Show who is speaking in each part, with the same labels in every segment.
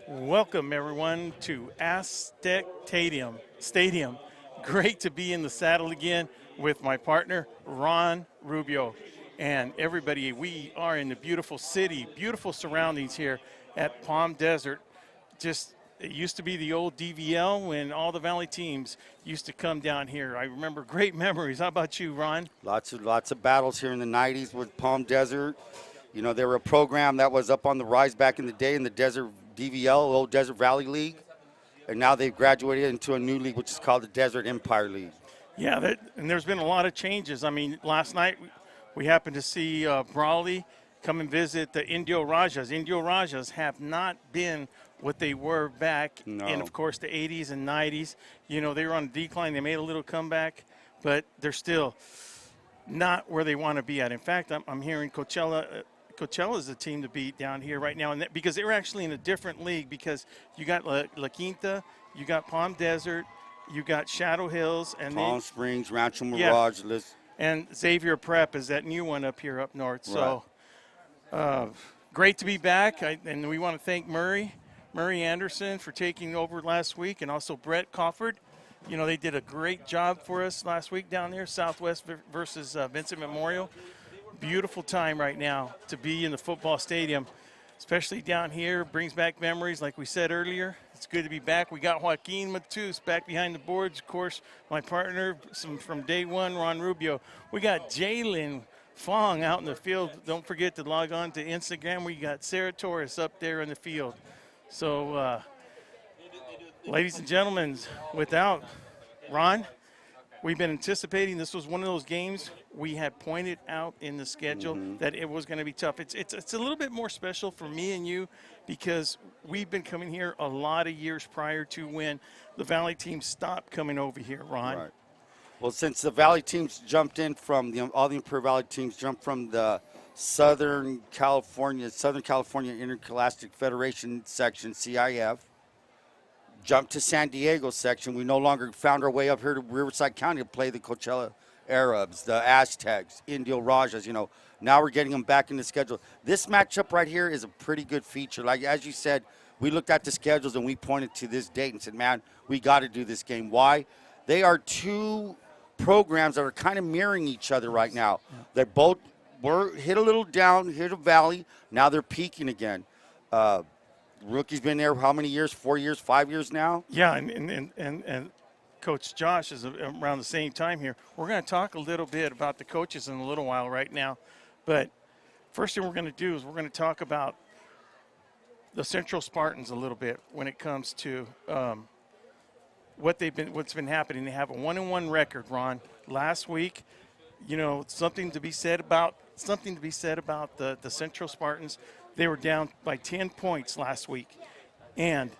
Speaker 1: Welcome, everyone, to Aztec Stadium. Great to be in the saddle again with my partner, Ron Rubio. And everybody, we are in the beautiful city, beautiful surroundings here at Palm Desert. It used to be the old DVL when all the Valley teams used to come down here. I remember great memories. How about you, Ron?
Speaker 2: Lots of battles here in the 90s with Palm Desert. You know, they were a program that was up on the rise back in the day in the Desert DVL, Old Desert Valley League. And now they've graduated into a new league, which is called the Desert Empire League.
Speaker 1: Yeah, and there's been a lot of changes. I mean, last night we happened to see Brawley come and visit the Indio Rajas. Indio Rajas have not been what they were back in, of course, the 80s and 90s. You know, they were on a decline. They made a little comeback, but they're still not where they want to be at. In fact, I'm hearing Coachella is the team to beat down here right now, and because they were actually in a different league, because you got La Quinta, you got Palm Desert, you got Shadow Hills, and
Speaker 2: Palm Springs, Rancho Mirage.
Speaker 1: Yeah, and Xavier Prep is that new one up here up north. Right. So great to be back, and we want to thank Murray Anderson for taking over last week, and also Brett Cofford. You know, they did a great job for us last week down there, Southwest versus Vincent Memorial. Beautiful time right now to be in the football stadium, especially down here. Brings back memories, like we said earlier. It's good to be back. We got Joaquin Matus back behind the boards. Of course, my partner from day one, Ron Rubio. We got Jalen Fong out in the field. Don't forget to log on to Instagram. We got Sarah Torres up there in the field. So, ladies and gentlemen, without Ron, we've been anticipating. This was one of those games we had pointed out in the schedule that it was going to be tough. It's a little bit more special for me and you because we've been coming here a lot of years prior to when the Valley team stopped coming over here, Ron.
Speaker 2: Right. Well, since the Valley teams jumped in from all the Imperial Valley teams jumped from the Southern California Interscholastic Federation section, CIF, jumped to San Diego section. We no longer found our way up here to Riverside County to play the Coachella Arabs, the Aztecs, Indio Rajas. You know, now we're getting them back in the schedule. This matchup right here is a pretty good feature. Like, as you said, we looked at the schedules and we pointed to this date and said, man, we got to do this game. Why? They are two programs that are kind of mirroring each other right now. They both were hit a little down, hit a valley. Now they're peaking again. Rookie's been there how many years? 4 years, 5 years now?
Speaker 1: Yeah, and Coach Josh is around the same time here. We're going to talk a little bit about the coaches in a little while right now. But first thing we're going to do is we're going to talk about the Central Spartans a little bit when it comes to what's been happening. They have a 1-1 record, Ron. Last week, you know, something to be said about the Central Spartans. They were down by 10 points last week. And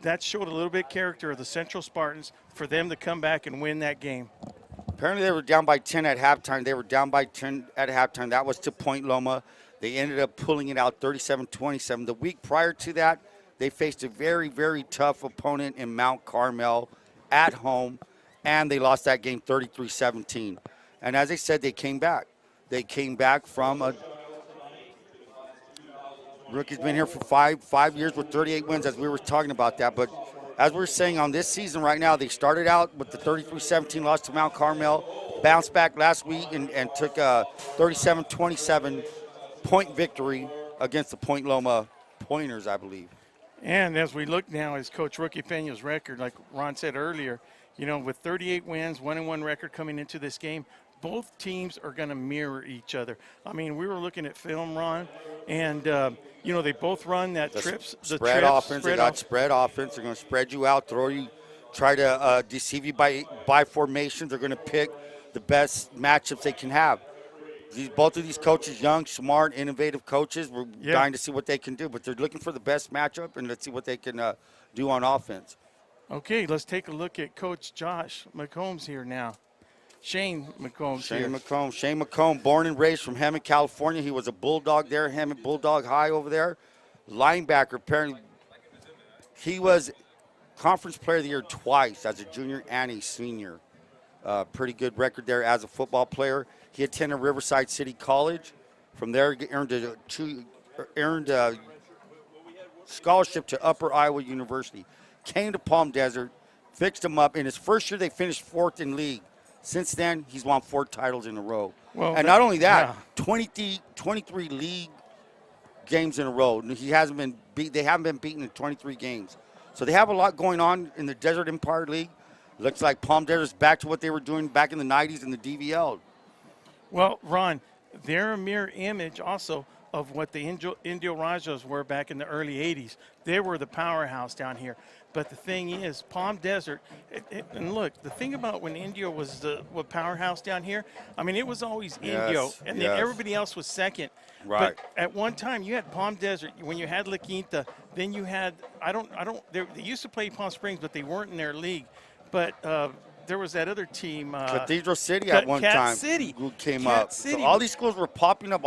Speaker 1: that showed a little bit of character of the Central Spartans for them to come back and win that game.
Speaker 2: Apparently they were down by 10 at halftime. That was to Point Loma. They ended up pulling it out 37-27. The week prior to that, they faced a very, very tough opponent in Mount Carmel at home, and they lost that game 33-17. And as I said, they came back. They came back from a rookie's been here for five years with 38 wins, as we were talking about that. But as we're saying, on this season right now, they started out with the 33-17 loss to Mount Carmel, bounced back last week and took a 37-27 point victory against the Point Loma Pointers, I believe.
Speaker 1: And as we look now, as Coach Rookie Peña's record, like Ron said earlier, you know, with 38 wins, 1-1 record coming into this game, both teams are going to mirror each other. I mean, we were looking at film, Ron, and, you know, they both run that
Speaker 2: spread offense. They got spread offense. They're going to spread you out, throw you, try to deceive you by formations. They're going to pick the best matchups they can have. Both of these coaches, young, smart, innovative coaches, we're dying to see what they can do. But they're looking for the best matchup, and let's see what they can do on offense.
Speaker 1: Okay, let's take a look at Coach Josh McCombs here now. Shane McComb.
Speaker 2: Shane McComb, born and raised from Hemet, California. He was a Bulldog there, Hemet Bulldog High over there. Linebacker, apparently. He was Conference Player of the Year twice as a junior and a senior. Pretty good record there as a football player. He attended Riverside City College. From there, earned scholarship to Upper Iowa University. Came to Palm Desert, fixed him up. In his first year, they finished 4th in league. Since then, he's won 4 titles in a row.
Speaker 1: Well,
Speaker 2: and not only that,
Speaker 1: yeah.
Speaker 2: 23 league games in a row. He hasn't been beat. They haven't been beaten in 23 games. So they have a lot going on in the Desert Empire League. Looks like Palm Desert's back to what they were doing back in the 90s in the DVL.
Speaker 1: Well, Ron, they're a mirror image also of what the Indio Rajos were back in the early 80s. They were the powerhouse down here. But the thing is, Palm Desert, and look, the thing about when Indio was the powerhouse down here, I mean, it was always Indio, and then everybody else was second.
Speaker 2: Right.
Speaker 1: But at one time, you had Palm Desert. When you had La Quinta, then you had, they used to play Palm Springs, but they weren't in their league. But there was that other team.
Speaker 2: Cathedral City at one time.
Speaker 1: City.
Speaker 2: Who came
Speaker 1: Cat
Speaker 2: up.
Speaker 1: City.
Speaker 2: So all these schools were popping up.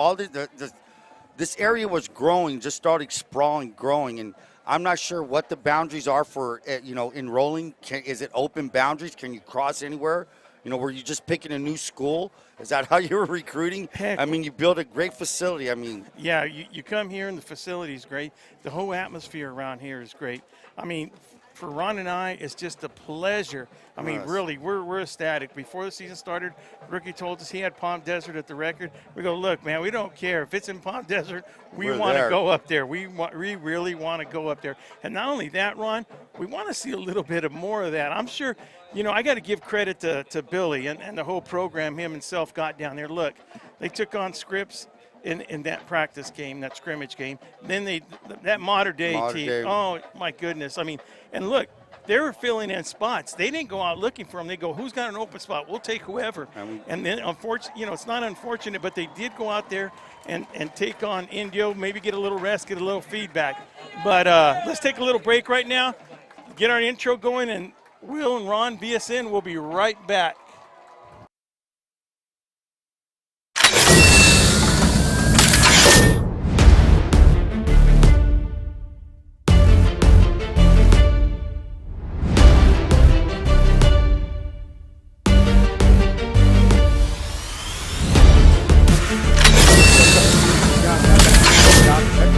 Speaker 2: This area was growing, just started sprawling, growing. And I'm not sure what the boundaries are for, enrolling. Is it open boundaries? Can you cross anywhere? Were you just picking a new school? Is that how you were recruiting?
Speaker 1: Heck.
Speaker 2: I mean, you built a great facility. I mean.
Speaker 1: Yeah, you come here and the facility is great. The whole atmosphere around here is great. I mean, for Ron and I, it's just a pleasure. I mean, really, we're ecstatic. Before the season started, Rookie told us he had Palm Desert at the record. We go, look, man, we don't care. If it's in Palm Desert, we want to go up there. We really want to go up there. And not only that, Ron, we want to see a little bit of more of that. I'm sure, I got to give credit to Billy and the whole program him himself got down there. Look, they took on Scripps in that practice game, that scrimmage game. Then that modern day team. Oh, my goodness. I mean, and look, they were filling in spots. They didn't go out looking for them. They go, who's got an open spot? We'll take whoever. And then, unfortunately, it's not unfortunate, but they did go out there and take on Indio, maybe get a little rest, get a little feedback. But let's take a little break right now, get our intro going, and Will and Ron, VSN, will be right back.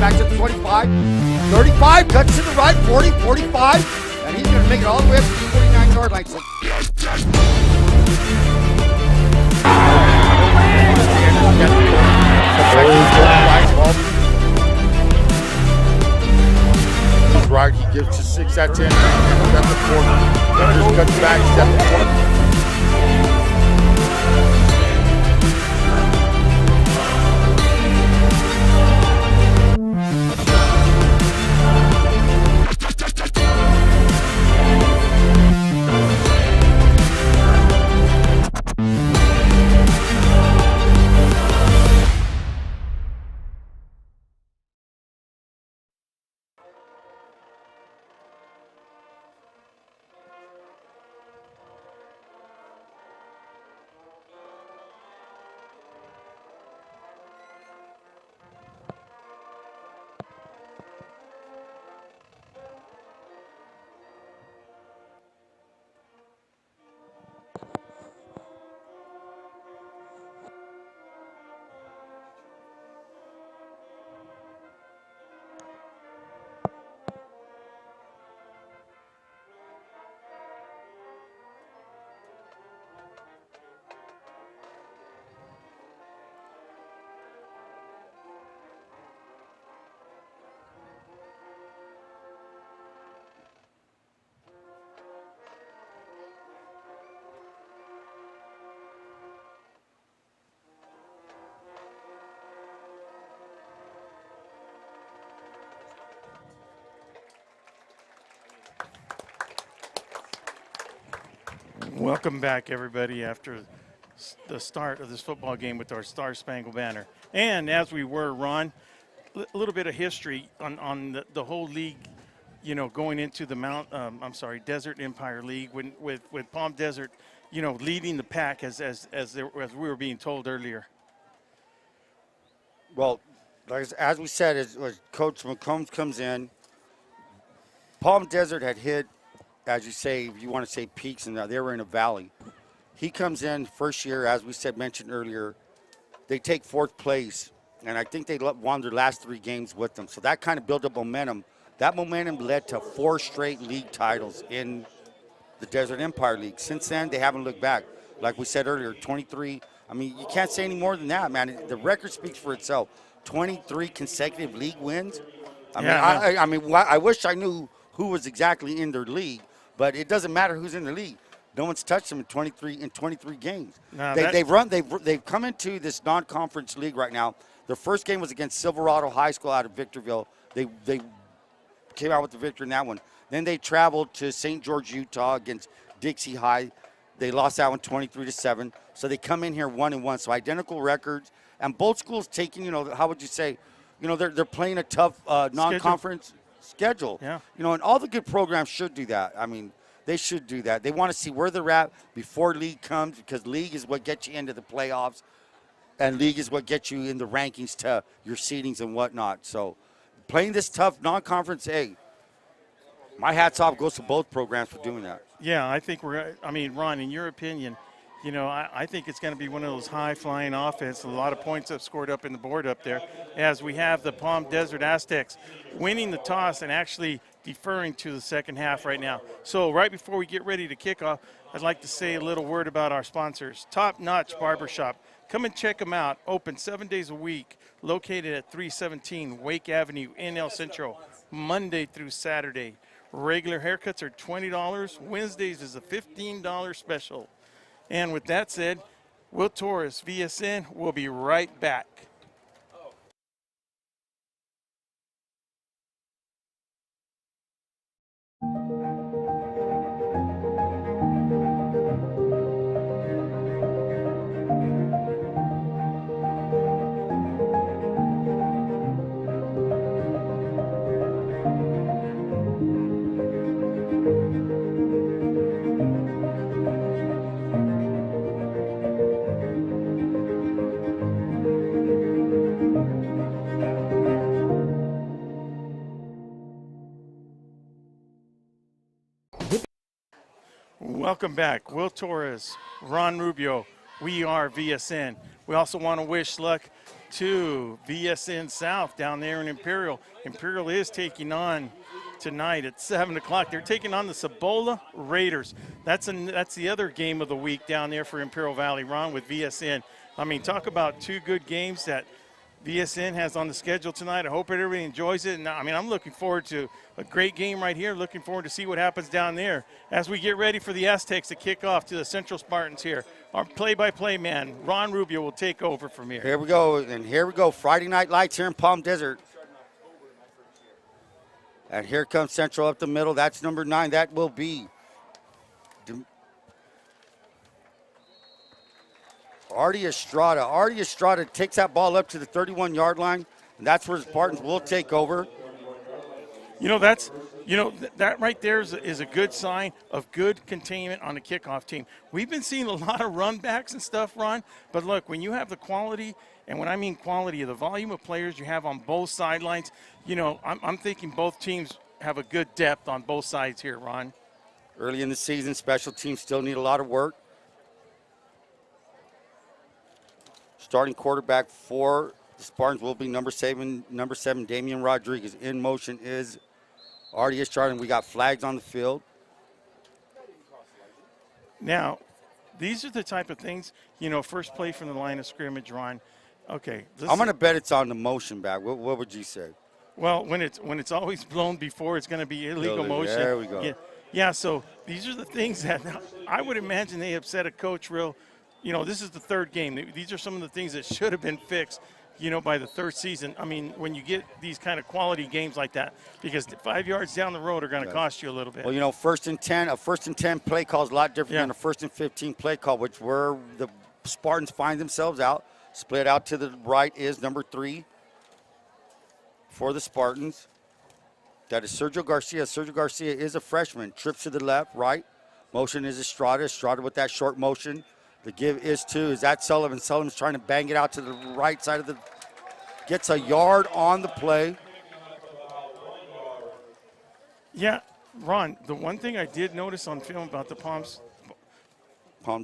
Speaker 2: Back to the 25, 35, cuts to the right, 40, 45, and he's going to make it all the way up to the 49-yard line. So right, he gives to 6 at 10, at the 40. Just cuts back, he's at the 40.
Speaker 1: Welcome back, everybody, after the start of this football game with our Star Spangled Banner. And as we were, Ron, a little bit of history on the whole league, going into the Desert Empire League with Palm Desert, leading the pack as we were being told earlier.
Speaker 2: Well, as we said, as Coach McCombs comes in, Palm Desert had hit, as you say, if you want to say peaks, and they were in a valley. He comes in first year, as we mentioned earlier, they take 4th place, and I think they won their last 3 games with them. So that kind of built up momentum That momentum led to 4 straight league titles in the Desert Empire League. Since then, they haven't looked back. Like we said earlier, 23. I mean, you can't say any more than that, man. The record speaks for itself. 23 consecutive league wins. I wish I knew who was exactly in their league, but it doesn't matter who's in the league. No one's touched them in 23 games.
Speaker 1: No,
Speaker 2: They've come into this non-conference league right now. Their first game was against Silverado High School out of Victorville. They came out with the victory in that one. Then they traveled to St. George, Utah against Dixie High. They lost that one 23-7. So they come in here 1-1. So identical records. And both schools taking, how would you say, they're playing a tough non-conference schedule.
Speaker 1: Yeah.
Speaker 2: And all the good programs should do that. I mean, they should do that. They want to see where they're at before league comes, because league is what gets you into the playoffs, and league is what gets you in the rankings to your seedings and whatnot. So playing this tough non-conference, my hat's off goes to both programs for doing that.
Speaker 1: Yeah, I think Ron, in your opinion, I think it's going to be one of those high-flying offense. A lot of points have scored up in the board up there, as we have the Palm Desert Aztecs winning the toss and actually deferring to the second half right now. So right before we get ready to kick off, I'd like to say a little word about our sponsors. Top Notch Barbershop. Come and check them out. Open 7 days a week. Located at 317 Wake Avenue in El Centro, Monday through Saturday. Regular haircuts are $20. Wednesdays is a $15 special. And with that said, Will Torres, VSN, will be right back. Welcome back. Will Torres, Ron Rubio. We are VSN. We also want to wish luck to VSN South down there in Imperial. Imperial is taking on tonight at 7 o'clock. They're taking on the Cibola Raiders. That's the other game of the week down there for Imperial Valley, Ron, with VSN. I mean, talk about 2 good games that VSN has on the schedule tonight. I hope everybody enjoys it. And I'm looking forward to a great game right here. Looking forward to see what happens down there as we get ready for the Aztecs to kick off to the Central Spartans here. Our play-by-play man, Ron Rubio, will take over from here.
Speaker 2: Here we go. Friday Night Lights here in Palm Desert. And here comes Central up the middle. That's number 9. That will be Artie Estrada. Artie Estrada takes that ball up to the 31-yard line, and that's where the Spartans will take over.
Speaker 1: That right there is a good sign of good containment on the kickoff team. We've been seeing a lot of run backs and stuff, Ron, but look, when you have the quality, and when I mean quality, the volume of players you have on both sidelines, I'm thinking both teams have a good depth on both sides here, Ron.
Speaker 2: Early in the season, special teams still need a lot of work. Starting quarterback for the Spartans will be number 7, Damian Rodriguez. In motion is Artie Estrada, and we got flags on the field.
Speaker 1: Now, these are the type of things, first play from the line of scrimmage, Ron. Okay.
Speaker 2: I'm going to bet it's on the motion back. What would you say?
Speaker 1: Well, when it's always blown before, it's going to be illegal motion.
Speaker 2: There we go.
Speaker 1: Yeah, so these are the things that I would imagine they upset a coach real. This is the 3rd game. These are some of the things that should have been fixed, by the 3rd season. I mean, when you get these kind of quality games like that, because 5 yards down the road are going to cost you a little bit.
Speaker 2: Well, first and 10, a first and 10 play call is a lot different than a first and 15 play call, which where the Spartans find themselves out. Split out to the right is number 3 for the Spartans. That is Sergio Garcia. Sergio Garcia is a freshman. Trips to the left, right. Motion is Estrada. Estrada with that short motion. The give is that Sullivan. Sullivan's trying to bang it out to the right side of gets a yard on the play.
Speaker 1: Yeah, Ron, the one thing I did notice on film about the Palm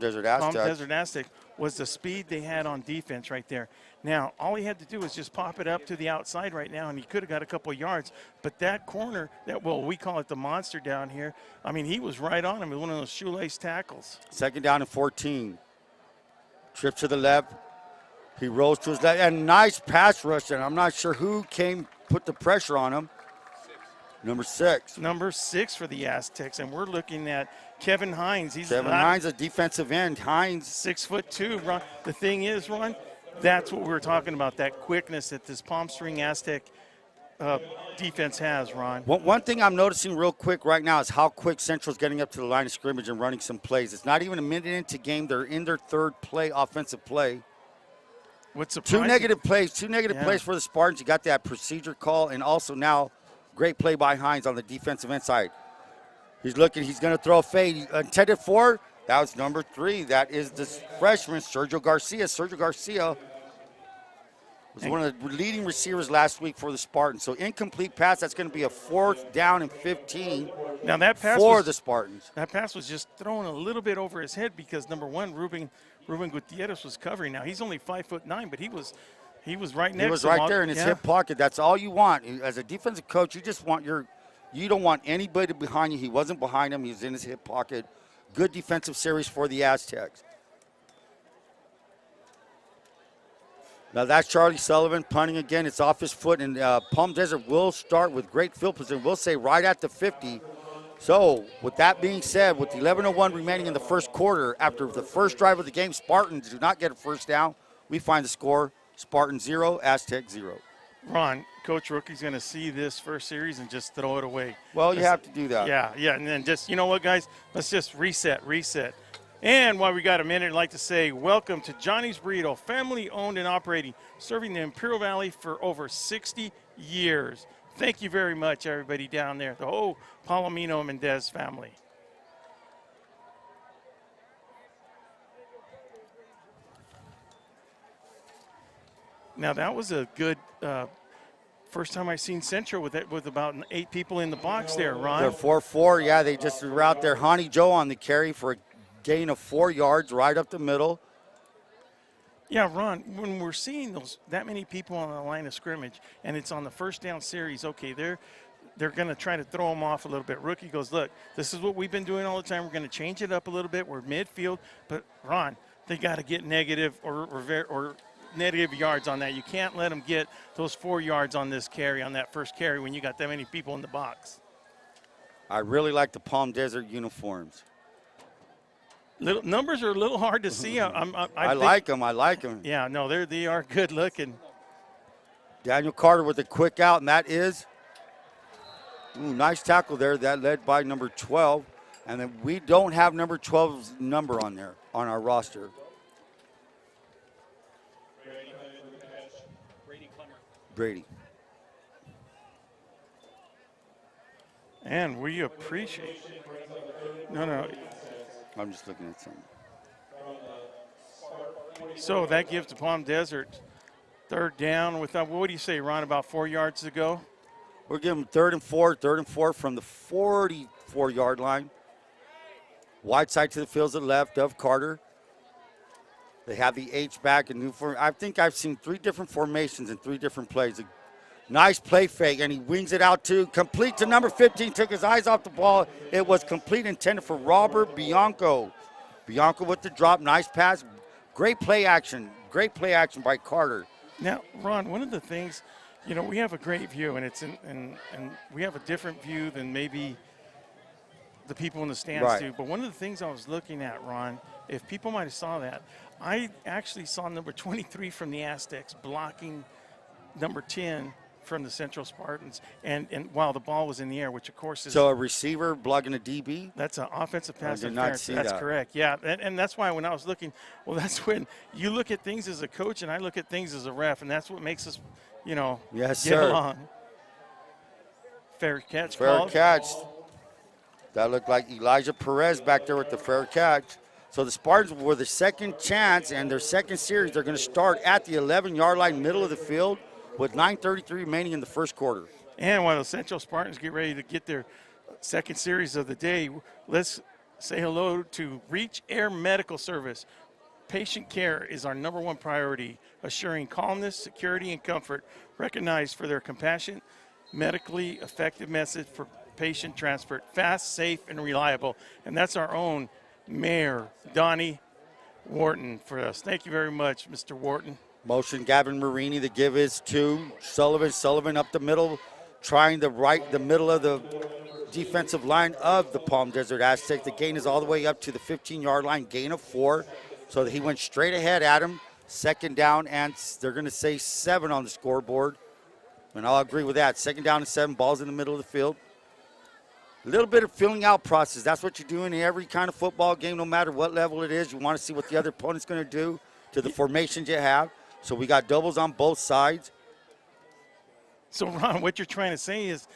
Speaker 2: Desert
Speaker 1: Aztecs was the speed they had on defense right there. Now, all he had to do was just pop it up to the outside right now, and he could have got a couple of yards. But that corner, we call it the monster down here, I mean, he was right on him with one of those shoelace tackles.
Speaker 2: 2nd down and 14. Trip to the left. He rolls to his left. And nice pass rush, and I'm not sure who put the pressure on him. Number 6.
Speaker 1: Number 6 for the Aztecs, and we're looking at Kevin Hines.
Speaker 2: Kevin Hines, a defensive end. Hines.
Speaker 1: 6'2", Ron. The thing is, Ron, that's what we were talking about, that quickness that this palm string Aztec defense has, Ron.
Speaker 2: One thing I'm noticing real quick right now is how quick Central's getting up to the line of scrimmage and running some plays. It's not even a minute into game. They're in their 3rd play, offensive play.
Speaker 1: What's surprising?
Speaker 2: 2 negative plays for the Spartans. You got that procedure call, and also now great play by Hines on the defensive end side. He's looking. He's going to throw a fade. Intended for, that was number 3. That is the freshman, Sergio Garcia. Sergio Garcia was one of the leading receivers last week for the Spartans. So incomplete pass. That's going to be a 4th down and 15
Speaker 1: now that pass
Speaker 2: for the Spartans.
Speaker 1: That pass was just thrown a little bit over his head because, number 1, Ruben Gutierrez was covering. Now, he's only 5'9", but he was right next to him.
Speaker 2: He was right there in his hip pocket. That's all you want. As a defensive coach, you just want you don't want anybody behind you. He wasn't behind him. He was in his hip pocket. Good defensive series for the Aztecs. Now that's Charlie Sullivan punting again. It's off his foot, and Palm Desert will start with great field position. We'll say right at the 50. So with that being said, with 11:01 remaining in the first quarter, after the first drive of the game, Spartans do not get a first down. We find the score, Spartan 0, Aztec 0.
Speaker 1: Ron, Coach Rookie's going to see this first series and just throw it away.
Speaker 2: Well, you have to do that.
Speaker 1: Yeah, and then just, you know what, guys? Let's just reset. And while we got a minute, I'd like to say welcome to Johnny's Burrito, family-owned and operating, serving the Imperial Valley for over 60 years. Thank you very much, everybody down there, the whole Palomino Mendez family. Now, that was a good first time I've seen Central with about 8 people in the box there, Ron.
Speaker 2: They're 4-4. Yeah, they just were out there. Hani Joe on the carry for a gain of 4 yards right up the middle.
Speaker 1: Yeah, Ron, when we're seeing that many people on the line of scrimmage and it's on the first down series, okay, they're going to try to throw them off a little bit. Rookie goes, look, this is what we've been doing all the time. We're going to change it up a little bit. We're midfield. But, Ron, they got to get negative or negative yards on that. You can't let them get those 4 yards on this carry, on that first carry, when you got that many people in the box.
Speaker 2: I really like the Palm Desert uniforms.
Speaker 1: Numbers are a little hard to see.
Speaker 2: I like them.
Speaker 1: Yeah, no, they are good looking.
Speaker 2: Daniel Carter with a quick out, and that is nice tackle there. That led by number 12. And then we don't have number 12's number on there on our roster. Brady.
Speaker 1: And we appreciate No.
Speaker 2: I'm just looking at something.
Speaker 1: So that gives the Palm Desert 3rd down with, what do you say, Ron, about 4 yards to go?
Speaker 2: We're giving them 3rd and 4 from the 44-yard line. Wide side to the fields to the left of Carter. They have the H-back and new form. I think I've seen 3 different formations and 3 different plays. Nice play fake, and he wings it out to complete to number 15. Took his eyes off the ball. It was complete, intended for Robert Bianco. Bianco with the drop. Nice pass. Great play action. Great play action by Carter.
Speaker 1: Now, Ron, one of the things, we have a great view, and and we have a different view than maybe the people in the stands do. But one of the things I was looking at, Ron, if people might have saw that, I actually saw number 23 from the Aztecs blocking number 10 from the Central Spartans, and while the ball was in the air, which of course is
Speaker 2: so a receiver blocking a DB.
Speaker 1: That's an offensive pass
Speaker 2: interference.
Speaker 1: That's correct. Yeah, and that's why when I was looking, that's when you look at things as a coach, and I look at things as a ref, and that's what makes us,
Speaker 2: yes,
Speaker 1: get
Speaker 2: sir.
Speaker 1: along. Fair catch.
Speaker 2: Fair
Speaker 1: called.
Speaker 2: catch. That looked like Elijah Perez back there with the fair catch. So the Spartans were the second chance, and their second series, they're going to start at the 11-yard line, middle of the field, with 9:33 remaining in the first quarter.
Speaker 1: And while the Central Spartans get ready to get their second series of the day, let's say hello to Reach Air Medical Service. Patient care is our number one priority, assuring calmness, security, and comfort, recognized for their compassionate, medically effective method for patient transport, fast, safe, and reliable. And that's our own Mayor, Donnie Wharton, for us. Thank you very much, Mr. Wharton.
Speaker 2: Motion, Gavin Marini. The give is to Sullivan. Sullivan up the middle, trying to right the middle of the defensive line of the Palm Desert Aztecs. The gain is all the way up to the 15-yard line, gain of 4. So that he went straight ahead at him. Second down, and they're going to say 7 on the scoreboard. And I'll agree with that. Second down and 7, balls in the middle of the field. A little bit of filling out process. That's what you do in every kind of football game, no matter what level it is. You want to see what the other opponent's going to do to the formations you have. So we got doubles on both sides.
Speaker 1: So, Ron, what you're trying to say is,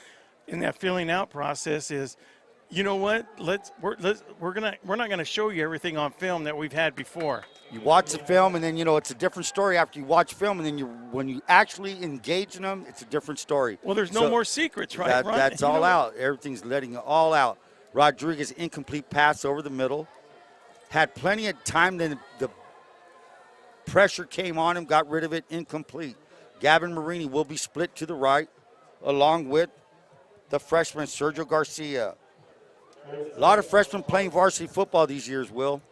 Speaker 1: in that filling out process is, you know what? We're not gonna show you everything on film that we've had before.
Speaker 2: You watch the film, and then it's a different story after you watch film, and then when you actually engage in them, it's a different story.
Speaker 1: Well, there's no more secrets, right? Ron?
Speaker 2: That's all out. Everything's letting it all out. Rodriguez, incomplete pass over the middle. Had plenty of time, then the pressure came on him, got rid of it, incomplete. Gavin Marini will be split to the right, along with the freshman Sergio Garcia. A lot of freshmen playing varsity football these years, Will.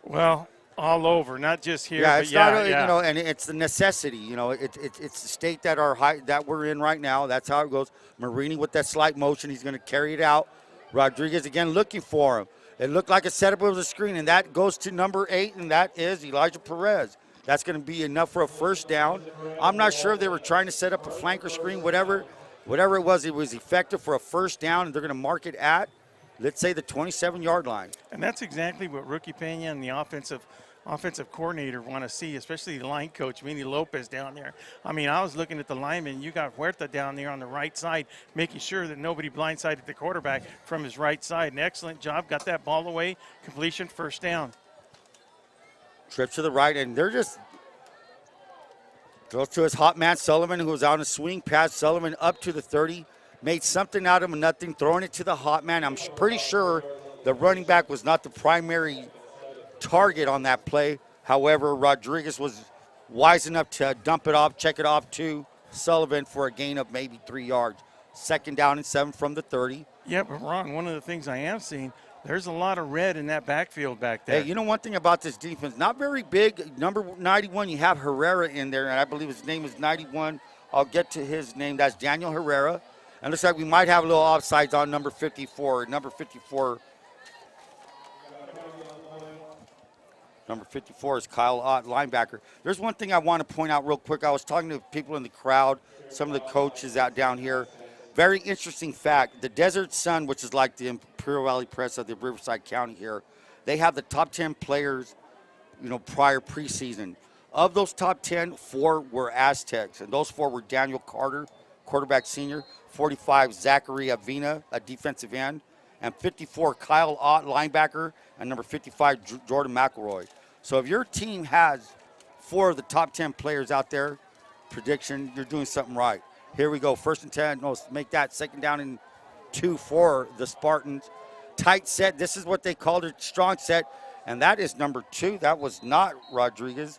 Speaker 1: Well, all over, not just here.
Speaker 2: Yeah,
Speaker 1: but
Speaker 2: it's not,
Speaker 1: yeah.
Speaker 2: and it's the necessity. It's the state that we're in right now. That's how it goes. Marini with that slight motion, he's going to carry it out. Rodriguez again looking for him. It looked like a setup of the screen, and that goes to number 8, and that is Elijah Perez. That's going to be enough for a first down. I'm not sure if they were trying to set up a flanker screen, whatever it was effective for a first down, and they're going to mark it at, let's say, the 27-yard line.
Speaker 1: And that's exactly what Rookie Pena and the offensive coordinator want to see, especially the line coach, Vinny Lopez, down there. I mean, I was looking at the lineman. You got Huerta down there on the right side, making sure that nobody blindsided the quarterback from his right side. An excellent job. Got that ball away. Completion, first down.
Speaker 2: Trip to the right, and they're just throws to his hot man Sullivan, who was on a swing pass. Sullivan up to the 30, made something out of nothing, throwing it to the hot man. I'm pretty sure the running back was not the primary target on that play. However, Rodriguez was wise enough to dump it off, check it off to Sullivan for a gain of maybe 3 yards. Second down and 7 from the 30.
Speaker 1: Yeah, but Ron, one of the things I am seeing, there's a lot of red in that backfield back there.
Speaker 2: Hey, one thing about this defense, not very big. Number 91, you have Herrera in there, and I believe his name is 91. I'll get to his name. That's Daniel Herrera. And looks like we might have a little offsides on number 54. Number 54 is Kyle Ott, linebacker. There's one thing I want to point out real quick. I was talking to people in the crowd, some of the coaches out down here. Very interesting fact. The Desert Sun, which is like the Imperial Valley Press of the Riverside County here, they have the top 10 players, prior preseason. Of those top 10, 4 were Aztecs, and those 4 were Daniel Carter, quarterback senior, 45, Zachary Avina, a defensive end, and 54, Kyle Ott, linebacker, and number 55, Jordan McElroy. So if your team has 4 of the top 10 players out there, prediction, you're doing something right. Here we go, 1st and 10. No, make that second down and 2 for the Spartans. Tight set. This is what they called a strong set, and that is number 2. That was not Rodriguez.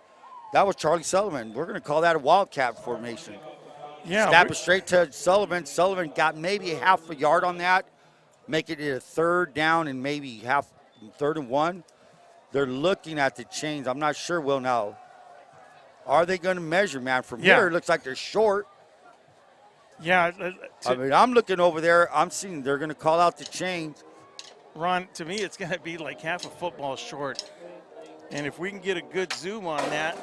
Speaker 2: That was Charlie Sullivan. We're going to call that a wildcat formation.
Speaker 1: Yeah.
Speaker 2: Snap it straight to Sullivan. Sullivan got maybe half a yard on that, making it a 3rd down and maybe 3rd and 1. They're looking at the chains. I'm not sure, Will, now. Are they going to measure, man? From here, it looks like they're short.
Speaker 1: Yeah.
Speaker 2: I'm looking over there. I'm seeing they're going to call out the chains.
Speaker 1: Ron, to me, it's going to be like half a football short. And if we can get a good zoom on that.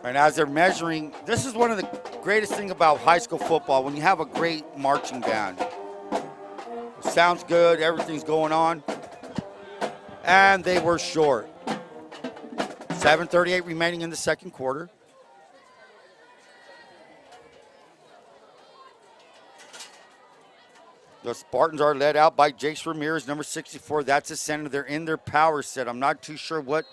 Speaker 2: And as they're measuring, this is one of the greatest things about high school football, when you have a great marching band. It sounds good. Everything's going on. And they were short. 7:38 remaining in the second quarter. The Spartans are led out by Jace Ramirez, number 64. That's a center. They're in their power set. I'm not too sure what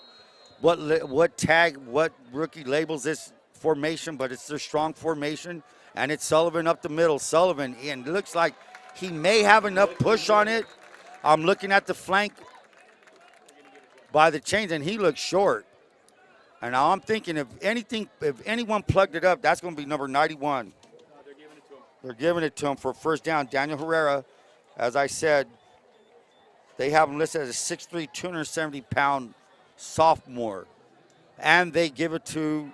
Speaker 2: rookie labels this formation, but it's their strong formation. And it's Sullivan up the middle. Sullivan, and it looks like he may have enough push on it. I'm looking at the flank by the chains, and he looks short. And now I'm thinking if anyone plugged it up, that's going to be number 91. They're giving it to him for a first down. Daniel Herrera, as I said, they have him listed as a 6'3", 270-pound sophomore. And they give it to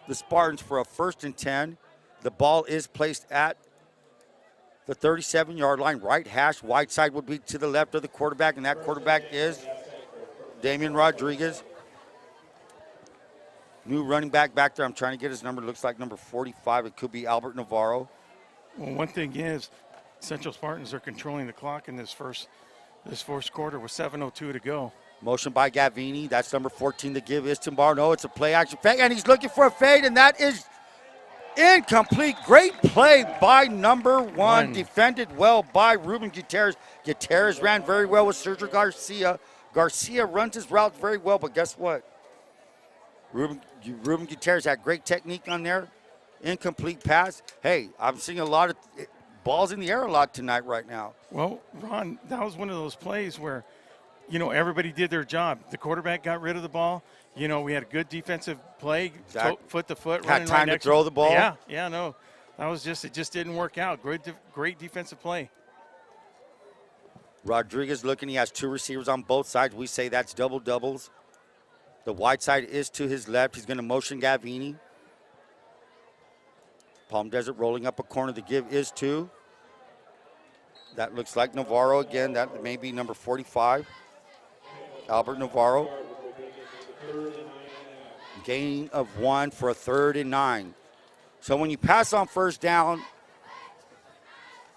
Speaker 2: the Spartans for a 1st and 10. The ball is placed at the 37-yard line. Right hash, wide side would be to the left of the quarterback, and that quarterback is Damian Rodriguez. New running back there. I'm trying to get his number. Looks like number 45. It could be Albert Navarro.
Speaker 1: Well, one thing is, Central Spartans are controlling the clock in this first quarter with 7:02 to go.
Speaker 2: Motion by Gavini. That's number 14 to give is to Barno. It's a play action fake, and he's looking for a fade, and that is incomplete. Great play by number one. Defended well by Ruben Gutierrez. Gutierrez ran very well with Sergio Garcia. Garcia runs his route very well, but guess what? Ruben Gutierrez had great technique on there. Incomplete pass. Hey, I'm seeing a lot of balls in the air a lot tonight right now.
Speaker 1: Well, Ron, that was one of those plays where, everybody did their job. The quarterback got rid of the ball. We had a good defensive play, foot to foot.
Speaker 2: Had time to throw the ball.
Speaker 1: Yeah, no. It just didn't work out. Great defensive play.
Speaker 2: Rodriguez looking. He has 2 receivers on both sides. We say that's doubles. The wide side is to his left. He's going to motion Gavini. Palm Desert rolling up a corner. The give is to. That looks like Navarro again. That may be number 45. Albert Navarro. Gain of 1 for a 3rd and 9. So when you pass on first down,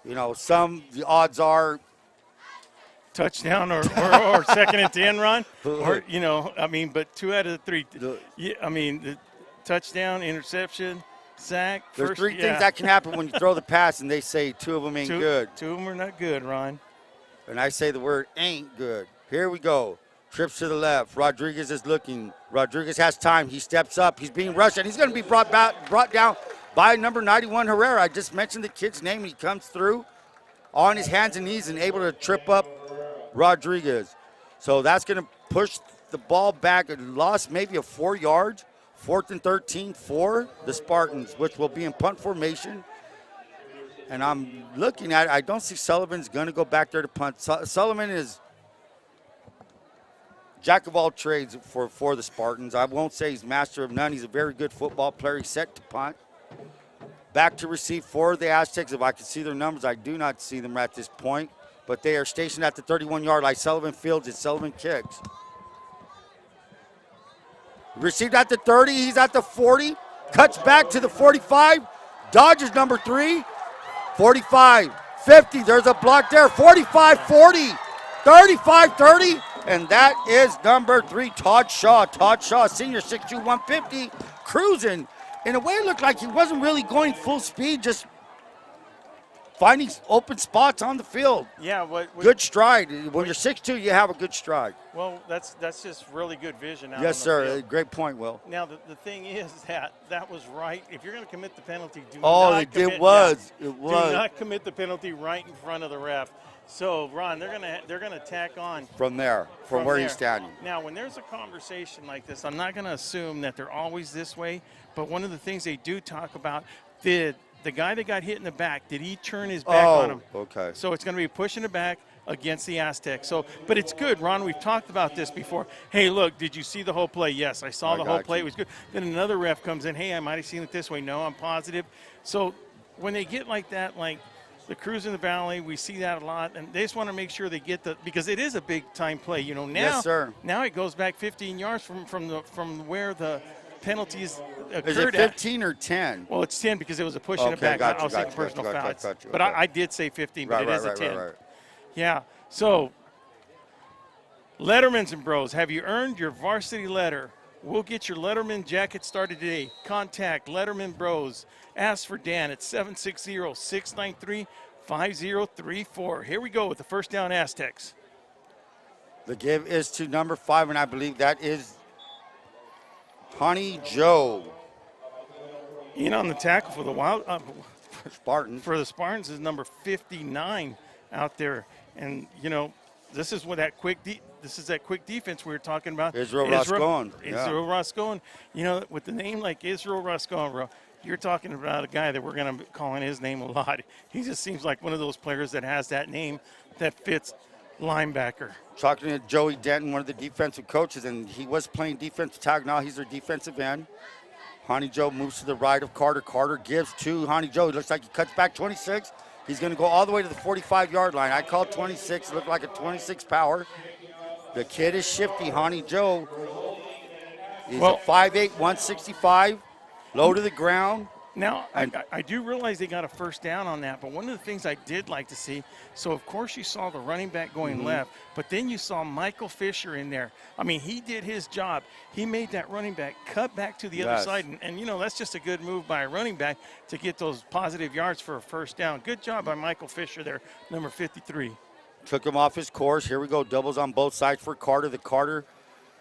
Speaker 2: the odds are
Speaker 1: touchdown or 2nd and 10, Ron. But 2 out of the 3. The touchdown, interception, sack.
Speaker 2: There's 3 things that can happen when you throw the pass, and they say 2 of them ain't good.
Speaker 1: 2 of them are not good, Ron.
Speaker 2: And I say the word ain't good. Here we go. Trips to the left. Rodriguez is looking. Rodriguez has time. He steps up. He's being rushed, and he's going to be brought down by number 91, Herrera. I just mentioned the kid's name. He comes through on his hands and knees and able to trip up Rodriguez. So that's going to push the ball back. It lost maybe a 4 yards. 4th and 13 for the Spartans, which will be in punt formation. And I'm looking at it. I don't see Sullivan's going to go back there to punt. Sullivan is jack of all trades for the Spartans. I won't say he's master of none. He's a very good football player. He's set to punt. Back to receive for the Aztecs. If I can see their numbers, I do not see them at this point. But they are stationed at the 31-yard line. Sullivan fields it. Sullivan kicks. Received at the 30. He's at the 40. Cuts back to the 45. Dodges number 3. 45. 50. There's a block there. 45, 40. 35, 30. And that is number 3, Todd Shaw. Todd Shaw, senior, 6'2", 150. Cruising. In a way, it looked like he wasn't really going full speed, just finding open spots on the field.
Speaker 1: Yeah,
Speaker 2: good stride. When you're 6'2", you have a good stride.
Speaker 1: Well, that's just really good vision.
Speaker 2: Yes, sir. Great point, Will.
Speaker 1: Now, the thing is that was right. If you're going to commit the penalty, do
Speaker 2: it was.
Speaker 1: Do not commit the penalty right in front of the ref. So, Ron, they're gonna tack on
Speaker 2: from there, from where he's standing.
Speaker 1: Now, when there's a conversation like this, I'm not going to assume that they're always this way. But one of the things they do talk about, did the guy that got hit in the back, did he turn his back on him?
Speaker 2: Okay.
Speaker 1: So it's going to be pushing it back against the Aztecs. So, but it's good, Ron. We've talked about this before. Hey, look, did you see the whole play? Yes, I saw the whole play. It was good. Then another ref comes in. Hey, I might have seen it this way. No, I'm positive. So when they get like that, like the Cruise in the Valley, we see that a lot, and they just want to make sure they get because it is a big time play. Now,
Speaker 2: yes, sir.
Speaker 1: Now it goes back 15 yards from where the penalties occurred.
Speaker 2: Is it 15 or 10?
Speaker 1: Well, it's 10 because it was a push in the back. I was thinking personal foul. But I did say 15, but it is a 10.
Speaker 2: Right.
Speaker 1: Yeah. So, Letterman's and Bros, have you earned your varsity letter? We'll get your Letterman jacket started today. Contact Letterman Bros. Ask for Dan at 760-693-5034. Here we go with the first down Aztecs.
Speaker 2: The give is to number 5, and I believe that is Honey Joe.
Speaker 1: In on the tackle for the
Speaker 2: Spartans.
Speaker 1: for the Spartans is number 59 out there. And, you know, this is what that this is that quick defense we were talking about.
Speaker 2: Israel Roscoe.
Speaker 1: Israel Roscoe. You know, with the name like Israel Roscoe, you're talking about a guy that we're going to be calling his name a lot. He just seems like one of those players that has that name that fits linebacker.
Speaker 2: Talking to Joey Denton, one of the defensive coaches, and he was playing defensive tackle. Now he's their defensive end. Honey Joe moves to the right of Carter. Carter gives to Honey Joe. It looks like he cuts back 26. He's going to go all the way to the 45-yard line. I call 26. It looked like a 26 power. The kid is shifty. Honey Joe is a 5'8", 165, low to the ground.
Speaker 1: Now, I do realize they got a first down on that, but one of the things I did like to see, so of course you saw the running back going left, but then you saw Michael Fisher in there. I mean, he did his job. He made that running back cut back to the other side, and, you know, that's just a good move by a running back to get those positive yards for a first down. Good job by Michael Fisher there, number 53.
Speaker 2: Took him off his course. Here we go. Doubles on both sides for Carter. The Carter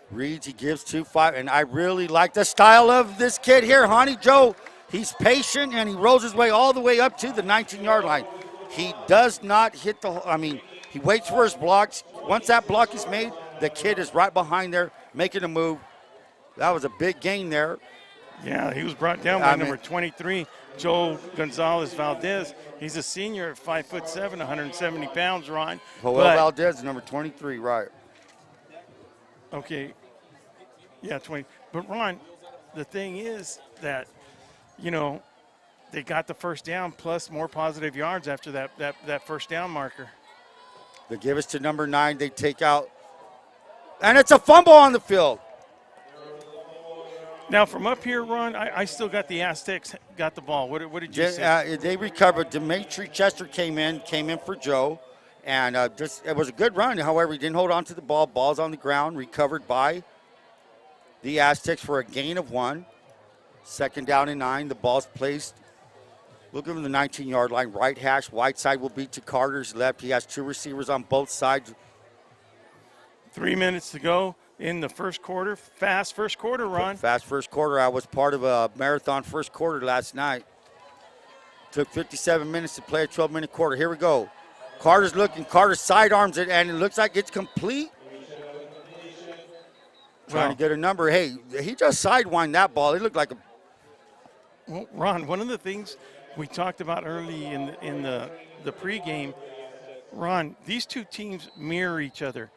Speaker 2: reads. He gives 2-5. And I really like the style of this kid here, Honey Joe. He's patient, and he rolls his way all the way up to the 19-yard line. He does not hit he waits for his blocks. Once that block is made, the kid is right behind there making a move. That was a big gain there.
Speaker 1: Yeah, he was brought down by number 23, Joe Gonzalez Valdez. He's a senior at 5'7", 170 pounds, Ron.
Speaker 2: Joel Valdez, number 23, right.
Speaker 1: Okay. Yeah, 20. But, Ron, the thing is that, you know, they got the first down plus more positive yards after that first down marker.
Speaker 2: They give us to number 9. They take out. And it's a fumble on the field.
Speaker 1: Now, from up here, Ron, I still got the Aztecs got the ball. What did you say?
Speaker 2: They recovered. Dimitri Chester came in for Joe. And it was a good run. However, he didn't hold on to the ball. Ball's on the ground, recovered by the Aztecs for a gain of 1. Second down and 9. The ball's placed. Look at him, the 19-yard line. Right hash. Whiteside will be to Carter's left. He has 2 receivers on both sides.
Speaker 1: 3 minutes to go in the first quarter. Fast first quarter, Ron.
Speaker 2: Fast first quarter. I was part of a marathon first quarter last night. Took 57 minutes to play a 12-minute quarter. Here we go. Carter's looking. Carter sidearms it, and it looks like it's complete. Trying to get a number. Hey, he just sidewinded that ball. It looked like a.
Speaker 1: Well, Ron, one of the things we talked about early in the pregame, Ron, these two teams mirror each other.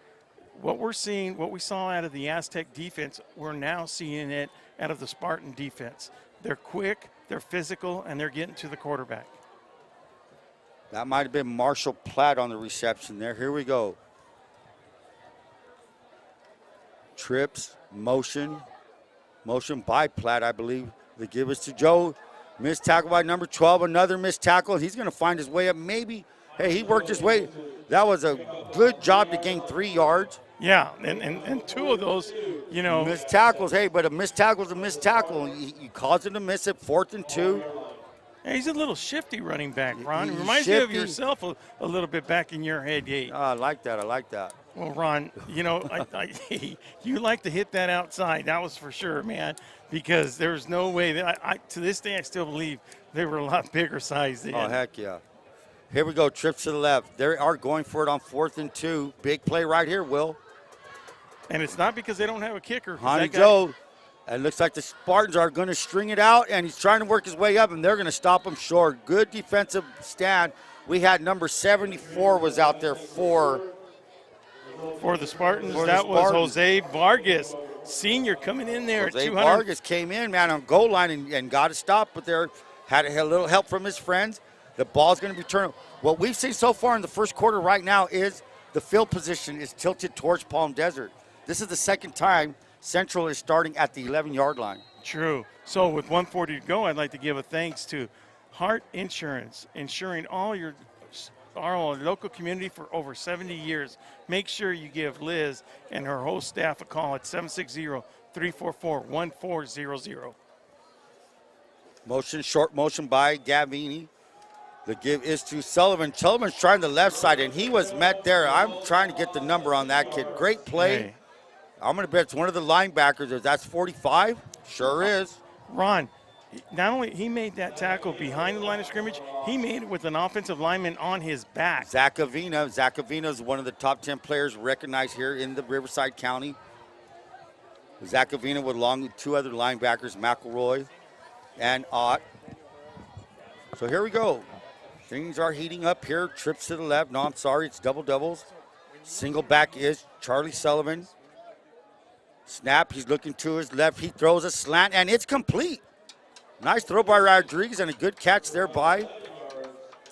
Speaker 1: What we're seeing, what we saw out of the Aztec defense, we're now seeing it out of the Spartan defense. They're quick, they're physical, and they're getting to the quarterback.
Speaker 2: That might have been Marshall Platt on the reception there. Here we go. Trips, motion by Platt, I believe. They give us to Joe. Missed tackle by number 12, another missed tackle. He's going to find his way up. Maybe, hey, he worked his way. That was a good job to gain 3 yards.
Speaker 1: Yeah, and 2 of those, you know.
Speaker 2: Missed tackles, hey, but a missed tackle is a missed tackle. You cause him to miss it, 4th and 2.
Speaker 1: Hey, he's a little shifty running back, Ron. It reminds you of yourself a little bit back in your head, Yate.
Speaker 2: I like that.
Speaker 1: Well, Ron, you know, you like to hit that outside. That was for sure, man, because there's no way that to this day I still believe they were a lot bigger size than.
Speaker 2: Oh, heck yeah. Here we go, trips to the left. They are going for it on 4th and 2. Big play right here, Will.
Speaker 1: And it's not because they don't have a kicker.
Speaker 2: Honey Joe, it looks like the Spartans are going to string it out, and he's trying to work his way up, and they're going to stop him short. Good defensive stand. We had number 74 was out there for
Speaker 1: the Spartans. That was Jose Vargas, senior, coming in there
Speaker 2: Jose
Speaker 1: at 200.
Speaker 2: Vargas came in, man, on goal line and got a stop, but there had a little help from his friends. The ball's going to be turned. What we've seen so far in the first quarter right now is the field position is tilted towards Palm Desert. This is the second time Central is starting at the 11-yard line.
Speaker 1: True. So with 1:40 to go, I'd like to give a thanks to Hart Insurance, insuring our local community for over 70 years. Make sure you give Liz and her whole staff a call at 760-344-1400.
Speaker 2: Short motion by Gavini. The give is to Sullivan. Sullivan's trying the left side, and he was met there. I'm trying to get the number on that kid. Great play.
Speaker 1: Hey.
Speaker 2: I'm going to bet it's one of the linebackers. That's 45. Sure is.
Speaker 1: Ron, not only he made that tackle behind the line of scrimmage, he made it with an offensive lineman on his back.
Speaker 2: Zach Avina. Zach Avina is one of the top 10 players recognized here in the Riverside County. Zach Avina with along with two other linebackers, McElroy and Ott. So here we go. Things are heating up here. Trips to the left. No, I'm sorry. It's double doubles. Single back is Charlie Sullivan. Snap. He's looking to his left. He throws a slant, and it's complete. Nice throw by Rodriguez and a good catch there by,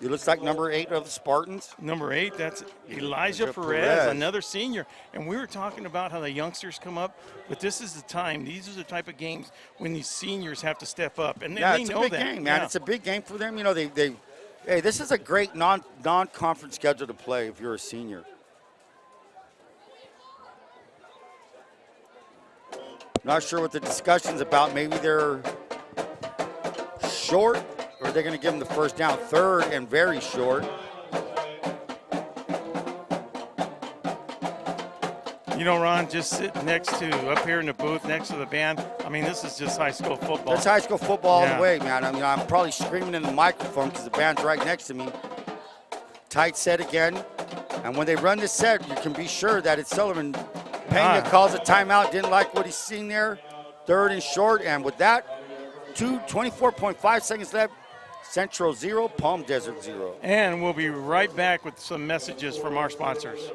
Speaker 2: it looks like number 8 of the Spartans.
Speaker 1: Number 8, that's Elijah Perez, another senior. And we were talking about how the youngsters come up, but this is the time. These are the type of games when these seniors have to step up. And
Speaker 2: yeah,
Speaker 1: they
Speaker 2: it's
Speaker 1: know
Speaker 2: a big
Speaker 1: that.
Speaker 2: game, man.
Speaker 1: Yeah.
Speaker 2: It's a big game for them. You know, hey, this is a great non-conference schedule to play if you're a senior. Not sure what the discussion's about. Maybe they're short, or they're going to give them the first down. Third and very short.
Speaker 1: You know, Ron, just sitting up here in the booth next to the band, I mean, this is just high school football.
Speaker 2: That's high school football all the way, man. I mean, I'm probably screaming in the microphone because the band's right next to me. Tight set again. And when they run this set, you can be sure that it's Sullivan. Pena calls a timeout, didn't like what he's seen there. Third and short, and with that, 24.5 seconds left. Central 0, Palm Desert 0.
Speaker 1: And we'll be right back with some messages from our sponsors.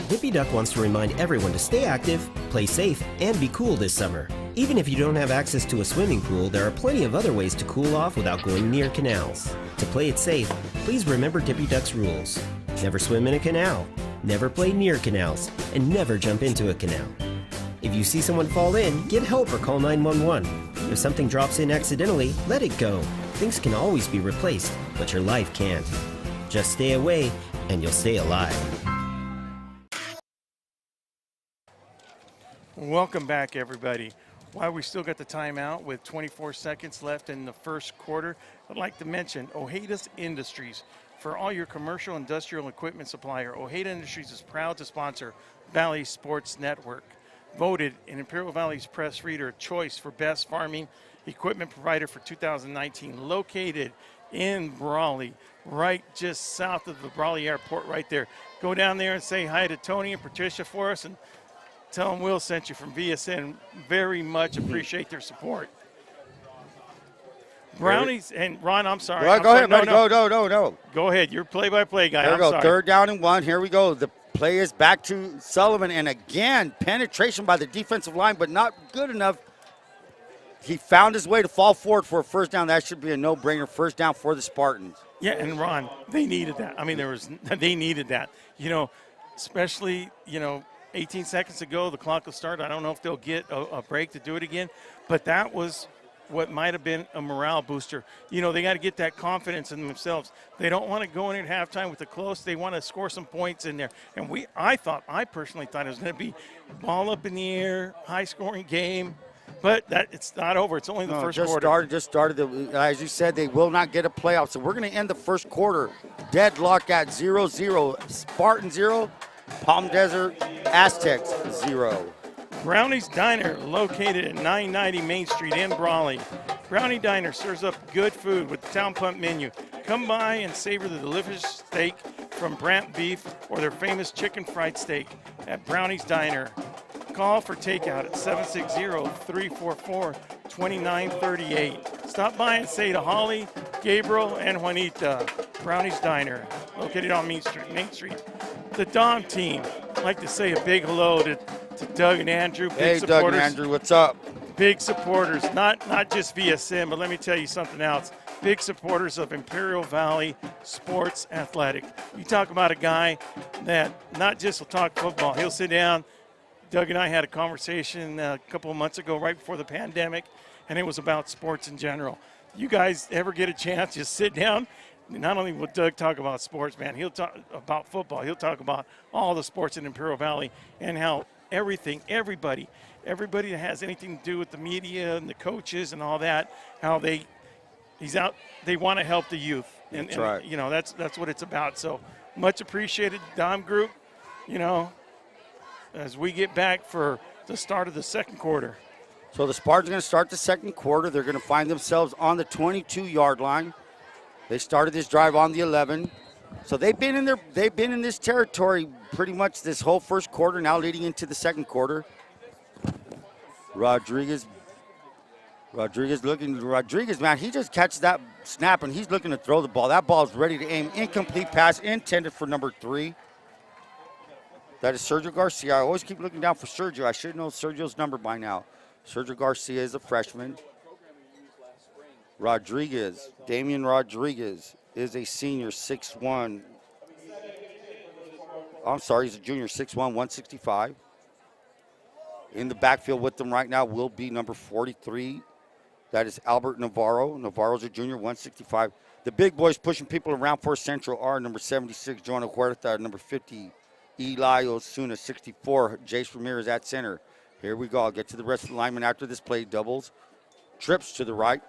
Speaker 3: Dippy Duck wants to remind everyone to stay active, play safe, and be cool this summer. Even if you don't have access to a swimming pool, there are plenty of other ways to cool off without going near canals. To play it safe, please remember Dippy Duck's rules. Never swim in a canal, never play near canals, and never jump into a canal. If you see someone fall in, get help or call 911. If something drops in accidentally, let it go. Things can always be replaced, but your life can't. Just stay away, and you'll stay alive.
Speaker 1: Welcome back, everybody. While we still got the timeout with 24 seconds left in the first quarter, I'd like to mention Ojeda's Industries. For all your commercial industrial equipment supplier, Ojeda Industries is proud to sponsor Valley Sports Network. Voted in Imperial Valley's Press Reader Choice for Best Farming Equipment Provider for 2019. Located in Brawley, right just south of the Brawley Airport right there. Go down there and say hi to Tony and Patricia for us and tell them Will sent you from VSN. Very much appreciate their support. Brownies and Ron, I'm sorry.
Speaker 2: Well, go ahead, buddy. No.
Speaker 1: Go ahead. You're play-by-play guy.
Speaker 2: There we go.
Speaker 1: Sorry.
Speaker 2: 3rd down and 1. Here we go. The play is back to Sullivan, and again, penetration by the defensive line, but not good enough. He found his way to fall forward for a first down. That should be a no-brainer. First down for the Spartans.
Speaker 1: Yeah, and Ron, they needed that. I mean, they needed that. You know, especially 18 seconds ago, the clock will start. I don't know if they'll get a break to do it again, but that was what might have been a morale booster. You know, they got to get that confidence in themselves. They don't want to go in at halftime with the close. They want to score some points in there. And I personally thought it was going to be ball up in the air, high-scoring game. But it's not over. It's only the first quarter.
Speaker 2: Just started. As you said, they will not get a playoff. So we're going to end the first quarter deadlock at 0-0. Spartan 0, Palm Desert Aztecs 0.
Speaker 1: Brownie's Diner, located at 990 Main Street in Brawley. Brownie Diner serves up good food with the Town Pump menu. Come by and savor the delicious steak from Brant Beef or their famous chicken fried steak at Brownie's Diner. Call for takeout at 760-344-2938. Stop by and say to Holly, Gabriel, and Juanita. Brownie's Diner, located on Main Street. The Dom team, I'd like to say a big hello to Doug and Andrew. Big supporters.
Speaker 2: Doug and Andrew, what's up?
Speaker 1: Big supporters, not just VSN, but let me tell you something else. Big supporters of Imperial Valley Sports Athletic. You talk about a guy that not just will talk football, he'll sit down. Doug and I had a conversation a couple of months ago, right before the pandemic, and it was about sports in general. You guys ever get a chance, just sit down. Not only will Doug talk about sports, man, he'll talk about football. He'll talk about all the sports in Imperial Valley and how everybody that has anything to do with the media and the coaches and all that, how they want to help the youth.
Speaker 2: That's right.
Speaker 1: You know, that's what it's about. So much appreciated, Dom Group, you know, as we get back for the start of the second quarter.
Speaker 2: So the Spartans are going to start the second quarter. They're going to find themselves on the 22-yard line. They started this drive on the 11. So they've been in this territory pretty much this whole first quarter, now leading into the second quarter. Rodriguez, man, he just catches that snap, and he's looking to throw the ball. That ball's ready to aim. Incomplete pass intended for number 3. That is Sergio Garcia. I always keep looking down for Sergio. I should know Sergio's number by now. Sergio Garcia is a freshman. Damian Rodriguez is a senior, 6'1". I'm sorry, he's a junior, 6'1", 165. In the backfield with them right now will be number 43. That is Albert Navarro. Navarro's a junior, 165. The big boys pushing people around for Central are number 76, Jonah Huerta, number 50, Eli Osuna, 64, Jace Ramirez at center. Here we go. I'll get to the rest of the linemen after this play. Doubles. Trips to the right.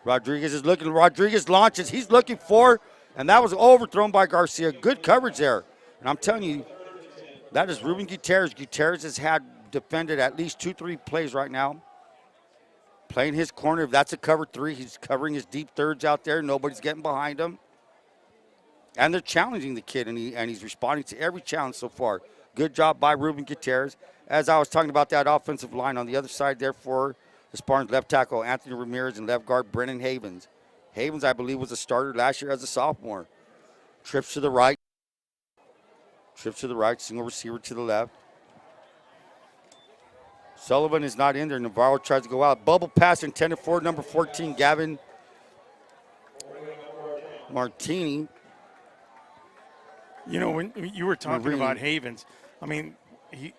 Speaker 2: Rodriguez is looking. Rodriguez launches. He's looking for, and that was overthrown by Garcia. Good coverage there. And I'm telling you, that is Ruben Gutierrez. Gutierrez has had defended at least 2-3 plays right now. Playing his corner. If that's a cover 3, he's covering his deep thirds out there. Nobody's getting behind him. And they're challenging the kid, and he's responding to every challenge so far. Good job by Ruben Gutierrez. As I was talking about that offensive line on the other side there for the Spartans, left tackle Anthony Ramirez and left guard Brennan Havens. Havens, I believe, was a starter last year as a sophomore. Trips to the right. Single receiver to the left. Sullivan is not in there. Navarro tries to go out. Bubble pass intended for number 14, Gavin Martini.
Speaker 1: You know, when you were talking about Havens, I mean,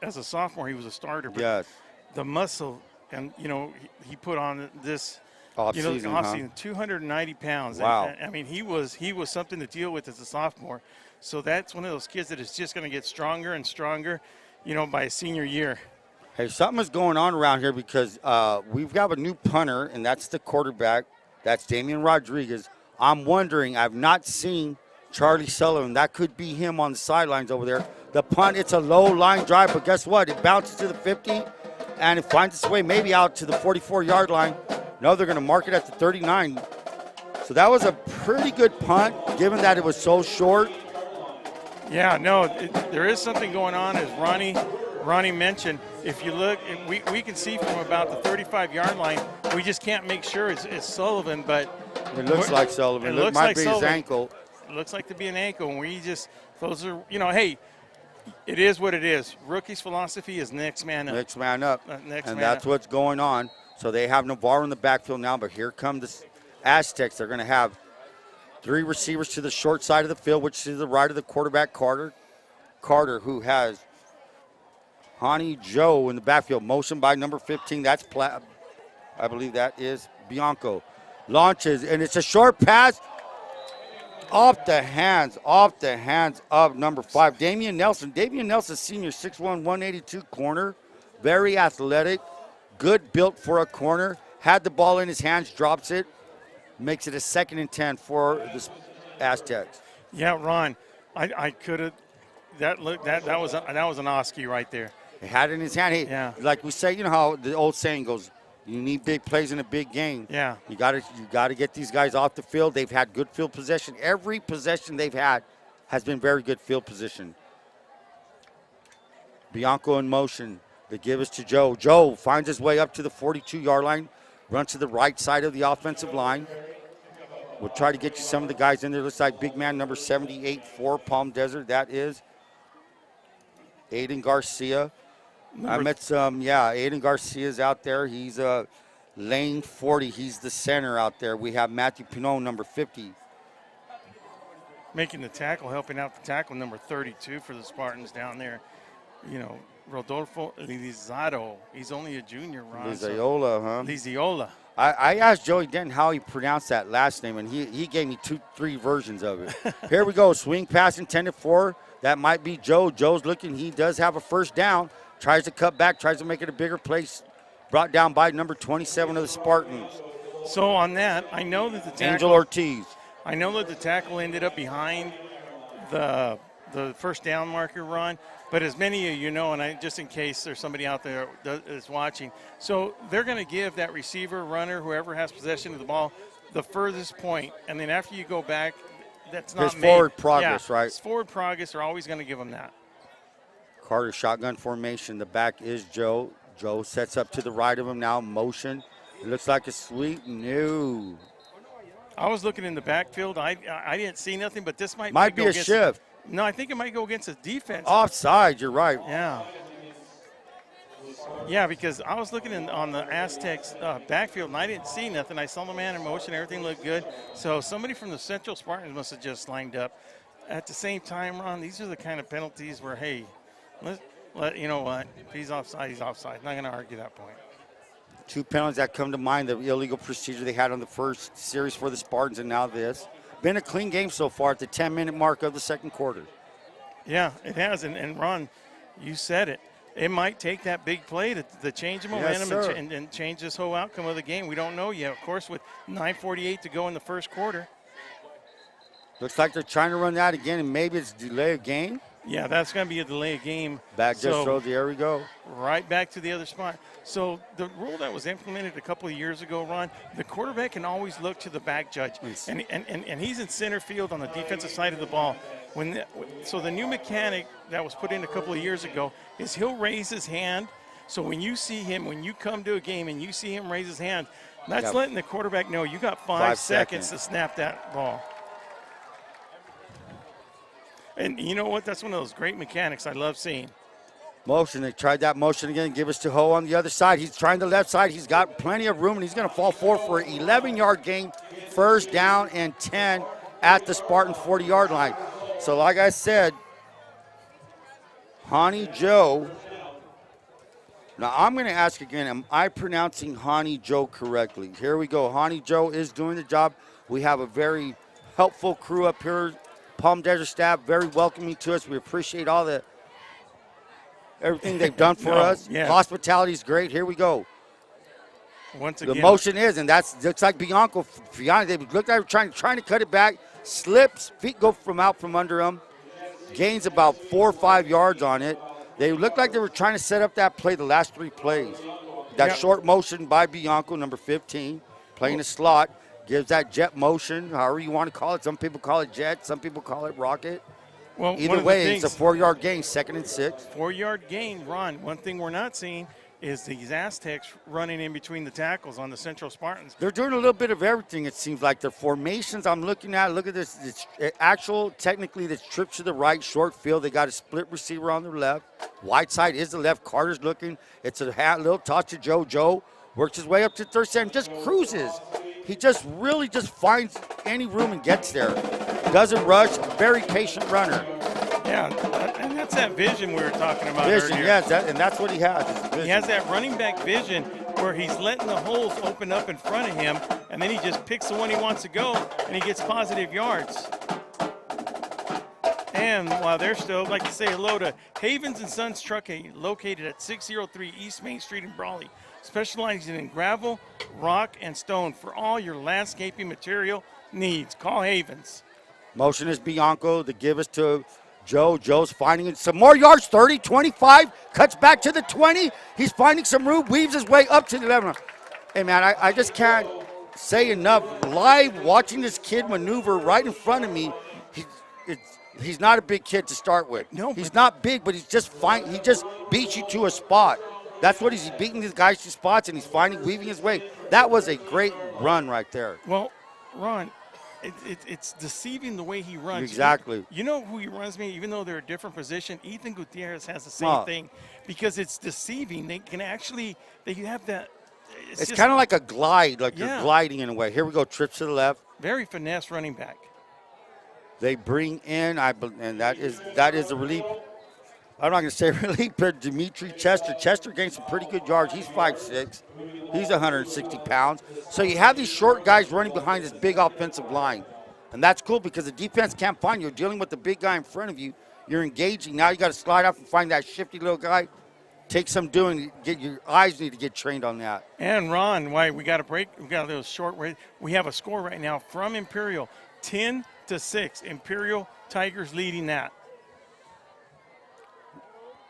Speaker 1: as a sophomore, he was a starter. But
Speaker 2: yes.
Speaker 1: The muscle, and, you know, he put on this
Speaker 2: off-season,
Speaker 1: 290 pounds.
Speaker 2: Wow.
Speaker 1: And, I mean, he was something to deal with as a sophomore. So that's one of those kids that is just going to get stronger and stronger, you know, by senior year.
Speaker 2: Hey, something is going on around here because we've got a new punter, and that's the quarterback. That's Damian Rodriguez. I'm wondering, I've not seen Charlie Sullivan. That could be him on the sidelines over there. The punt, it's a low line drive, but guess what? It bounces to the 50, and it finds its way maybe out to the 44-yard line. No, they're going to mark it at the 39. So that was a pretty good punt, given that it was so short.
Speaker 1: Yeah, no, there is something going on, as Ronnie mentioned. If you look, we can see from about the 35-yard line. We just can't make sure it's Sullivan, but
Speaker 2: it looks like Sullivan. It might be his ankle.
Speaker 1: It looks like to be an ankle, and those are, you know, hey, it is what it is. Rookie's philosophy is next man up.
Speaker 2: Next man up. And that's what's going on. So they have Navarro in the backfield now, but here come the Aztecs. They're going to have 3 receivers to the short side of the field, which is to the right of the quarterback, Carter. Carter, who has Hani Joe in the backfield. Motion by number 15. That's I believe that is Bianco. Launches, and it's a short pass. Off the hands of number 5, Damian Nelson. Damian Nelson, senior, 6'1", 182 corner. Very athletic. Good built for a corner. Had the ball in his hands, drops it. Makes it a 2nd and 10 for the Aztecs.
Speaker 1: Yeah, Ron, I could have. That was an Oski right there.
Speaker 2: He had it in his hand.
Speaker 1: Yeah.
Speaker 2: Like we say, you know how the old saying goes, you need big plays in a big game.
Speaker 1: Yeah.
Speaker 2: You got to get these guys off the field. They've had good field possession. Every possession they've had has been very good field position. Bianco in motion. They give us to Joe. Joe finds his way up to the 42-yard line, runs to the right side of the offensive line. We'll try to get you some of the guys in there. Looks like big man number 78 for Palm Desert. That is Aiden Garcia. I met Aiden Garcia's out there. He's lane 40. He's the center out there. We have Matthew Pinot, number 50.
Speaker 1: Making the tackle, helping out the tackle, number 32 for the Spartans down there. You know, Rodolfo Lizardo. He's only a junior, Ron.
Speaker 2: Liziola, huh?
Speaker 1: Liziola.
Speaker 2: I asked Joey Denton how he pronounced that last name, and he gave me 2-3 versions of it. Here we go. Swing pass intended for. That might be Joe. Joe's looking. He does have a first down. Tries to cut back, tries to make it a bigger place. Brought down by number 27 of the Spartans.
Speaker 1: So on that, I know that the tackle,
Speaker 2: Angel Ortiz.
Speaker 1: I know that the tackle ended up behind the first down marker, Ron. But as many of you know, and just in case there's somebody out there that is watching, so they're going to give that receiver, runner, whoever has possession of the ball, the furthest point. And then after you go back, that's not
Speaker 2: His forward
Speaker 1: made.
Speaker 2: progress, right?
Speaker 1: His forward progress, they're always going to give them that.
Speaker 2: Carter shotgun formation. The back is Joe. Joe sets up to the right of him now. Motion. It looks like a sweep. No.
Speaker 1: I was looking in the backfield. I didn't see nothing, but this might
Speaker 2: Might be
Speaker 1: go
Speaker 2: a
Speaker 1: against
Speaker 2: shift.
Speaker 1: No, I think it might go against the defense.
Speaker 2: Offside, you're right.
Speaker 1: Yeah. Yeah, because I was looking on the Aztecs backfield, and I didn't see nothing. I saw the man in motion. Everything looked good. So somebody from the Central Spartans must have just lined up. At the same time, Ron, these are the kind of penalties where, hey, you know what? If he's offside, he's offside. Not going to argue that point.
Speaker 2: Two penalties that come to mind, the illegal procedure they had on the first series for the Spartans, and now this. Been a clean game so far at the 10-minute mark of the second quarter.
Speaker 1: Yeah, it has. And Ron, you said it. It might take that big play to change the momentum and change this whole outcome of the game. We don't know yet. Of course, with 9:48 to go in the first quarter.
Speaker 2: Looks like they're trying to run that again, and maybe it's delay of game.
Speaker 1: Yeah, that's going to be a delay of game.
Speaker 2: Back just throw, there we go.
Speaker 1: Right back to the other spot. So the rule that was implemented a couple of years ago, Ron, the quarterback can always look to the back judge. And he's in center field on the defensive side of the ball. So the new mechanic that was put in a couple of years ago is he'll raise his hand. So when you see him, when you come to a game and you see him raise his hand, that's letting the quarterback know you got 5 seconds to snap that ball. And you know what? That's one of those great mechanics I love seeing.
Speaker 2: Motion. They tried that motion again. Give us to Ho on the other side. He's trying the left side. He's got plenty of room, and he's going to fall forward for an 11-yard gain. First down and 10 at the Spartan 40-yard line. So like I said, Hani Joe. Now I'm going to ask again, am I pronouncing Hani Joe correctly? Here we go. Hani Joe is doing the job. We have a very helpful crew up here. Palm Desert staff, very welcoming to us. We appreciate everything they've done for us.
Speaker 1: Yeah.
Speaker 2: Hospitality is great. Here we go.
Speaker 1: Once again,
Speaker 2: the motion is, and that's looks like Bianco. They looked at trying to cut it back. Slips, feet go out from under him. Gains about 4 or 5 yards on it. They looked like they were trying to set up that play the last 3 plays. That short motion by Bianco, number 15, playing a slot. Gives that jet motion, however you want to call it. Some people call it jet, some people call it rocket.
Speaker 1: Well,
Speaker 2: either way, it's a 4-yard gain, 2nd and 6.
Speaker 1: 4-yard gain, Ron. One thing we're not seeing is these Aztecs running in between the tackles on the Central Spartans.
Speaker 2: They're doing a little bit of everything, it seems like. Their formations I'm looking at, look at this. It's technically, this trip to the right, short field. They got a split receiver on their left. Wide side is the left. Carter's looking. It's a little toss to Joe. Joe works his way up to third down, just cruises. He really finds any room and gets there. Doesn't rush, very patient runner.
Speaker 1: Yeah, and that's that vision we were talking about
Speaker 2: Vision,
Speaker 1: earlier.
Speaker 2: yes, and that's what he has.
Speaker 1: He has that running back vision where he's letting the holes open up in front of him, and then he just picks the one he wants to go, and he gets positive yards. And while they're still, I'd like to say hello to Havens & Sons Trucking, located at 603 East Main Street in Brawley, specializing in gravel, rock, and stone for all your landscaping material needs. Call Havens.
Speaker 2: Motion is Bianco to give us to Joe. Joe's finding some more yards, 30, 25, cuts back to the 20. He's finding some room, weaves his way up to the 11. Hey, man, I just can't say enough. Live watching this kid maneuver right in front of me, he's not a big kid to start with.
Speaker 1: No,
Speaker 2: he's not big, but he's just fine. He just beats you to a spot. That's what he's beating these guys to spots, and he's weaving his way. That was a great run right there.
Speaker 1: Well, Ron, it's deceiving the way he runs.
Speaker 2: Exactly.
Speaker 1: You know who he runs me, even though they're a different position? Ethan Gutierrez has the same thing because it's deceiving. They have that.
Speaker 2: It's kind of like a glide, like you're gliding in a way. Here we go, trips to the left.
Speaker 1: Very finesse running back.
Speaker 2: They bring in, and that is a relief. I'm not going to say relief, but Dimitri Chester. Chester gained some pretty good yards. He's 5'6". He's 160 pounds. So you have these short guys running behind this big offensive line. And that's cool because the defense can't find you. You're dealing with the big guy in front of you. You're engaging. Now you got to slide off and find that shifty little guy. Take some doing. Your eyes need to get trained on that.
Speaker 1: And Ron, why we got a break? We got a little short. We have a score right now from Imperial, 10-6. Imperial Tigers leading that.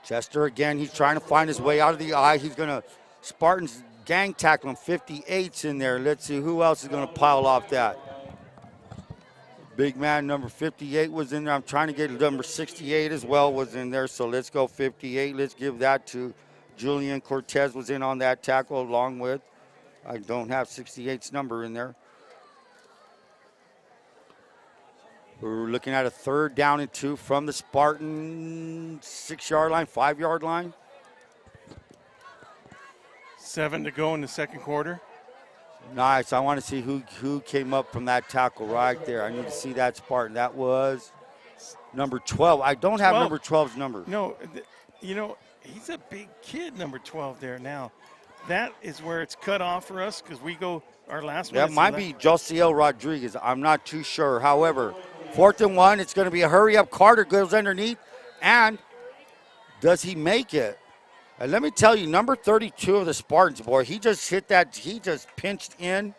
Speaker 2: Chester again, he's trying to find his way out of the eye. He's going to, Spartans gang tackle him, 58's in there. Let's see who else is going to pile off that. Big man number 58 was in there. I'm trying to get number 68 as well was in there. So let's go 58. Let's give that to Julian Cortez was in on that tackle along with. I don't have 68's number in there. We're looking at a 3rd down and 2 from the Spartan 6-yard line, 5-yard line.
Speaker 1: 7 to go in the second quarter.
Speaker 2: Nice. I want to see who came up from that tackle right there. I need to see that Spartan. That was number 12. I don't have number 12's number.
Speaker 1: No, you know, he's a big kid, number 12 there now. That is where it's cut off for us because we go our last one.
Speaker 2: That might be Josiel Rodriguez. I'm not too sure. However, 4th and 1, it's going to be a hurry up. Carter goes underneath, and does he make it? And let me tell you, number 32 of the Spartans, boy, he just hit that. He just pinched in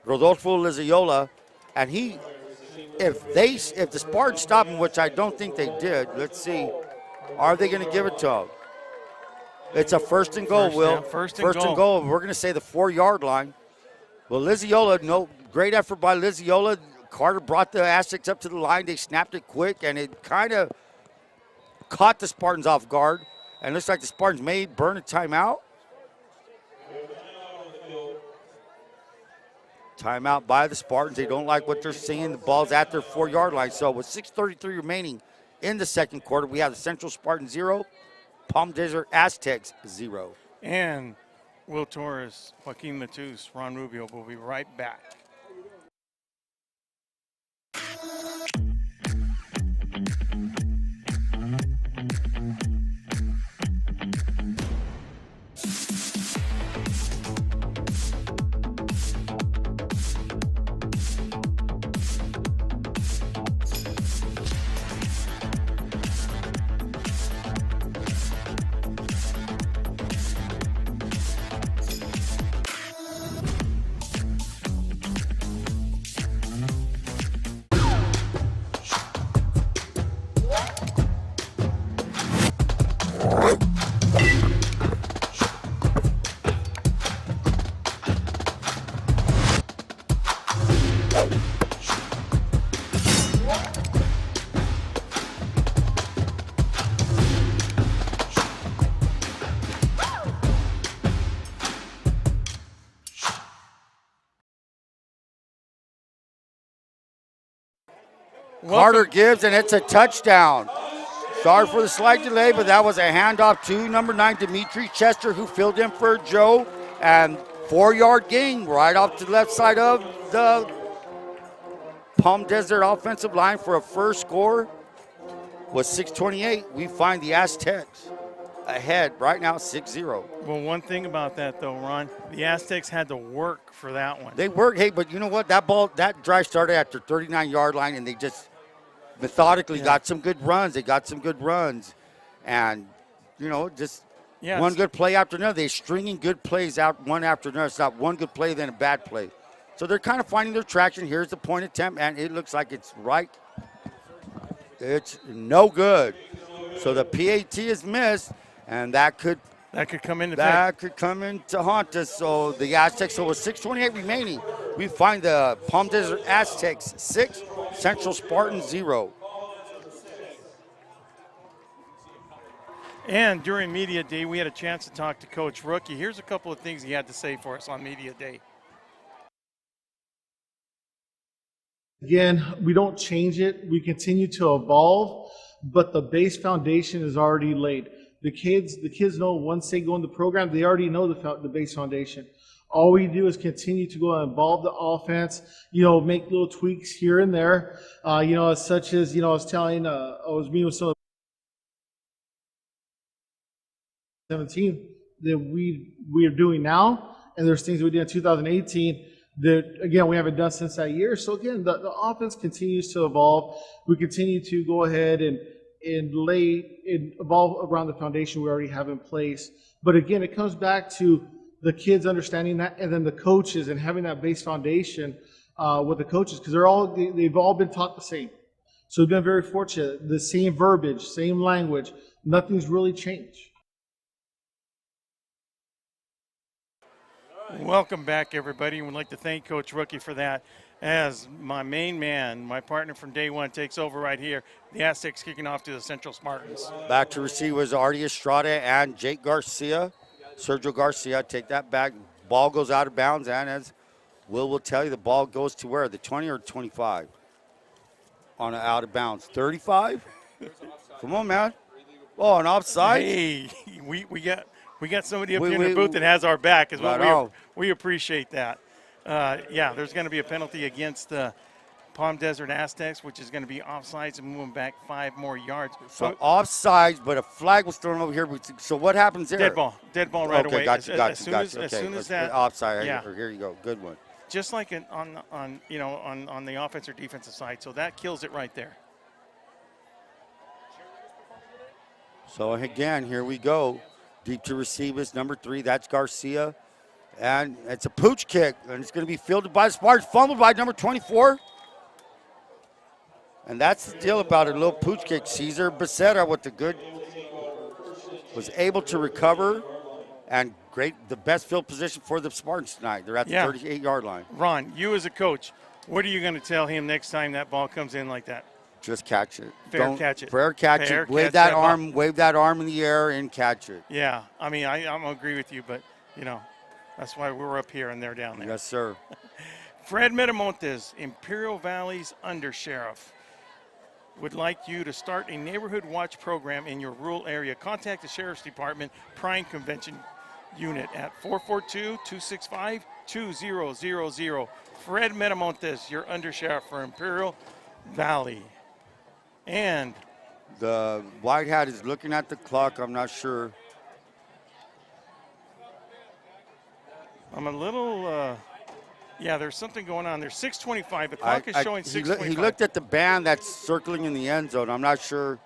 Speaker 2: Rodolfo Liziola, and if the Spartans stop him, which I don't think they did, let's see, are they going to give it to him? It's a 1st and goal, Will.
Speaker 1: First and
Speaker 2: goal. We're going to say the 4-yard line. Well, Liziola, no, great effort by Liziola. Carter brought the Aztecs up to the line. They snapped it quick, and it kind of caught the Spartans off guard. And looks like the Spartans may burn a timeout. Timeout by the Spartans. They don't like what they're seeing. The ball's at their 4-yard line. So with 6:33 remaining in the second quarter, we have the Central Spartans 0, Palm Desert Aztecs 0.
Speaker 1: And Will Torres, Joaquin Matus, Ron Rubio will be right back.
Speaker 2: Carter gives, and it's a touchdown. Sorry for the slight delay, but that was a handoff to number 9, Dimitri Chester, who filled in for Joe. And 4-yard gain right off to the left side of the Palm Desert offensive line for a first score. Was 6:28. We find the Aztecs ahead right now, 6-0.
Speaker 1: Well, one thing about that, though, Ron, the Aztecs had to work for that one.
Speaker 2: They worked. Hey, but you know what? That drive started at their 39-yard line, and they just methodically got some good runs. They got some good runs. And, you know, just one good play after another. They're stringing good plays out one after another. It's not one good play, then a bad play. So they're kind of finding their traction. Here's the point attempt, and it looks like it's right. It's no good. So the PAT is missed, and that could
Speaker 1: come into
Speaker 2: to haunt us. So the Aztecs, so with 6:28 remaining, we find the Palm Desert Aztecs 6, Central Spartans 0.
Speaker 1: And during Media Day, we had a chance to talk to Coach Rookie. Here's a couple of things he had to say for us on Media Day.
Speaker 4: Again, we don't change it. We continue to evolve, but the base foundation is already laid. The kids know once they go in the program, they already know the base foundation. All we do is continue to go and evolve the offense, make little tweaks here and there, such as, I was telling, I was meeting with some of the 17 that we are doing now, and there's things we did in 2018 that, again, we haven't done since that year. So, again, the offense continues to evolve. We continue to go ahead and evolve around the foundation we already have in place. But, again, it comes back to the kids understanding that, and then the coaches and having that base foundation with the coaches, because they've all been taught the same. So we've been very fortunate. The same verbiage, same language, nothing's really changed.
Speaker 1: Welcome back, everybody. We'd like to thank Coach Rookie for that. As my main man, my partner from day one, takes over right here. The Aztecs kicking off to the Central Spartans.
Speaker 2: Back to receivers, Artie Estrada and Jake Garcia. Sergio Garcia, take that back. Ball goes out of bounds, and as will tell you, the ball goes to where? The 20 or 25? On an out of bounds. 35? Come on, man. Oh, an offside?
Speaker 1: Hey, we got somebody up here in the booth that has our back. Is what we appreciate that. Yeah, there's going to be a penalty against the Palm Desert Aztecs, which is going to be offsides and moving back 5 more yards.
Speaker 2: So offsides, but a flag was thrown over here. So what happens there?
Speaker 1: Dead ball right away.
Speaker 2: Gotcha.
Speaker 1: As soon as that
Speaker 2: offside.
Speaker 1: Yeah.
Speaker 2: Here you go. Good one.
Speaker 1: Just like on the offense or defensive side. So that kills it right there.
Speaker 2: So again, here we go. Deep to receive is number 3. That's Garcia. And it's a pooch kick, and it's going to be fielded by the Spartans, fumbled by number 24. And that's the deal about a little pooch kick. Cesar Becerra with the good, was able to recover, and the best field position for the Spartans tonight. They're at the 38-yard line.
Speaker 1: Ron, you as a coach, what are you going to tell him next time that ball comes in like that?
Speaker 2: Just catch it.
Speaker 1: Catch it.
Speaker 2: Fair catch it. Wave that arm in the air and catch it.
Speaker 1: Yeah, I mean, I'm agree with you, but, that's why we're up here and they're down there.
Speaker 2: Yes, sir.
Speaker 1: Fred Miramontes, Imperial Valley's Undersheriff, would like you to start a neighborhood watch program in your rural area. Contact the Sheriff's Department Prime Convention Unit at 442-265-2000. Fred Miramontes, your Undersheriff for Imperial Valley. And
Speaker 2: the white hat is looking at the clock. I'm not sure.
Speaker 1: I'm a little, there's something going on. There's 6:25. The clock is showing 6:25.
Speaker 2: He looked at the band that's circling in the end zone. I'm not sure.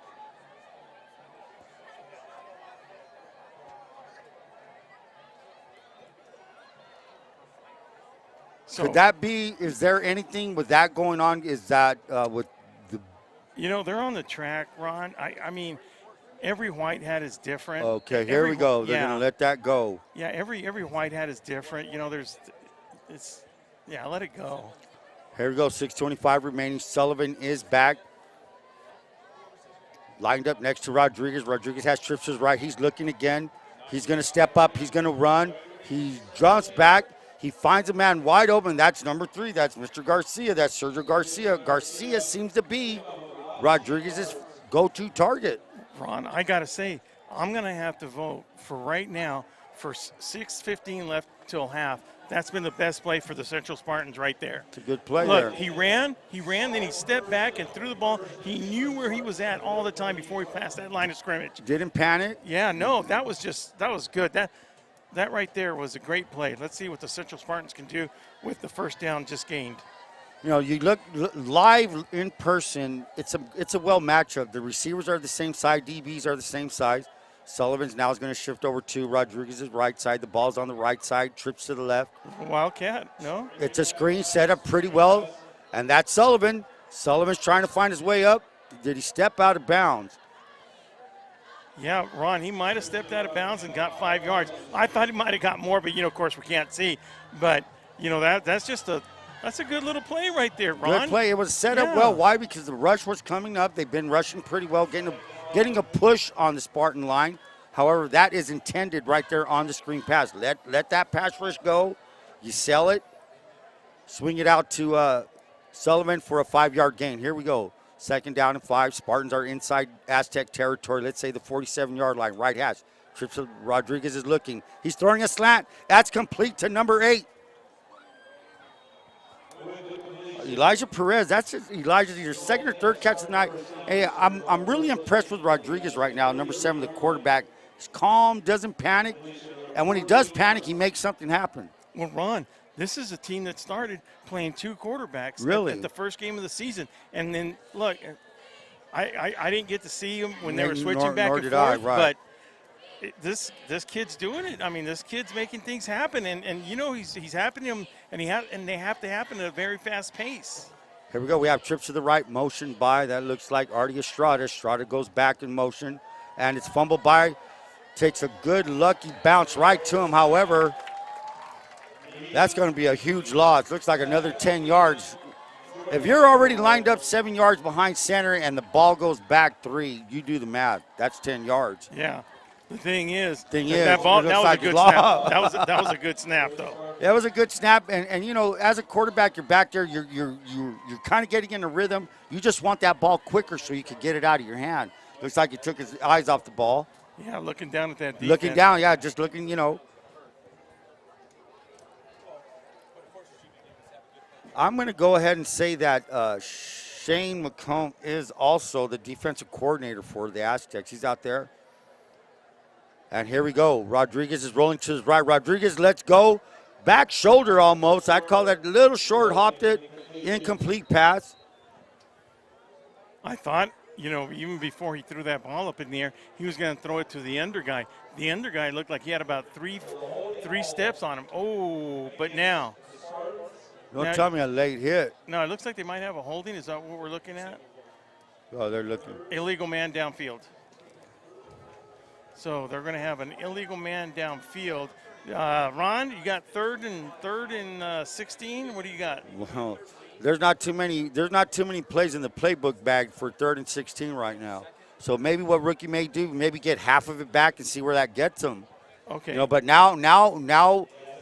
Speaker 2: So, could that be, is there anything with that going on? Is that with the...
Speaker 1: they're on the track, Ron. I mean, every white hat is different.
Speaker 2: Okay, here we go. They're going to let that go.
Speaker 1: Yeah, every white hat is different. Let it go.
Speaker 2: Here we go, 6:25 remaining. Sullivan is back. Lined up next to Rodriguez. Rodriguez has trips to his right. He's looking again. He's going to step up. He's going to run. He jumps back. He finds a man wide open. That's number 3. That's Mr. Garcia. That's Sergio Garcia. Garcia seems to be Rodriguez's go-to target.
Speaker 1: Ron, I got to say, I'm going to have to vote for right now for 6:15 left till half. That's been the best play for the Central Spartans right there.
Speaker 2: It's a good play
Speaker 1: there.
Speaker 2: Look,
Speaker 1: he ran, then he stepped back and threw the ball. He knew where he was at all the time before he passed that line of scrimmage.
Speaker 2: Didn't panic.
Speaker 1: Yeah, no, that was good. That right there was a great play. Let's see what the Central Spartans can do with the first down just gained.
Speaker 2: You look live in person, it's a well matchup. The receivers are the same size, DBs are the same size. Sullivan's now is going to shift over to Rodriguez's right side. The ball's on the right side, trips to the left.
Speaker 1: Wildcat, no?
Speaker 2: It's a screen set up pretty well, and that's Sullivan. Sullivan's trying to find his way up. Did he step out of bounds?
Speaker 1: Yeah, Ron, he might have stepped out of bounds and got 5 yards. I thought he might have got more, but, of course, we can't see. But, that's a good little play right there, Ron.
Speaker 2: Good play. It was set up well. Why? Because the rush was coming up. They've been rushing pretty well, getting a push on the Spartan line. However, that is intended right there on the screen pass. Let that pass rush go. You sell it. Swing it out to Sullivan for a 5-yard gain. Here we go. 2nd down and 5. Spartans are inside Aztec territory. Let's say the 47-yard line. Right hash. Trips Rodriguez is looking. He's throwing a slant. That's complete to number 8. Elijah Perez, that's Elijah's either 2nd or 3rd catch of the night. Hey, I'm really impressed with Rodriguez right now, number 7, the quarterback. He's calm, doesn't panic, and when he does panic, he makes something happen.
Speaker 1: Well, Ron, this is a team that started playing 2 quarterbacks at the first game of the season. And then, look, I didn't get to see them when they were switching back and forth, but this kid's doing it. I mean, this kid's making things happen, and he's happening to them, and they have to happen at a very fast pace.
Speaker 2: Here we go. We have trips to the right, motion by. That looks like Artie Estrada. Estrada goes back in motion, and it's fumbled by. Takes a good, lucky bounce right to him. However, that's going to be a huge loss. Looks like another 10 yards. If you're already lined up 7 yards behind center and the ball goes back 3, you do the math. That's 10 yards.
Speaker 1: Yeah. The thing is,
Speaker 2: that
Speaker 1: ball, that was
Speaker 2: like
Speaker 1: a good snap. That was a good snap, though.
Speaker 2: That was a good snap, and you know, as a quarterback, you're back there. You're kind of getting in a rhythm. You just want that ball quicker so you can get it out of your hand. Looks like he took his eyes off the ball.
Speaker 1: Yeah, looking down at that defense.
Speaker 2: Looking down, yeah, just looking. You know, I'm going to go ahead and say that Shane McComb is also the defensive coordinator for the Aztecs. He's out there. And here we go. Rodriguez is rolling to his right. Rodriguez lets go. Back shoulder almost. I'd call that a little short, hopped it. Incomplete pass.
Speaker 1: I thought, you know, even before he threw that ball up in the air, he was going to throw it to the under guy. The under guy looked like he had about three steps on him. Oh, but now.
Speaker 2: Don't tell me a late hit.
Speaker 1: No, it looks like they might have a holding. Is that what we're looking at?
Speaker 2: Oh, they're looking.
Speaker 1: Illegal man downfield. So they're going to have an illegal man downfield. Ron, you got third and 16. What do you got?
Speaker 2: Well, there's not too many plays in the playbook bag for 3rd and 16 right now. So maybe what rookie may do, maybe get half of it back and see where that gets him.
Speaker 1: Okay.
Speaker 2: You know, but now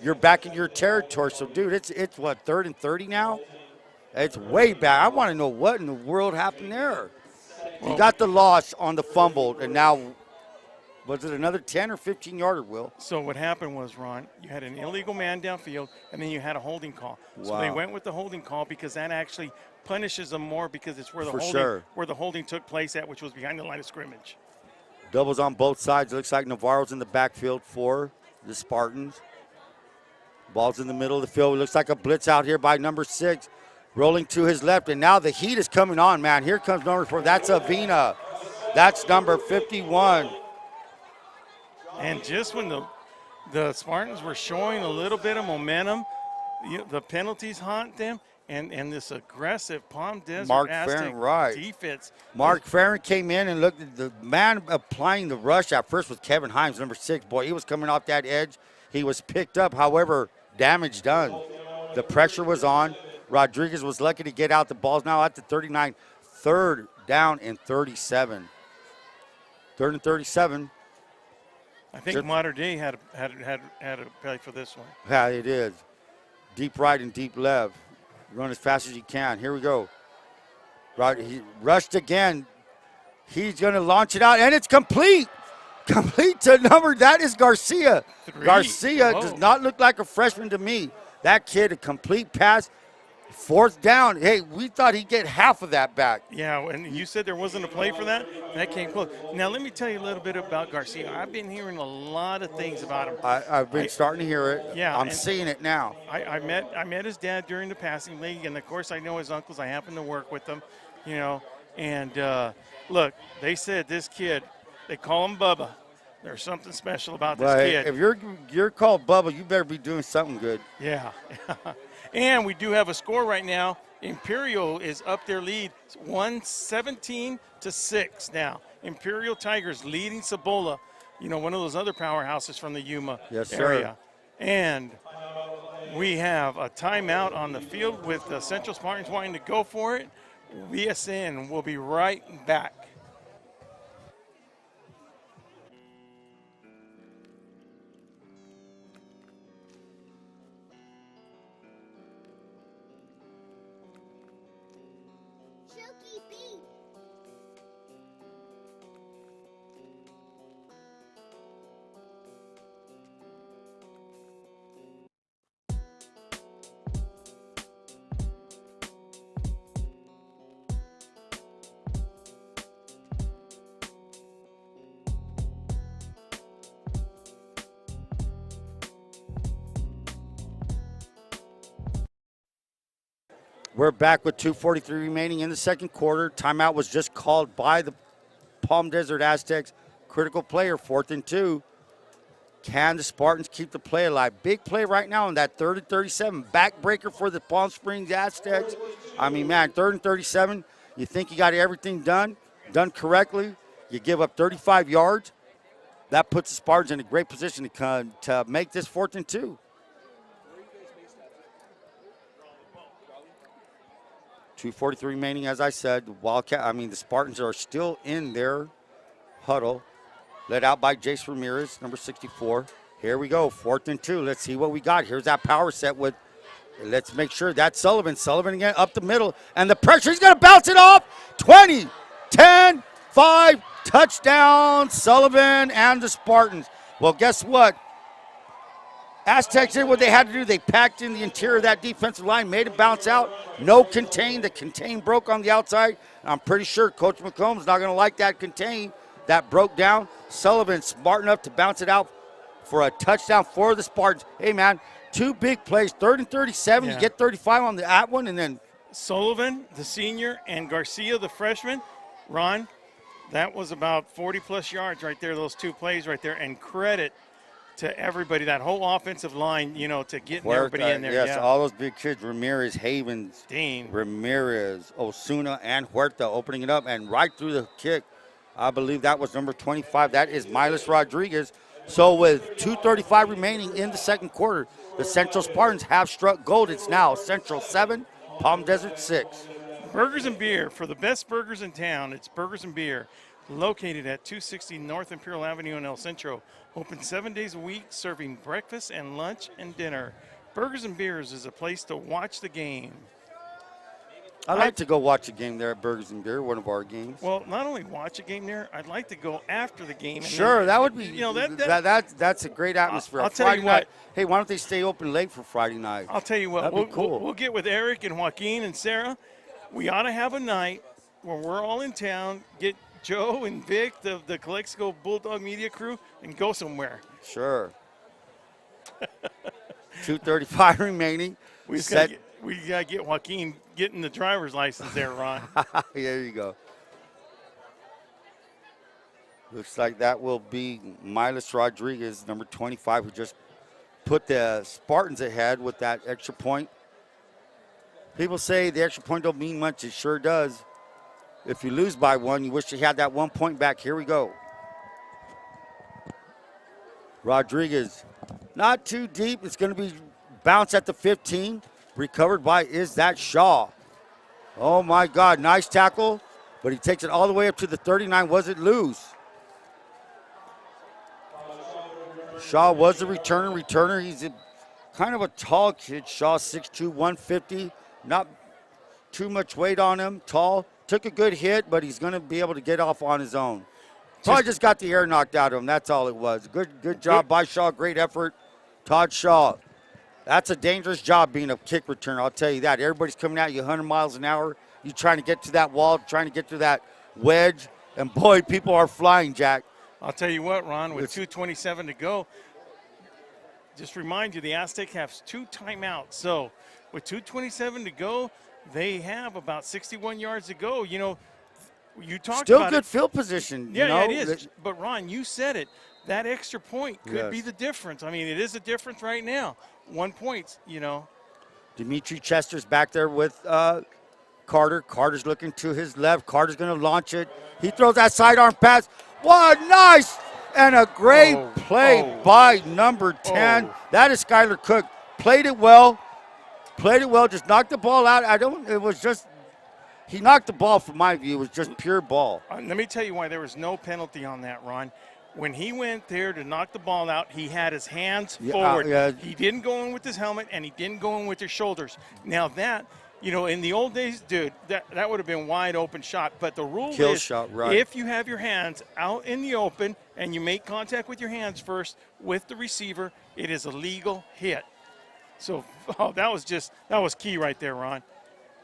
Speaker 2: you're back in your territory. So dude, it's what, 3rd and 30 now? It's way back. I want to know what in the world happened there.
Speaker 1: Well,
Speaker 2: you got the loss on the fumble, and now. Was it another 10 or 15-yarder, Will?
Speaker 1: So what happened was, Ron, you had an illegal man downfield, and then you had a holding call.
Speaker 2: Wow.
Speaker 1: So they went with the holding call because that actually punishes them more because it's where the holding took place at, which was behind the line of scrimmage.
Speaker 2: Doubles on both sides. It looks like Navarro's in the backfield for the Spartans. Ball's in the middle of the field. It looks like a blitz out here by number 6. Rolling to his left, and now the heat is coming on, man. Here comes number 4. That's Avina. That's number 51.
Speaker 1: And just when the Spartans were showing a little bit of momentum, the penalties haunt them, and this aggressive Palm Desert Aztec defense.
Speaker 2: Mark Farron came in and looked at the man applying the rush at first was Kevin Himes, number 6. Boy, he was coming off that edge. He was picked up, however, damage done. The pressure was on. Rodriguez was lucky to get out. The ball's now at the 39. 3rd down and 37. 3rd and 37.
Speaker 1: I think Modern Day had a play for this one.
Speaker 2: Yeah, it is. Deep right and deep left. Run as fast as you can. Here we go. Right, he rushed again. He's going to launch it out, and it's complete. Complete to number. That is Garcia.
Speaker 1: 3.
Speaker 2: Garcia does not look like a freshman to me. That kid, a complete pass. 4th down. Hey, we thought he'd get half of that back.
Speaker 1: Yeah, and you said there wasn't a play for that? That came close. Now, let me tell you a little bit about Garcia. I've been hearing a lot of things about him.
Speaker 2: I've been starting to hear it.
Speaker 1: Yeah.
Speaker 2: I'm seeing it now.
Speaker 1: I met his dad during the passing league, and, of course, I know his uncles. I happen to work with them, you know. And, look, they said this kid, they call him Bubba. There's something special about this kid.
Speaker 2: If you're called Bubba, you better be doing something good.
Speaker 1: Yeah. And we do have a score right now. Imperial is up their lead, 117-6 now. Imperial Tigers leading Cibola, you know, one of those other powerhouses from the Yuma area. And we have a timeout on the field with the Central Spartans wanting to go for it. VSN will be right back.
Speaker 2: We're back with 2:43 remaining in the second quarter. Timeout was just called by the Palm Desert Aztecs. Critical player, 4th and 2. Can the Spartans keep the play alive? Big play right now on that 3rd and 37. Backbreaker for the Palm Springs Aztecs. I mean, man, 3rd and 37. You think you got everything done correctly. You give up 35 yards. That puts the Spartans in a great position to make this 4th and 2. 2:43 remaining, as I said. The Spartans are still in their huddle, led out by Jace Ramirez, number 64. Here we go, 4th and 2. Let's see what we got. Here's that power set with, let's make sure that's Sullivan. Sullivan again up the middle, and the pressure, he's going to bounce it off. 20, 10, 5, touchdown, Sullivan and the Spartans. Well, guess what? Aztecs did what they had to do. They packed in the interior of that defensive line, made it bounce out. No contain. The contain broke on the outside. I'm pretty sure Coach McComb's not going to like that contain. That broke down. Sullivan smart enough to bounce it out for a touchdown for the Spartans. Hey, man, 2 big plays, 3rd and 37. Yeah. You get 35 on that one, and then
Speaker 1: Sullivan, the senior, and Garcia, the freshman. Ron, that was about 40-plus yards right there, those 2 plays right there, and credit to everybody, that whole offensive line, to get everybody in there.
Speaker 2: Yes, all those big kids, Ramirez, Havens,
Speaker 1: Dean,
Speaker 2: Ramirez, Osuna, and Huerta opening it up, and right through the kick. I believe that was number 25. That is Miles Rodriguez. So with 2:35 remaining in the 2nd quarter, the Central Spartans have struck gold. It's now Central 7, Palm Desert 6.
Speaker 1: Burgers and Beer. For the best burgers in town, it's Burgers and Beer. Located at 260 North Imperial Avenue in El Centro. Open 7 days a week, serving breakfast and lunch and dinner. Burgers and Beers is a place to watch the game.
Speaker 2: I'd like to go watch a game there at Burgers and Beer, one of our games.
Speaker 1: Well, not only watch a game there, I'd like to go after the game.
Speaker 2: Sure, that would be, that's a great atmosphere.
Speaker 1: I'll tell you what.
Speaker 2: Hey, why don't they stay open late for Friday night?
Speaker 1: I'll tell you what,
Speaker 2: That'd be cool.
Speaker 1: We'll get with Eric and Joaquin and Sarah. We ought to have a night where we're all in town, get Joe and Vic, the Calexico Bulldog Media crew, and go somewhere.
Speaker 2: Sure. 2:35 remaining.
Speaker 1: We got to get Joaquin getting the driver's license there, Ron.
Speaker 2: There you go. Looks like that will be Miles Rodriguez, number 25, who just put the Spartans ahead with that extra point. People say the extra point don't mean much. It sure does. If you lose by 1, you wish you had that 1 point back. Here we go. Rodriguez, not too deep. It's going to be bounced at the 15. Recovered by, is that Shaw? Oh, my God. Nice tackle, but he takes it all the way up to the 39. Was it loose? Shaw was the returner. He's kind of a tall kid. Shaw, 6'2", 150. Not too much weight on him. Tall. Took a good hit, but he's going to be able to get off on his own. Probably just got the air knocked out of him. That's all it was. Good job by Shaw. Great effort. Todd Shaw. That's a dangerous job being a kick returner, I'll tell you that. Everybody's coming at you 100 miles an hour. You're trying to get to that wall, trying to get to that wedge, and, boy, people are flying, Jack.
Speaker 1: I'll tell you what, Ron, with 2:27 to go, just remind you, the Aztecs have 2 timeouts. So with 2:27 to go, they have about 61 yards to go. You talked
Speaker 2: still
Speaker 1: about
Speaker 2: good field position.
Speaker 1: Yeah, it is. But, Ron, you said it. That extra point could be the difference. I mean, it is a difference right now. 1 point,
Speaker 2: Dimitri Chester's back there with Carter. Carter's looking to his left. Carter's going to launch it. He throws that sidearm pass. What nice and a great play by number 10. That is Skylar Cook. Played it well. Just knocked the ball out. He knocked the ball, from my view. It was just pure ball.
Speaker 1: Let me tell you why there was no penalty on that, Ron. When he went there to knock the ball out, he had his hands forward. He didn't go in with his helmet, and he didn't go in with his shoulders. Now that, in the old days, dude, that would have been wide open shot. But the rule is if you have your hands out in the open and you make contact with your hands first with the receiver, it is a legal hit. So that was key right there, Ron.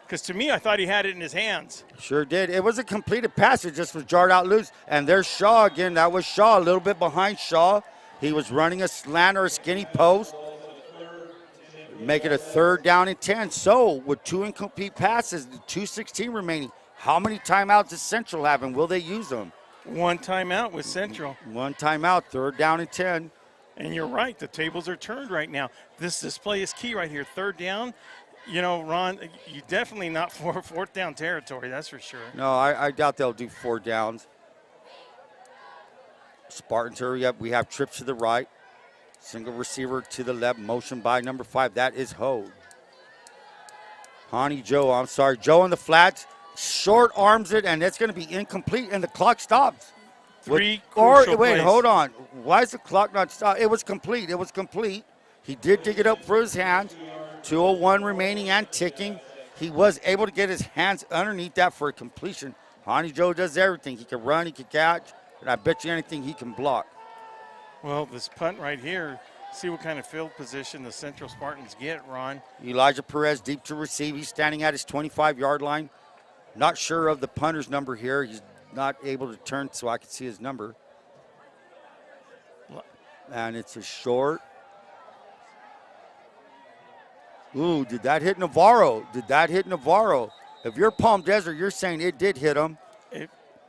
Speaker 1: Because to me, I thought he had it in his hands.
Speaker 2: Sure did. It was a completed pass. It just was jarred out loose. And there's Shaw again. That was Shaw, a little bit behind Shaw. He was running a slant or a skinny post. Make it a 3rd down and 10. So with 2 incomplete passes, 2:16 remaining, how many timeouts does Central have, and will they use them?
Speaker 1: 1 timeout with Central.
Speaker 2: 1 timeout, 3rd down and 10.
Speaker 1: And you're right. The tables are turned right now. This play is key right here. 3rd down. Ron, you definitely not for 4th down territory, that's for sure.
Speaker 2: No, I doubt they'll do 4 downs. Spartans hurry up. We have trips to the right. Single receiver to the left. Motion by number 5. That is Ho. Joe on the flats. Short arms it, and it's going to be incomplete, and the clock stops.
Speaker 1: Wait,
Speaker 2: hold on. Why is the clock not stopped? It was complete. He did dig it up for his hands. 2:01 remaining and ticking. He was able to get his hands underneath that for a completion. Joe does everything. He can run, he can catch, and I bet you anything he can block.
Speaker 1: Well, this punt right here, see what kind of field position the Central Spartans get, Ron.
Speaker 2: Elijah Perez deep to receive. He's standing at his 25-yard line. Not sure of the punter's number here. He's not able to turn so I can see his number. And it's a short. Ooh, did that hit Navarro? If you're Palm Desert, you're saying it did hit him.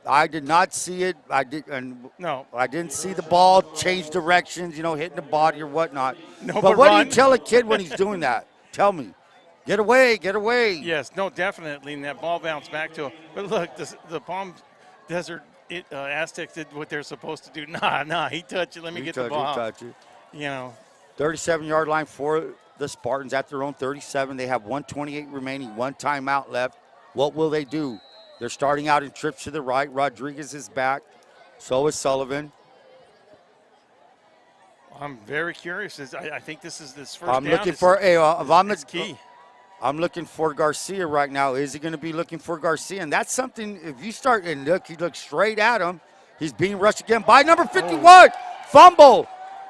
Speaker 2: I did not see it. I didn't see the ball change directions, hitting the body or whatnot.
Speaker 1: No,
Speaker 2: but what do you tell a kid when he's doing that? Tell me. Get away.
Speaker 1: Yes, no, definitely. And that ball bounced back to him. But look, the Palm Desert Aztecs did what they're supposed to do. Nah, he touched it. Let me get the ball.
Speaker 2: He touched it.
Speaker 1: 37-yard
Speaker 2: line for the Spartans at their own 37. They have 1:28 remaining, 1 timeout left. What will they do? They're starting out in trips to the right. Rodriguez is back. So is Sullivan.
Speaker 1: I'm very curious. I think this is this first
Speaker 2: I'm
Speaker 1: down.
Speaker 2: looking for
Speaker 1: it's key.
Speaker 2: I'm looking for Garcia right now. Is he going to be looking for Garcia? And that's something, if you start and look, he looks straight at him. He's being rushed again by number 51. Fumble.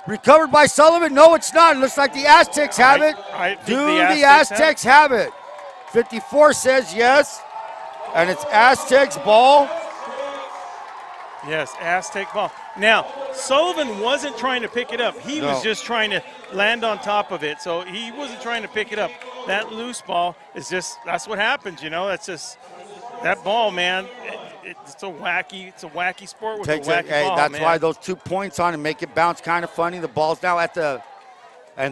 Speaker 2: Recovered by Sullivan. No, it's not. It looks like the Aztecs have it.
Speaker 1: Do
Speaker 2: the Aztecs have it? 54 says yes. And it's Aztecs ball.
Speaker 1: Yes, Aztec ball. Now, Sullivan wasn't trying to pick it up. He was just trying to land on top of it. So he wasn't trying to pick it up. That loose ball is that's what happens, That's just, that ball, man, it's a wacky sport with a wacky ball,
Speaker 2: that's
Speaker 1: man.
Speaker 2: why those 2 points on it make it bounce kind of funny. The ball's now and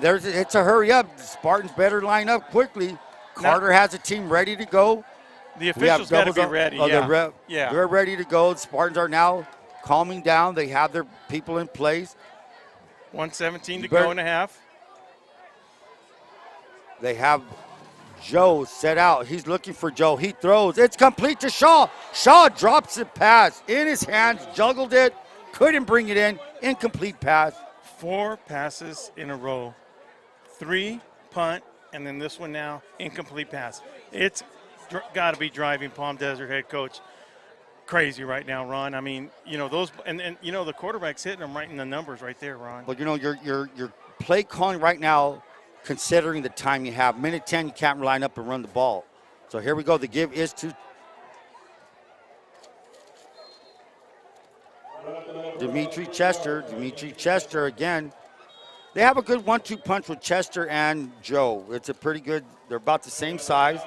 Speaker 2: it's a hurry up. The Spartans better line up quickly. Carter has a team ready to go.
Speaker 1: The officials got to be ready.
Speaker 2: They're ready to go. The Spartans are now calming down. They have their people in place.
Speaker 1: 1:17 to go in a half.
Speaker 2: They have Joe set out. He's looking for Joe. He throws. It's complete to Shaw. Shaw drops the pass in his hands, juggled it, couldn't bring it in. Incomplete pass.
Speaker 1: 4 passes in a row. 3 punt, and then this one now, incomplete pass. It's got to be driving Palm Desert head coach crazy right now, Ron. I mean, those, and the quarterback's hitting them right in the numbers right there, Ron.
Speaker 2: But your play calling right now, considering the time you have, minute 10, you can't line up and run the ball. So here we go. The give is to Dimitri Chester again. They have a good 1-2 punch with Chester and Joe. It's a pretty good. They're about the same size.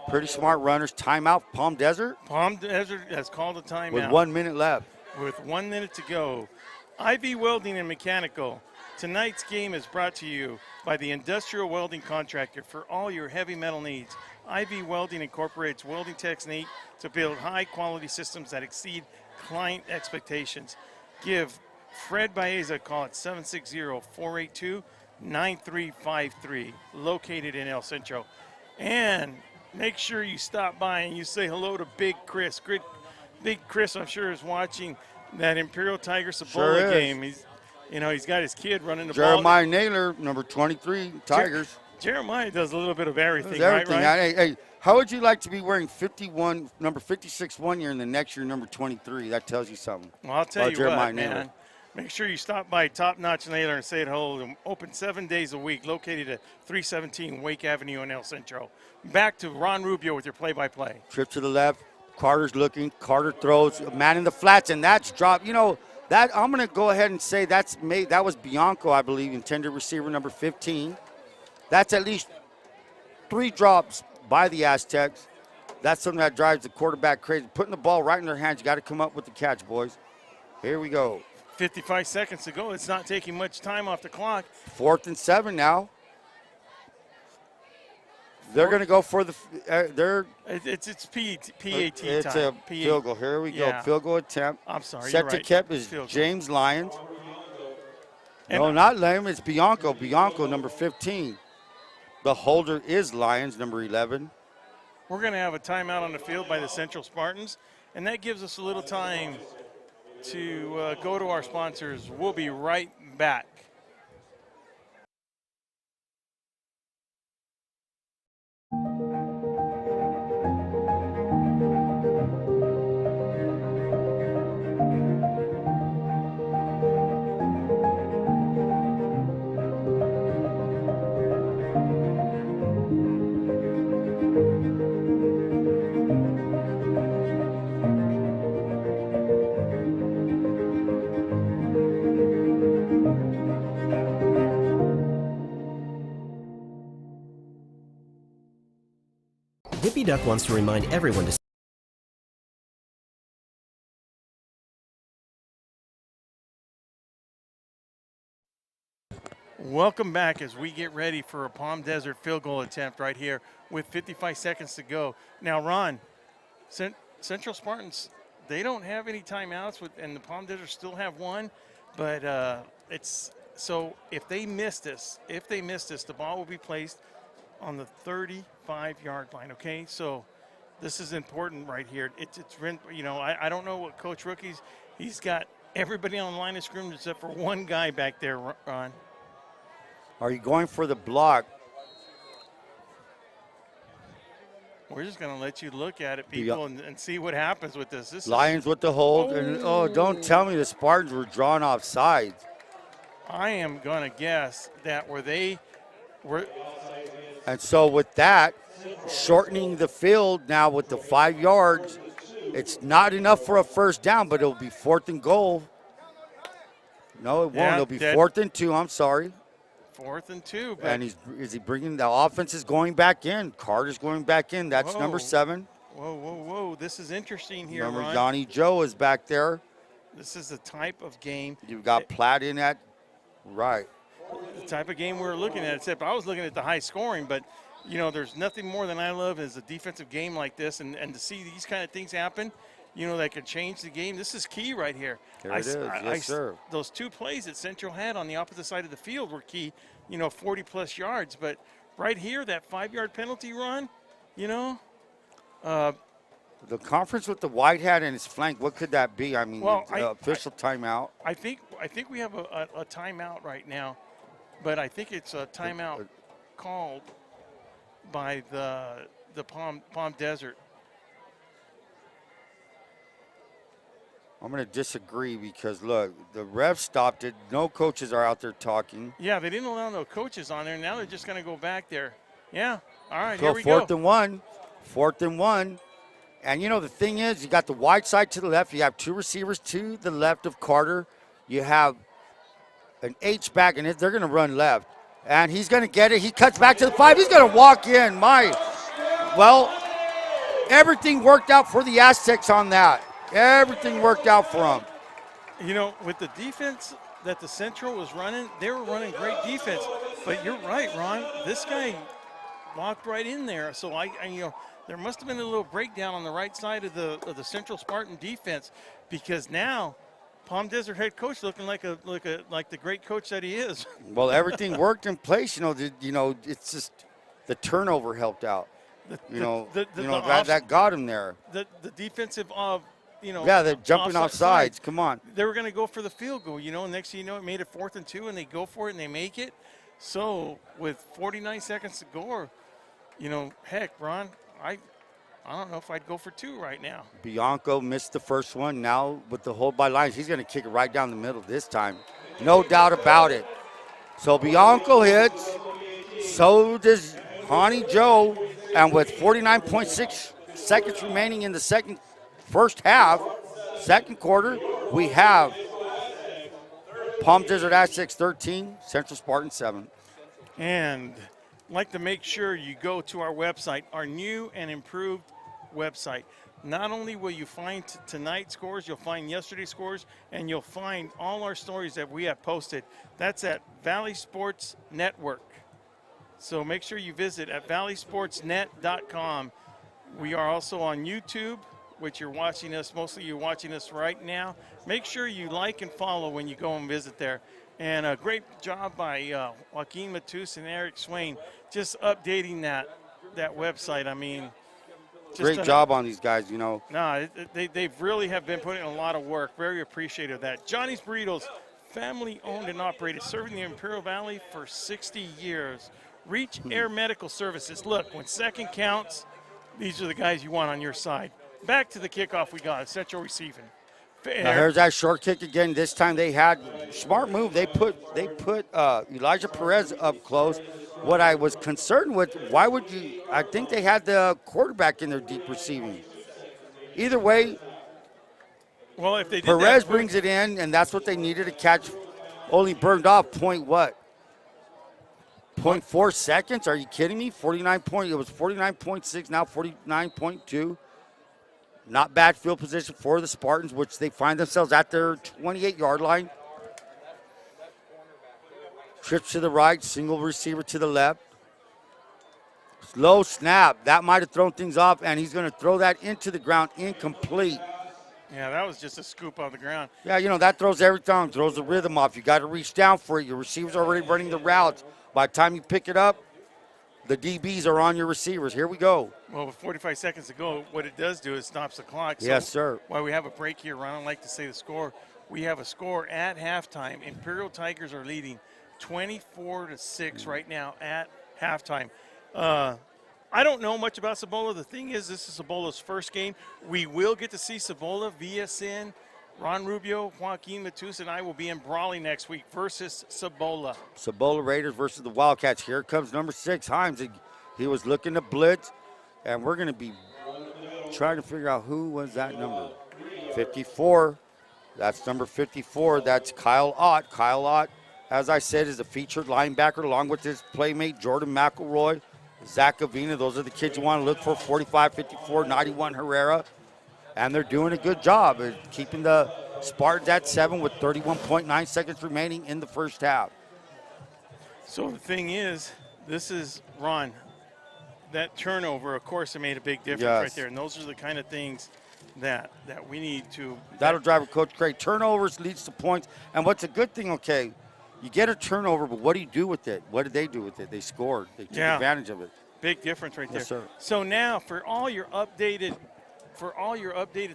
Speaker 2: Pretty smart runners. Timeout, Palm Desert.
Speaker 1: Palm Desert has called a timeout.
Speaker 2: With 1 minute left.
Speaker 1: With 1 minute to go. IV Welding and Mechanical. Tonight's game is brought to you by the Industrial Welding Contractor for all your heavy metal needs. IV Welding incorporates welding technique to build high-quality systems that exceed client expectations. Give Fred Baeza a call at 760-482-9353, located in El Centro. And make sure you stop by and you say hello to Big Chris. Big Chris, I'm sure, is watching that Imperial Tiger Cibola game. He's got his kid running the ball.
Speaker 2: Jeremiah Naylor, number 23, Tigers.
Speaker 1: Jeremiah does a little bit of everything,
Speaker 2: right?
Speaker 1: Right?
Speaker 2: Hey, how would you like to be wearing 51, number 56 one year, and the next year number 23? That tells you something.
Speaker 1: Well, I'll tell you
Speaker 2: Jeremiah
Speaker 1: what,
Speaker 2: Naylor.
Speaker 1: man. Make sure you stop by Top Notch Naylor and say hello. Open 7 days a week, located at 317 Wake Avenue in El Centro. Back to Ron Rubio with your play-by-play.
Speaker 2: Trip to the left. Carter's looking. Carter throws. Man in the flats, and that's dropped. That I'm going to go ahead and say that was Bianco, I believe, intended receiver number 15. That's at least 3 drops by the Aztecs. That's something that drives the quarterback crazy. Putting the ball right in their hands, you got to come up with the catch, boys. Here we go.
Speaker 1: 55 seconds to go. It's not taking much time off the clock.
Speaker 2: 4th and 7 now. They're going to go for the
Speaker 1: It's PAT
Speaker 2: it's
Speaker 1: time.
Speaker 2: a field goal. Here we go.
Speaker 1: Yeah.
Speaker 2: Field goal attempt.
Speaker 1: I'm sorry.
Speaker 2: Set
Speaker 1: you're
Speaker 2: to
Speaker 1: right.
Speaker 2: kick is
Speaker 1: Field goal.
Speaker 2: James Lyons.
Speaker 1: And
Speaker 2: No, not Lyons. It's Bianco. Bianco, number 15. The holder is Lyons, number 11.
Speaker 1: We're going to have a timeout on the field by the Central Spartans, and that gives us a little time to go to our sponsors. We'll be right back.
Speaker 3: Hippie Duck wants to remind everyone to
Speaker 1: Welcome back as we get ready for a Palm Desert field goal attempt right here with 55 seconds to go. Now, Ron, Central Spartans, they don't have any timeouts, and the Palm Desert still have one, but it's so if they miss this, the ball will be placed on the 35-yard line. Okay, so this is important right here. It's you know, I don't know what Coach Rookie's. He's got everybody on the line of scrimmage except for one guy back there, Ron.
Speaker 2: Are you going for the block?
Speaker 1: We're just going to let you look at it, people, and see what happens with this. This
Speaker 2: Lions with the hold. And don't tell me the Spartans were drawn off sides.
Speaker 1: I am going to guess that they were.
Speaker 2: And so with that, shortening the field now with the 5 yards, it's not enough for a first down, but it'll be 4th and goal. No, it won't. It'll be 4th and 2. I'm sorry.
Speaker 1: 4th and 2. But
Speaker 2: And is he bringing the offense is going back in. Carter's going back in. That's number 7.
Speaker 1: Whoa. This is interesting here,
Speaker 2: Remember,
Speaker 1: Ron.
Speaker 2: Johnny Joe is back there.
Speaker 1: This is the type of game.
Speaker 2: You've got Platt in at right.
Speaker 1: The type of game we're looking at. Except I was looking at the high scoring, but, you know, there's nothing more than I love is a defensive game like this. And to see these kind of things happen, you know, that could change the game. This is key right here.
Speaker 2: There it is. Yes, sir.
Speaker 1: Those 2 plays that Central had on the opposite side of the field were key, you know, 40-plus yards. But right here, that 5-yard penalty run, you know.
Speaker 2: The conference with the white hat and his flank, what could that be? I mean, official timeout.
Speaker 1: I think we have a timeout right now, but I think it's a timeout called by the Palm Desert.
Speaker 2: I'm going to disagree because, look, the ref stopped it. No coaches are out there talking.
Speaker 1: Yeah, they didn't allow no coaches on there. Now they're just going to go back there. Yeah, all right,
Speaker 2: So
Speaker 1: here we go.
Speaker 2: 4th and 1. 4th and 1. And, you know, the thing is, you got the wide side to the left. You have 2 receivers to the left of Carter. You have an H-back, and they're going to run left. And he's going to get it. He cuts back to the 5. He's going to walk in. Well, everything worked out for the Aztecs on that. Everything worked out for them.
Speaker 1: You know, with the defense that the Central was running, they were running great defense. But you're right, Ron. This guy walked right in there. So I you know, there must have been a little breakdown on the right side of the Central Spartan defense, because now Palm Desert head coach looking like the great coach that he is.
Speaker 2: Well, everything worked in place. It's just the turnover helped out. That got him there.
Speaker 1: The defensive
Speaker 2: Yeah, they're jumping off sides. Come on.
Speaker 1: They were going to go for the field goal, next thing you know, it made it 4th and 2, and they go for it and they make it. So with 49 seconds to go, heck, Ron, I don't know if I'd go for 2 right now.
Speaker 2: Bianco missed the first one. Now with the hold by lines, he's going to kick it right down the middle this time. No doubt about it. So Bianco hits. So does Honey Joe. And with 49.6 seconds remaining in the first half, second quarter, we have Palm Desert Aztecs 13, Central Spartan 7.
Speaker 1: And I'd like to make sure you go to our website, our new and improved website. Not only will you find tonight's scores, you'll find yesterday's scores, and you'll find all our stories that we have posted. That's at Valley Sports Network. So make sure you visit at valleysportsnet.com. We are also on YouTube, which you're watching us, mostly you're watching us right now. Make sure you like and follow when you go and visit there. And a great job by Joaquin Matus and Eric Swain just updating that website. I mean,
Speaker 2: Great job on these guys, you know.
Speaker 1: No, they really have been putting in a lot of work. Very appreciative of that. Johnny's Burritos, family owned and operated, serving the Imperial Valley for 60 years. Reach Air Medical Services. Look, when second counts, these are the guys you want on your side. Back to the kickoff we got. Central receiving.
Speaker 2: Now here's that short kick again. This time they had smart move. They put Elijah Perez up close. What I was concerned with, why would you? I think they had the quarterback in their deep receiving. Either way,
Speaker 1: well, if they did
Speaker 2: Perez
Speaker 1: that,
Speaker 2: brings it in, and that's what they needed to catch. Only burned off 0.4 seconds? Are you kidding me? 49 point. It was 49.6. Now 49.2. Not bad field position for the Spartans, which they find themselves at their 28-yard line. Trips to the right, single receiver to the left. Slow snap. That might have thrown things off, and he's going to throw that into the ground, incomplete.
Speaker 1: Yeah, that was just a scoop on the ground.
Speaker 2: Yeah, you know, that throws everything, throws the rhythm off. You got to reach down for it. Your receivers are already running the routes. By the time you pick it up, the DBs are on your receivers. Here we go.
Speaker 1: Well, with 45 seconds to go, what it does do is stops the clock. So
Speaker 2: yes, sir.
Speaker 1: While we have a break here, Ron, I don't like to say the score. We have a score at halftime. Imperial Tigers are leading 24-6 right now at halftime. I don't know much about Cibola. The thing is, this is Cibola's first game. We will get to see Cibola, VSN, Ron Rubio, Joaquin Matus, and I will be in Brawley next week versus Cibola.
Speaker 2: Cibola Raiders versus the Wildcats. Here comes number 6, Himes. He was looking to blitz, and we're going to be trying to figure out who was that number. 54. That's number 54. That's Kyle Ott. Kyle Ott, as I said, is a featured linebacker along with his playmate Jordan McElroy, Zach Avina. Those are the kids you want to look for. 45, 54, 91 Herrera. And they're doing a good job of keeping the Spartans at 7 with 31.9 seconds remaining in the first half.
Speaker 1: So the thing is, this is, Ron, that turnover, of course, it made a big difference right there. And those are the kind of things that we need to.
Speaker 2: That'll drive Coach Craig. Turnovers leads to points. And what's a good thing, okay, you get a turnover, but what do you do with it? What did they do with it? They scored. They took advantage of it.
Speaker 1: Big difference right there.
Speaker 2: Yes, sir.
Speaker 1: So now for all your updated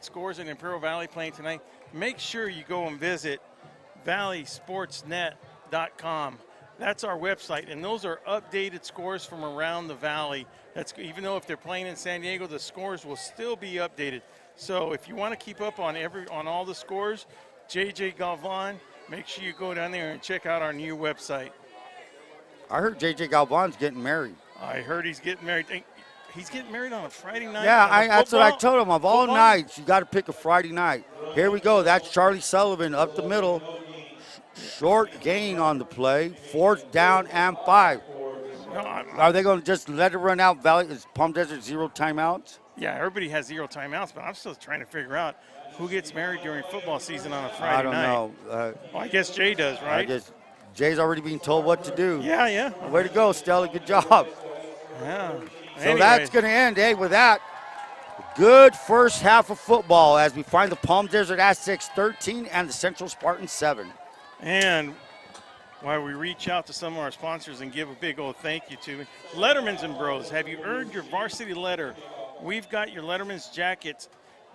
Speaker 1: scores in Imperial Valley playing tonight, make sure you go and visit valleysportsnet.com. That's our website, and those are updated scores from around the valley. That's even though if they're playing in San Diego, the scores will still be updated. So if you want to keep up on all the scores, JJ Galvan, make sure you go down there and check out our new website.
Speaker 2: I heard JJ Galvan's getting married.
Speaker 1: I heard he's getting married. He's getting married on a Friday night.
Speaker 2: Yeah, that's what I told him. Of all nights, you got to pick a Friday night. Here we go. That's Charlie Sullivan up the middle. Short gain on the play. 4th down and 5. Are they going to just let it run out? Is Palm Desert 0 timeouts?
Speaker 1: Yeah, everybody has 0 timeouts, but I'm still trying to figure out who gets married during football season on a Friday night.
Speaker 2: I don't know.
Speaker 1: Well, I guess Jay does, right?
Speaker 2: I guess Jay's already being told what to do.
Speaker 1: Yeah.
Speaker 2: Way to go, Stella. Good job.
Speaker 1: Yeah.
Speaker 2: So that's going to end, with that. Good first half of football as we find the Palm Desert Aztecs 13 and the Central Spartans 7.
Speaker 1: And while we reach out to some of our sponsors and give a big old thank you to Letterman's and Bros. Have you earned your varsity letter? We've got your Letterman's jackets.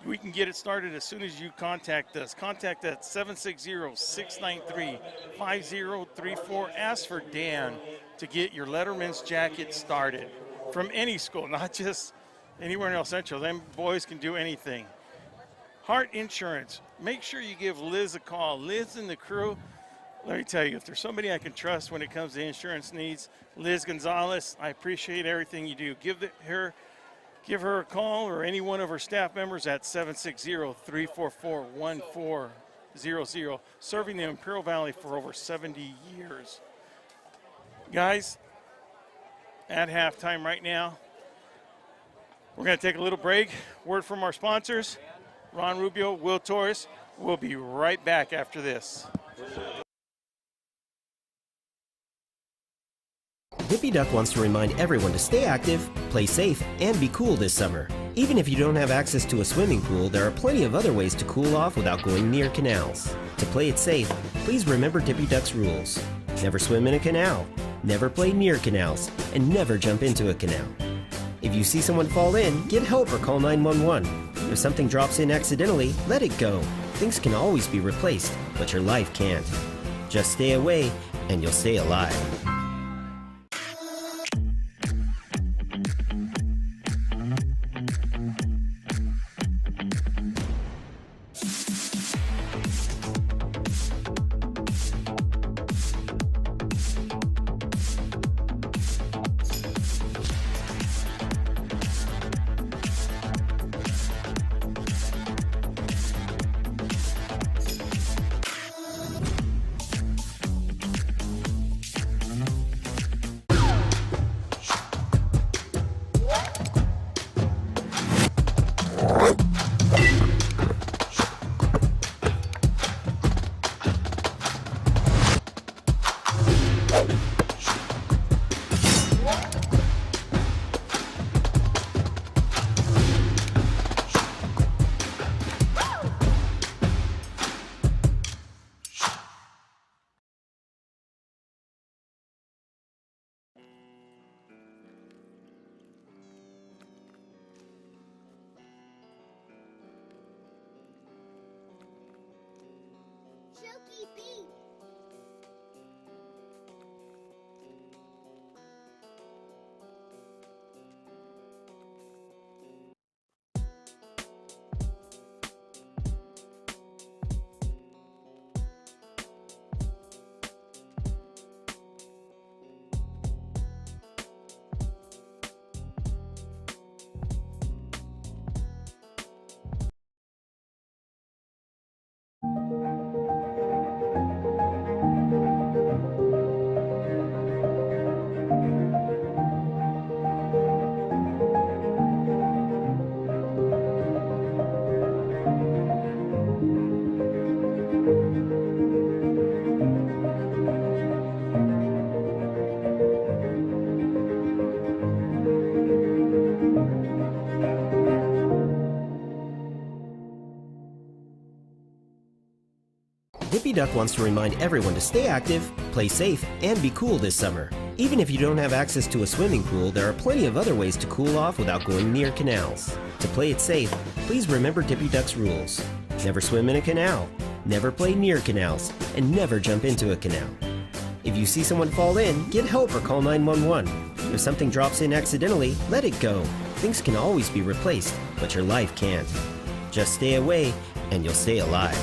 Speaker 1: We can get it started as soon as you contact us. Contact us at 760-693-5034. Ask for Dan to get your Letterman's jacket started from any school, not just anywhere in El Centro. Them boys can do anything. Heart Insurance. Make sure you give Liz a call. Liz and the crew, let me tell you, if there's somebody I can trust when it comes to insurance needs, Liz Gonzalez, I appreciate everything you do. Give her a call or any one of her staff members at 760-344-1400, serving the Imperial Valley for over 70 years. Guys, at halftime right now, we're going to take a little break. Word from our sponsors, Ron Rubio, Will Torres. We'll be right back after this.
Speaker 3: Hippie Duck wants to remind everyone to stay active, play safe, and be cool this summer. Even if you don't have access to a swimming pool, there are plenty of other ways to cool off without going near canals. To play it safe, please remember Hippie Duck's rules. Never swim in a canal, never play near canals, and never jump into a canal. If you see someone fall in, get help or call 911. If something drops in accidentally, let it go. Things can always be replaced, but your life can't. Just stay away, and you'll stay alive. Hippie Duck wants to remind everyone to stay active, play safe, and be cool this summer. Even if you don't have access to a swimming pool, there are plenty of other ways to cool off without going near canals. To play it safe, please remember Hippie Duck's rules. Never swim in a canal, never play near canals, and never jump into a canal. If you see someone fall in, get help or call 911. If something drops in accidentally, let it go. Things can always be replaced, but your life can't. Just stay away, and you'll stay alive.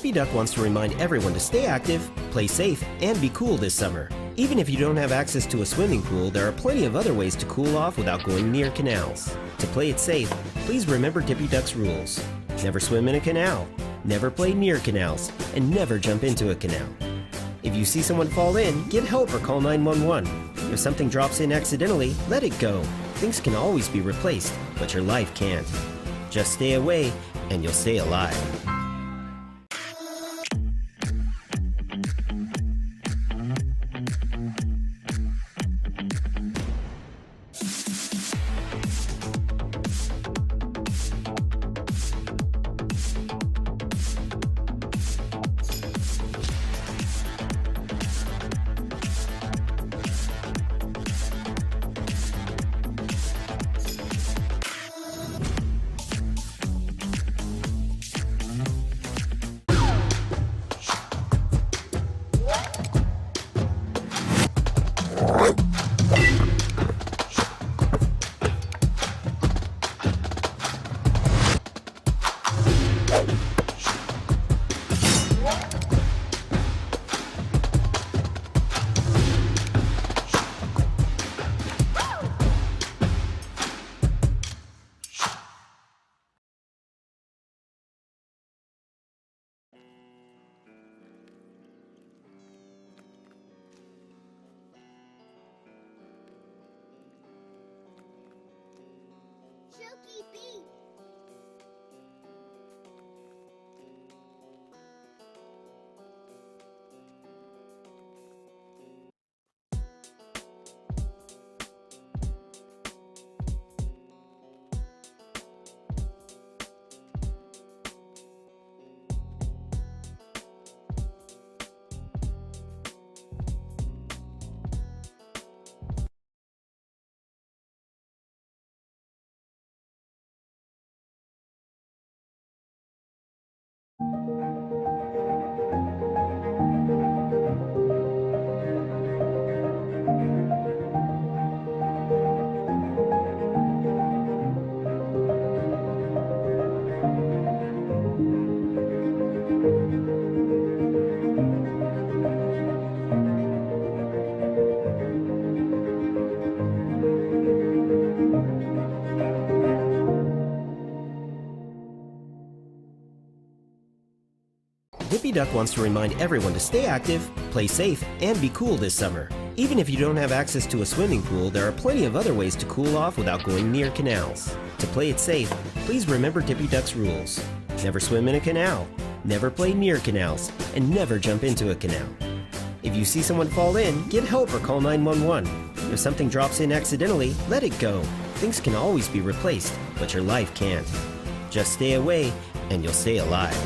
Speaker 3: Hippie Duck wants to remind everyone to stay active, play safe, and be cool this summer. Even if you don't have access to a swimming pool, there are plenty of other ways to cool off without going near canals. To play it safe, please remember Hippie Duck's rules. Never swim in a canal, never play near canals, and never jump into a canal. If you see someone fall in, get help or call 911. If something drops in accidentally, let it go. Things can always be replaced, but your life can't. Just stay away, and you'll stay alive. Hippie Duck wants to remind everyone to stay active, play safe, and be cool this summer. Even if you don't have access to a swimming pool, there are plenty of other ways to cool off without going near canals. To play it safe, please remember Hippie Duck's rules. Never swim in a canal, never play near canals, and never jump into a canal. If you see someone fall in, get help or call 911. If something drops in accidentally, let it go. Things can always be replaced, but your life can't. Just stay away, and you'll stay alive.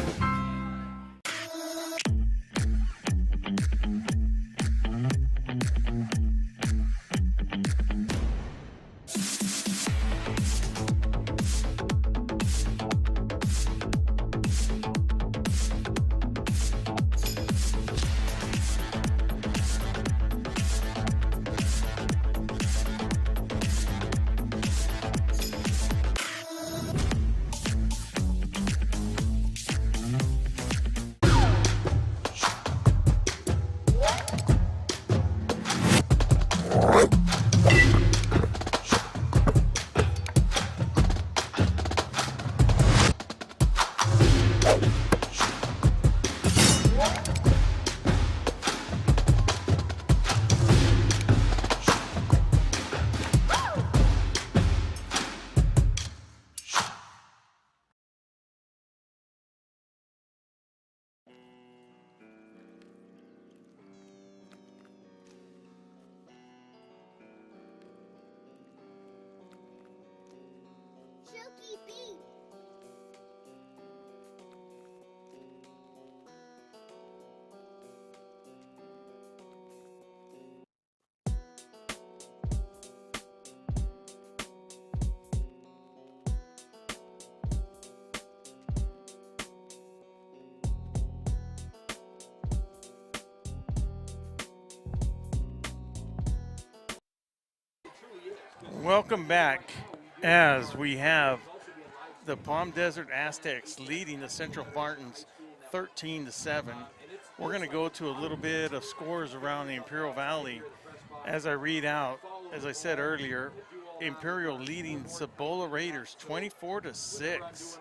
Speaker 1: Welcome back as we have the Palm Desert Aztecs leading the Central Spartans 13-7. We're going to go to a little bit of scores around the Imperial Valley. As I read out, as I said earlier, Imperial leading Cibola Raiders 24-6.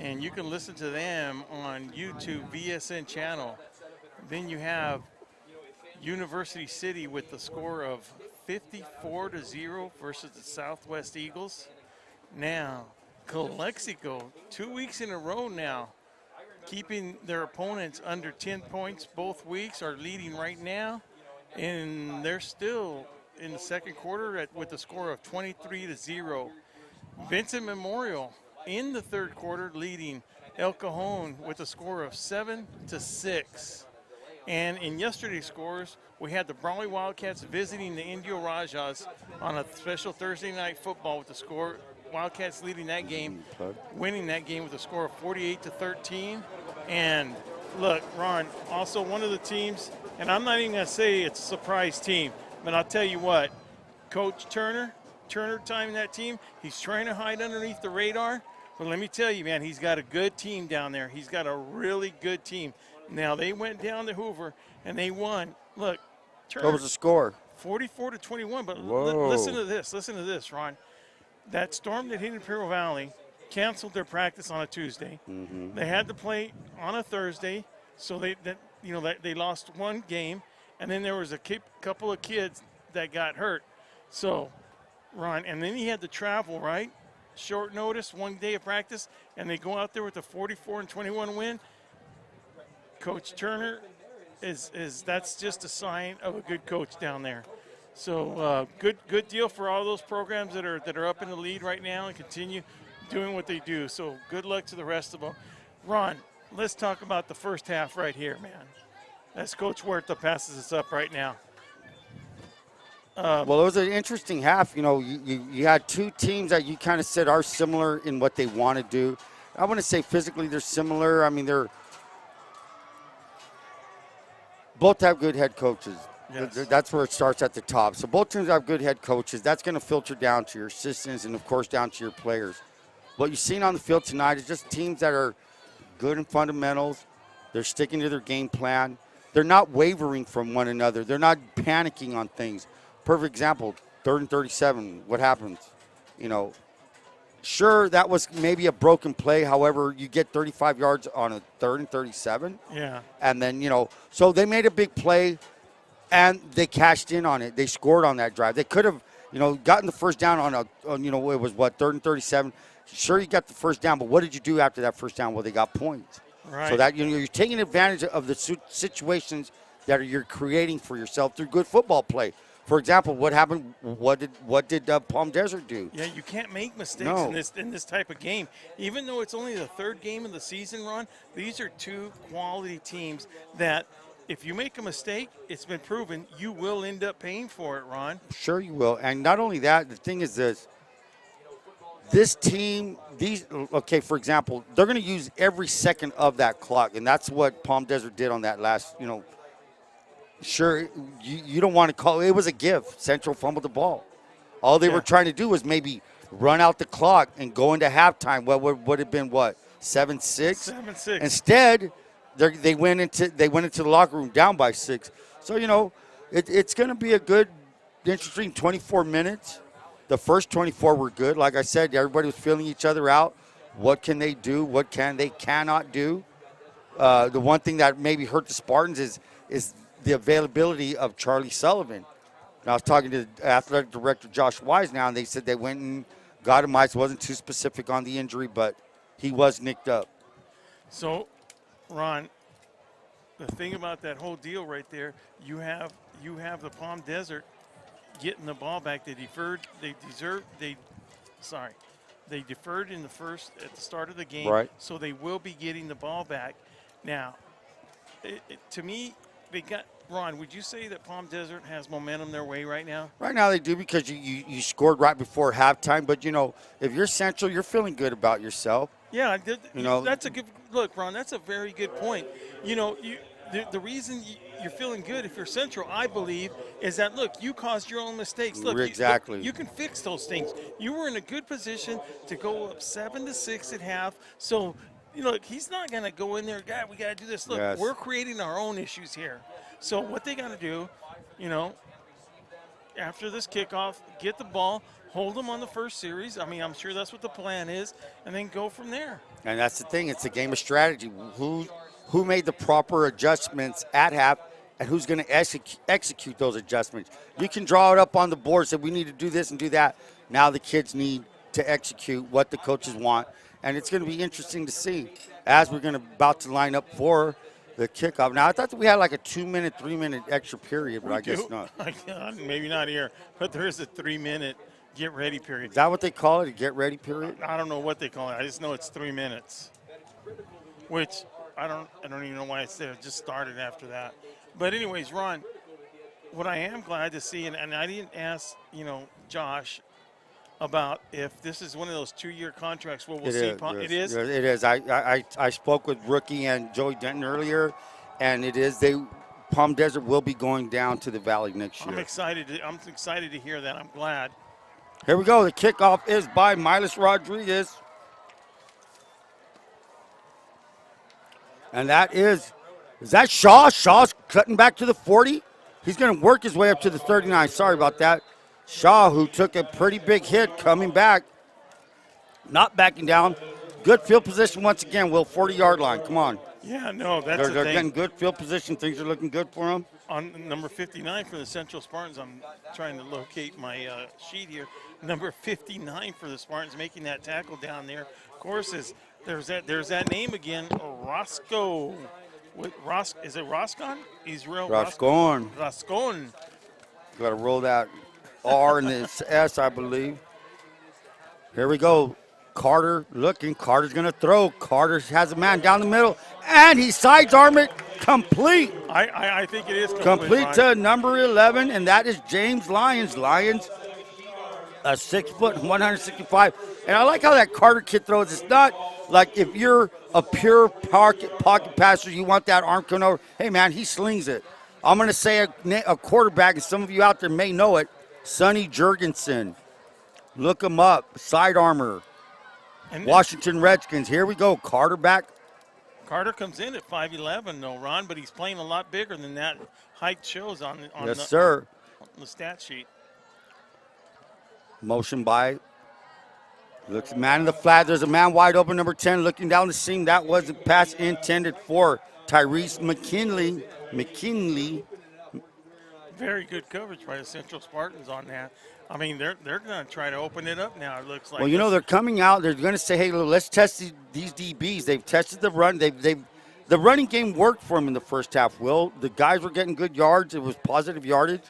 Speaker 1: And you can listen to them on YouTube VSN channel. Then you have University City with the score of 54-0 versus the Southwest Eagles. Now, Calexico, 2 weeks in a row now, keeping their opponents under 10 points both weeks, are leading right now. And they're still in the second quarter with a score of 23-0. Vincent Memorial in the third quarter leading El Cajon with a score of 7-6. And in yesterday's scores, we had the Brawley Wildcats visiting the Indio Rajas on a special Thursday night football with the score. Wildcats leading that game, winning that game with a score of 48-13. And look, Ron, also one of the teams, and I'm not even going to say it's a surprise team, but I'll tell you what, Coach Turner timing that team, he's trying to hide underneath the radar. But let me tell you, man, he's got a good team down there. He's got a really good team. Now, they went down to Hoover, and they won. Look, Turner.
Speaker 2: What was the score?
Speaker 1: 44-21. But
Speaker 2: Whoa.
Speaker 1: listen to this. Listen to this, Ron. That storm that hit Imperial Valley canceled their practice on a Tuesday. Mm-hmm. They had to play on a Thursday, so they lost one game. And then there was a couple of kids that got hurt. So, Ron, and then he had to travel, right? Short notice, 1 day of practice, and they go out there with a 44-21 win. Coach Turner that's just a sign of a good coach down there. So good deal for all those programs that are up in the lead right now and continue doing what they do. So good luck to the rest of them. Ron, let's talk about the first half right here, man. As Coach Huerta passes us up right now.
Speaker 2: Well, it was an interesting half. You know, you had two teams that you kind of said are similar in what they want to do. I want to say physically they're similar. I mean, both have good head coaches. Yes. That's where it starts at the top. So both teams have good head coaches. That's going to filter down to your assistants and, of course, down to your players. What you've seen on the field tonight is just teams that are good in fundamentals. They're sticking to their game plan. They're not wavering from one another. They're not panicking on things. Perfect example, 3rd and 37. What happens? You know, sure, that was maybe a broken play. However, you get 35 yards on a 3rd and 37.
Speaker 1: Yeah.
Speaker 2: And then, so they made a big play, and they cashed in on it. They scored on that drive. They could have, gotten the first down on it was 3rd and 37. Sure, you got the first down, but what did you do after that first down? Well, they got points.
Speaker 1: Right.
Speaker 2: So that, you're taking advantage of the situations that you're creating for yourself through good football play. For example, what happened? What did Palm Desert do?
Speaker 1: Yeah, you can't make mistakes in this type of game. Even though it's only the third game of the season, Ron, these are two quality teams that if you make a mistake, it's been proven you will end up paying for it, Ron.
Speaker 2: Sure you will. And not only that, the thing is this team, for example, they're going to use every second of that clock, and that's what Palm Desert did on that last, Sure, you don't want to call it. It was a gift. Central fumbled the ball. All they were trying to do was maybe run out the clock and go into halftime. What would have been 7-6?
Speaker 1: 7-6.
Speaker 2: Instead, they went into the locker room down by 6. So it's going to be a good, interesting 24 minutes. The first 24 were good. Like I said, everybody was feeling each other out. What can they do? What they cannot do? The one thing that maybe hurt the Spartans is the availability of Charlie Sullivan. And I was talking to the athletic director, Josh Wise, now, and they said they went and got him. I wasn't too specific on the injury, but he was nicked up.
Speaker 1: So, Ron, the thing about that whole deal right there, you have the Palm Desert getting the ball back. They deferred. They deferred in the first at the start of the game,
Speaker 2: right?
Speaker 1: So they will be getting the ball back. Now, to me, Ron, would you say that Palm Desert has momentum their way right now?
Speaker 2: Right now they do because you scored right before halftime. But, if you're Central, you're feeling good about yourself.
Speaker 1: Yeah, that's a good look, Ron. That's a very good point. The reason you're feeling good if you're Central, I believe, is that, look, you caused your own mistakes. Look,
Speaker 2: exactly.
Speaker 1: You can fix those things. You were in a good position to go up 7-6 at half. So look, he's not going to go in there, God, we got to do this. Look,
Speaker 2: Yes.
Speaker 1: we're creating our own issues here. So what they got to do, after this kickoff, get the ball, hold them on the first series. I mean, I'm sure that's what the plan is, and then go from there.
Speaker 2: And that's the thing. It's a game of strategy. Who made the proper adjustments at half, and who's going to execute those adjustments? You can draw it up on the board, say we need to do this and do that. Now the kids need to execute what the coaches want, and it's going to be interesting to see as we're about to line up for the kickoff. Now, I thought that we had like a 2-minute, 3-minute extra period, but I guess not.
Speaker 1: Maybe not here, but there is a 3-minute get-ready period.
Speaker 2: Is that what they call it, a get-ready period?
Speaker 1: I don't know what they call it. I just know it's 3 minutes, which I don't even know why I said it just started after that. But anyways, Ron, what I am glad to see, and I didn't ask, Josh, about if this is one of those 2-year contracts where we'll see. It is?
Speaker 2: It is. I spoke with Rookie and Joey Denton earlier, and it is. Palm Desert will be going down to the Valley next year.
Speaker 1: I'm excited to hear that. I'm glad.
Speaker 2: Here we go. The kickoff is by Miles Rodriguez. And that is that Shaw? Shaw's cutting back to the 40. He's going to work his way up to the 39. Sorry about that. Shaw, who took a pretty big hit, coming back. Not backing down. Good field position once again, Will. 40-yard line. Come on.
Speaker 1: Yeah, no, that's
Speaker 2: They're getting good field position. Things are looking good for them.
Speaker 1: On number 59 for the Central Spartans, I'm trying to locate my sheet here. Number 59 for the Spartans making that tackle down there. Of course, there's that name again, Roscoe. Is it Roscon? Israel
Speaker 2: Roscon.
Speaker 1: Roscon.
Speaker 2: Got to roll that R and the S, I believe. Here we go. Carter looking. Carter's going to throw. Carter has a man down the middle, and he sidearm it complete.
Speaker 1: I think it is
Speaker 2: complete to number 11, and that is James Lyons. Lyons, a 6 foot, 165. And I like how that Carter kid throws. It's not like if you're a pure pocket passer, you want that arm coming over. Hey, man, he slings it. I'm going to say a quarterback, and some of you out there may know it, Sonny Jurgensen. Look him up. Side armor. And Washington Redskins. Here we go. Carter back.
Speaker 1: Carter comes in at 5'11", though, Ron, but he's playing a lot bigger than that height shows on the stat sheet.
Speaker 2: Motion by. Looks man in the flat. There's a man wide open, number 10, looking down the seam. That was a pass intended for Tyrese McKinley.
Speaker 1: Very good coverage by the Central Spartans on that. I mean, they're going to try to open it up now, it looks like.
Speaker 2: Well, they're coming out. They're going to say, hey, let's test these DBs. They've tested the run. The running game worked for them in the first half, Will. The guys were getting good yards. It was positive yardage.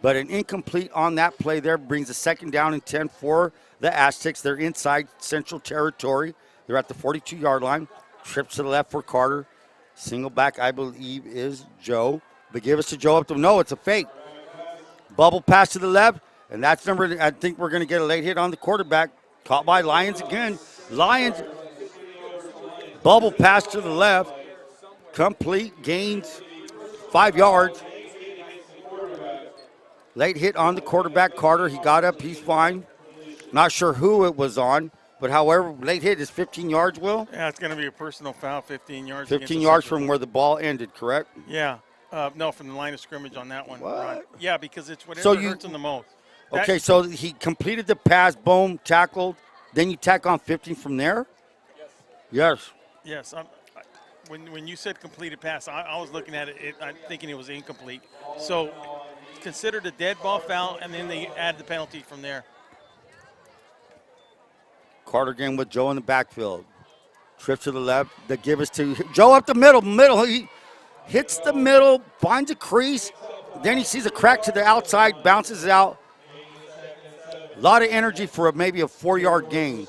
Speaker 2: But an incomplete on that play there brings a 2nd down and 10 for the Aztecs. They're inside Central territory. They're at the 42-yard line. Trips to the left for Carter. Single back, I believe, is Joe. But give us to Joe up to no, it's a fake. Bubble pass to the left, and that's number. I think we're going to get a late hit on the quarterback. Caught by Lyons again. Lyons, bubble pass to the left. Complete, gains 5 yards. Late hit on the quarterback, Carter. He got up, he's fine. Not sure who it was on, but however, late hit is 15 yards, Will?
Speaker 1: Yeah, it's going to be a personal foul, 15 yards.
Speaker 2: 15 yards from where the ball ended, correct?
Speaker 1: Yeah. No, from the line of scrimmage on that one.
Speaker 2: What?
Speaker 1: Right. Yeah, because it's whatever hurts him the most.
Speaker 2: Okay, so he completed the pass, boom, tackled. Then you tack on 15 from there? Yes.
Speaker 1: Yes. When you said completed pass, I was looking at it, I'm thinking it was incomplete. So considered a dead ball foul, and then they add the penalty from there.
Speaker 2: Carter again with Joe in the backfield. Trip to the left. They give us to Joe up the middle. He hits the middle, finds a crease. Then he sees a crack to the outside, bounces it out. A lot of energy for maybe a 4-yard gain.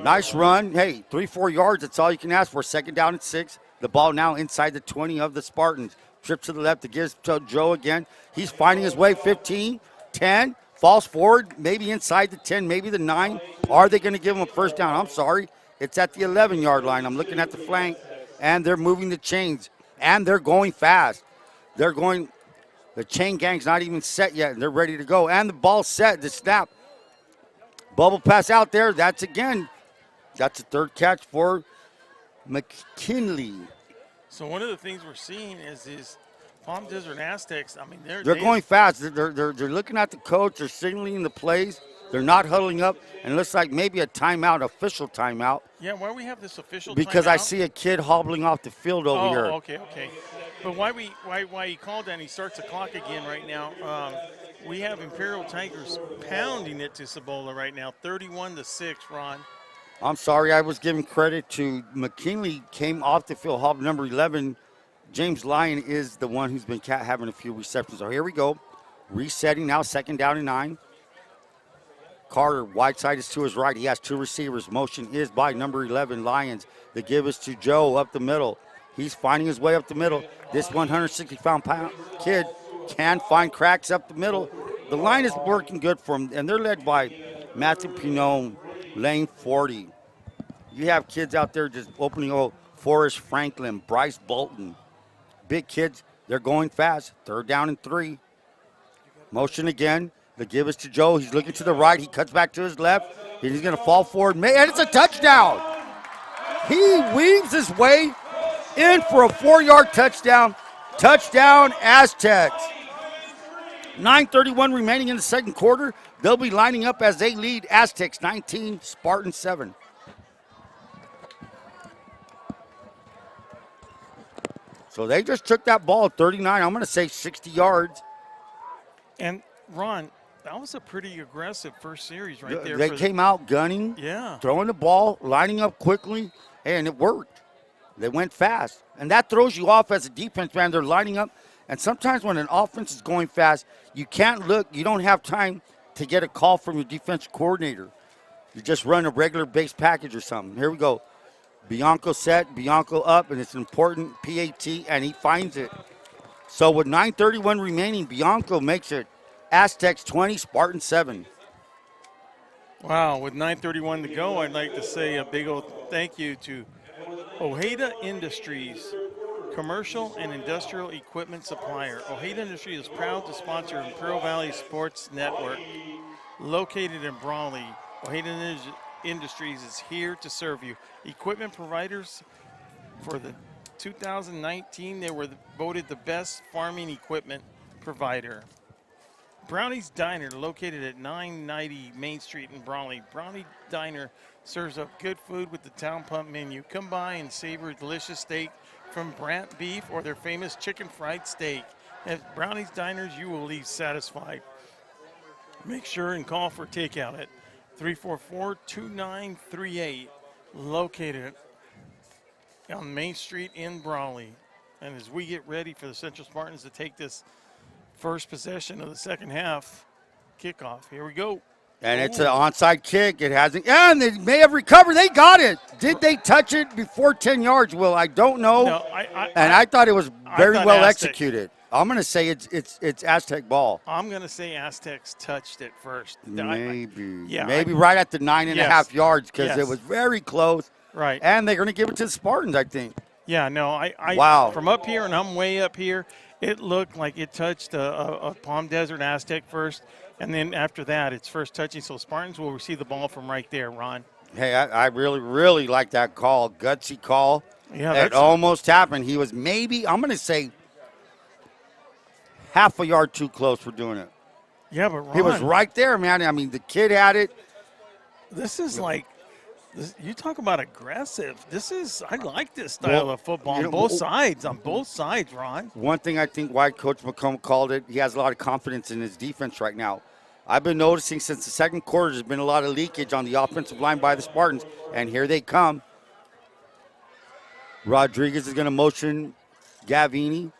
Speaker 2: Nice run. Hey, 3-4 yards, that's all you can ask for. 2nd down and 6. The ball now inside the 20 of the Spartans. Trip to the left to give to Joe again. He's finding his way, 15, 10. Falls forward, maybe inside the 10, maybe the 9. Are they going to give him a 1st down? I'm sorry. It's at the 11-yard line. I'm looking at the flank, and they're moving the chains, and they're going fast. The chain gang's not even set yet, and they're ready to go. And the ball's set, the snap. Bubble pass out there. That's, again, That's a third catch for McKinley.
Speaker 1: So one of the things we're seeing is Palm Desert Aztecs. I mean,
Speaker 2: They're going fast. They're looking at the coach. They're signaling the plays. They're not huddling up. And it looks like maybe a timeout, official timeout.
Speaker 1: Yeah, why we have this official
Speaker 2: because
Speaker 1: timeout?
Speaker 2: I see a kid hobbling off the field over here.
Speaker 1: Okay. But why he called that and he starts the clock again right now. We have Imperial Tigers pounding it to Cibola right now, 31-6, Ron.
Speaker 2: I'm sorry, I was giving credit to McKinley, came off the field, hop number 11. James Lyon is the one who's been having a few receptions. So here we go. Resetting now, 2nd down and 9. Carter, wide side is to his right. He has 2 receivers. Motion is by number 11, Lions. The give is to Joe up the middle. He's finding his way up the middle. This 160-pound kid can find cracks up the middle. The line is working good for him, and they're led by Matthew Pinot, lane 40. You have kids out there just opening Forrest Franklin, Bryce Bolton. Big kids, they're going fast. 3rd down and 3. Motion again. The give is to Joe. He's looking to the right. He cuts back to his left. He's going to fall forward. And it's a touchdown. He weaves his way in for a 4-yard touchdown. Touchdown, Aztecs. 9:31 remaining in the second quarter. They'll be lining up as they lead Aztecs 19, Spartans 7. So they just took that ball 39, I'm going to say 60 yards.
Speaker 1: And, Ron, that was a pretty aggressive first series right there.
Speaker 2: They came out gunning, throwing the ball, lining up quickly, and it worked. They went fast. And that throws you off as a defense, man. They're lining up. And sometimes when an offense is going fast, you can't look. You don't have time to get a call from your defensive coordinator. You just run a regular base package or something. Here we go. Bianco set, Bianco up, and it's an important PAT, and he finds it. So with 9:31 remaining, Bianco makes it Aztecs 20, Spartans 7.
Speaker 1: Wow, with 9:31 to go, I'd like to say a big old thank you to Ojeda Industries, commercial and industrial equipment supplier. Ojeda Industries is proud to sponsor Imperial Valley Sports Network. Located in Brawley, Ojeda Industries is here to serve you. Equipment providers for the 2019, they were voted the best farming equipment provider. Brownie's Diner, located at 990 Main Street in Brawley. Brownie Diner serves up good food with the Town Pump menu. Come by and savor a delicious steak from Brant Beef or their famous chicken fried steak. At Brownie's Diners, you will leave satisfied. Make sure and call for takeout at 344-2938, located on Main Street in Brawley. And as we get ready for the Central Spartans to take this first possession of the second half kickoff, here we go.
Speaker 2: And it's an onside kick. It hasn't. And they may have recovered. They got it. Did they touch it before 10 yards? Well, I don't know.
Speaker 1: No,
Speaker 2: I thought it was very well executed. I'm going to say it's Aztec ball.
Speaker 1: I'm going to say Aztecs touched it first.
Speaker 2: Maybe right at the 9.5 yards because it was very close.
Speaker 1: Right.
Speaker 2: And they're going to give it to the Spartans, I think.
Speaker 1: Yeah, no,
Speaker 2: wow.
Speaker 1: From up here, and I'm way up here, it looked like it touched a Palm Desert Aztec first, and then after that, it's first touching. So Spartans will receive the ball from right there, Ron.
Speaker 2: Hey, I really, really like that call. Gutsy call.
Speaker 1: Yeah,
Speaker 2: it almost happened. He was maybe, I'm going to say, half a yard too close for doing it.
Speaker 1: Yeah, but Ron,
Speaker 2: he was right there, man. I mean, the kid had it.
Speaker 1: This is like, you talk about aggressive. I like this style of football on both sides, Ron.
Speaker 2: One thing I think why Coach McComb called it, he has a lot of confidence in his defense right now. I've been noticing since the second quarter there's been a lot of leakage on the offensive line by the Spartans, and here they come. Rodriguez is going to motion Gavini.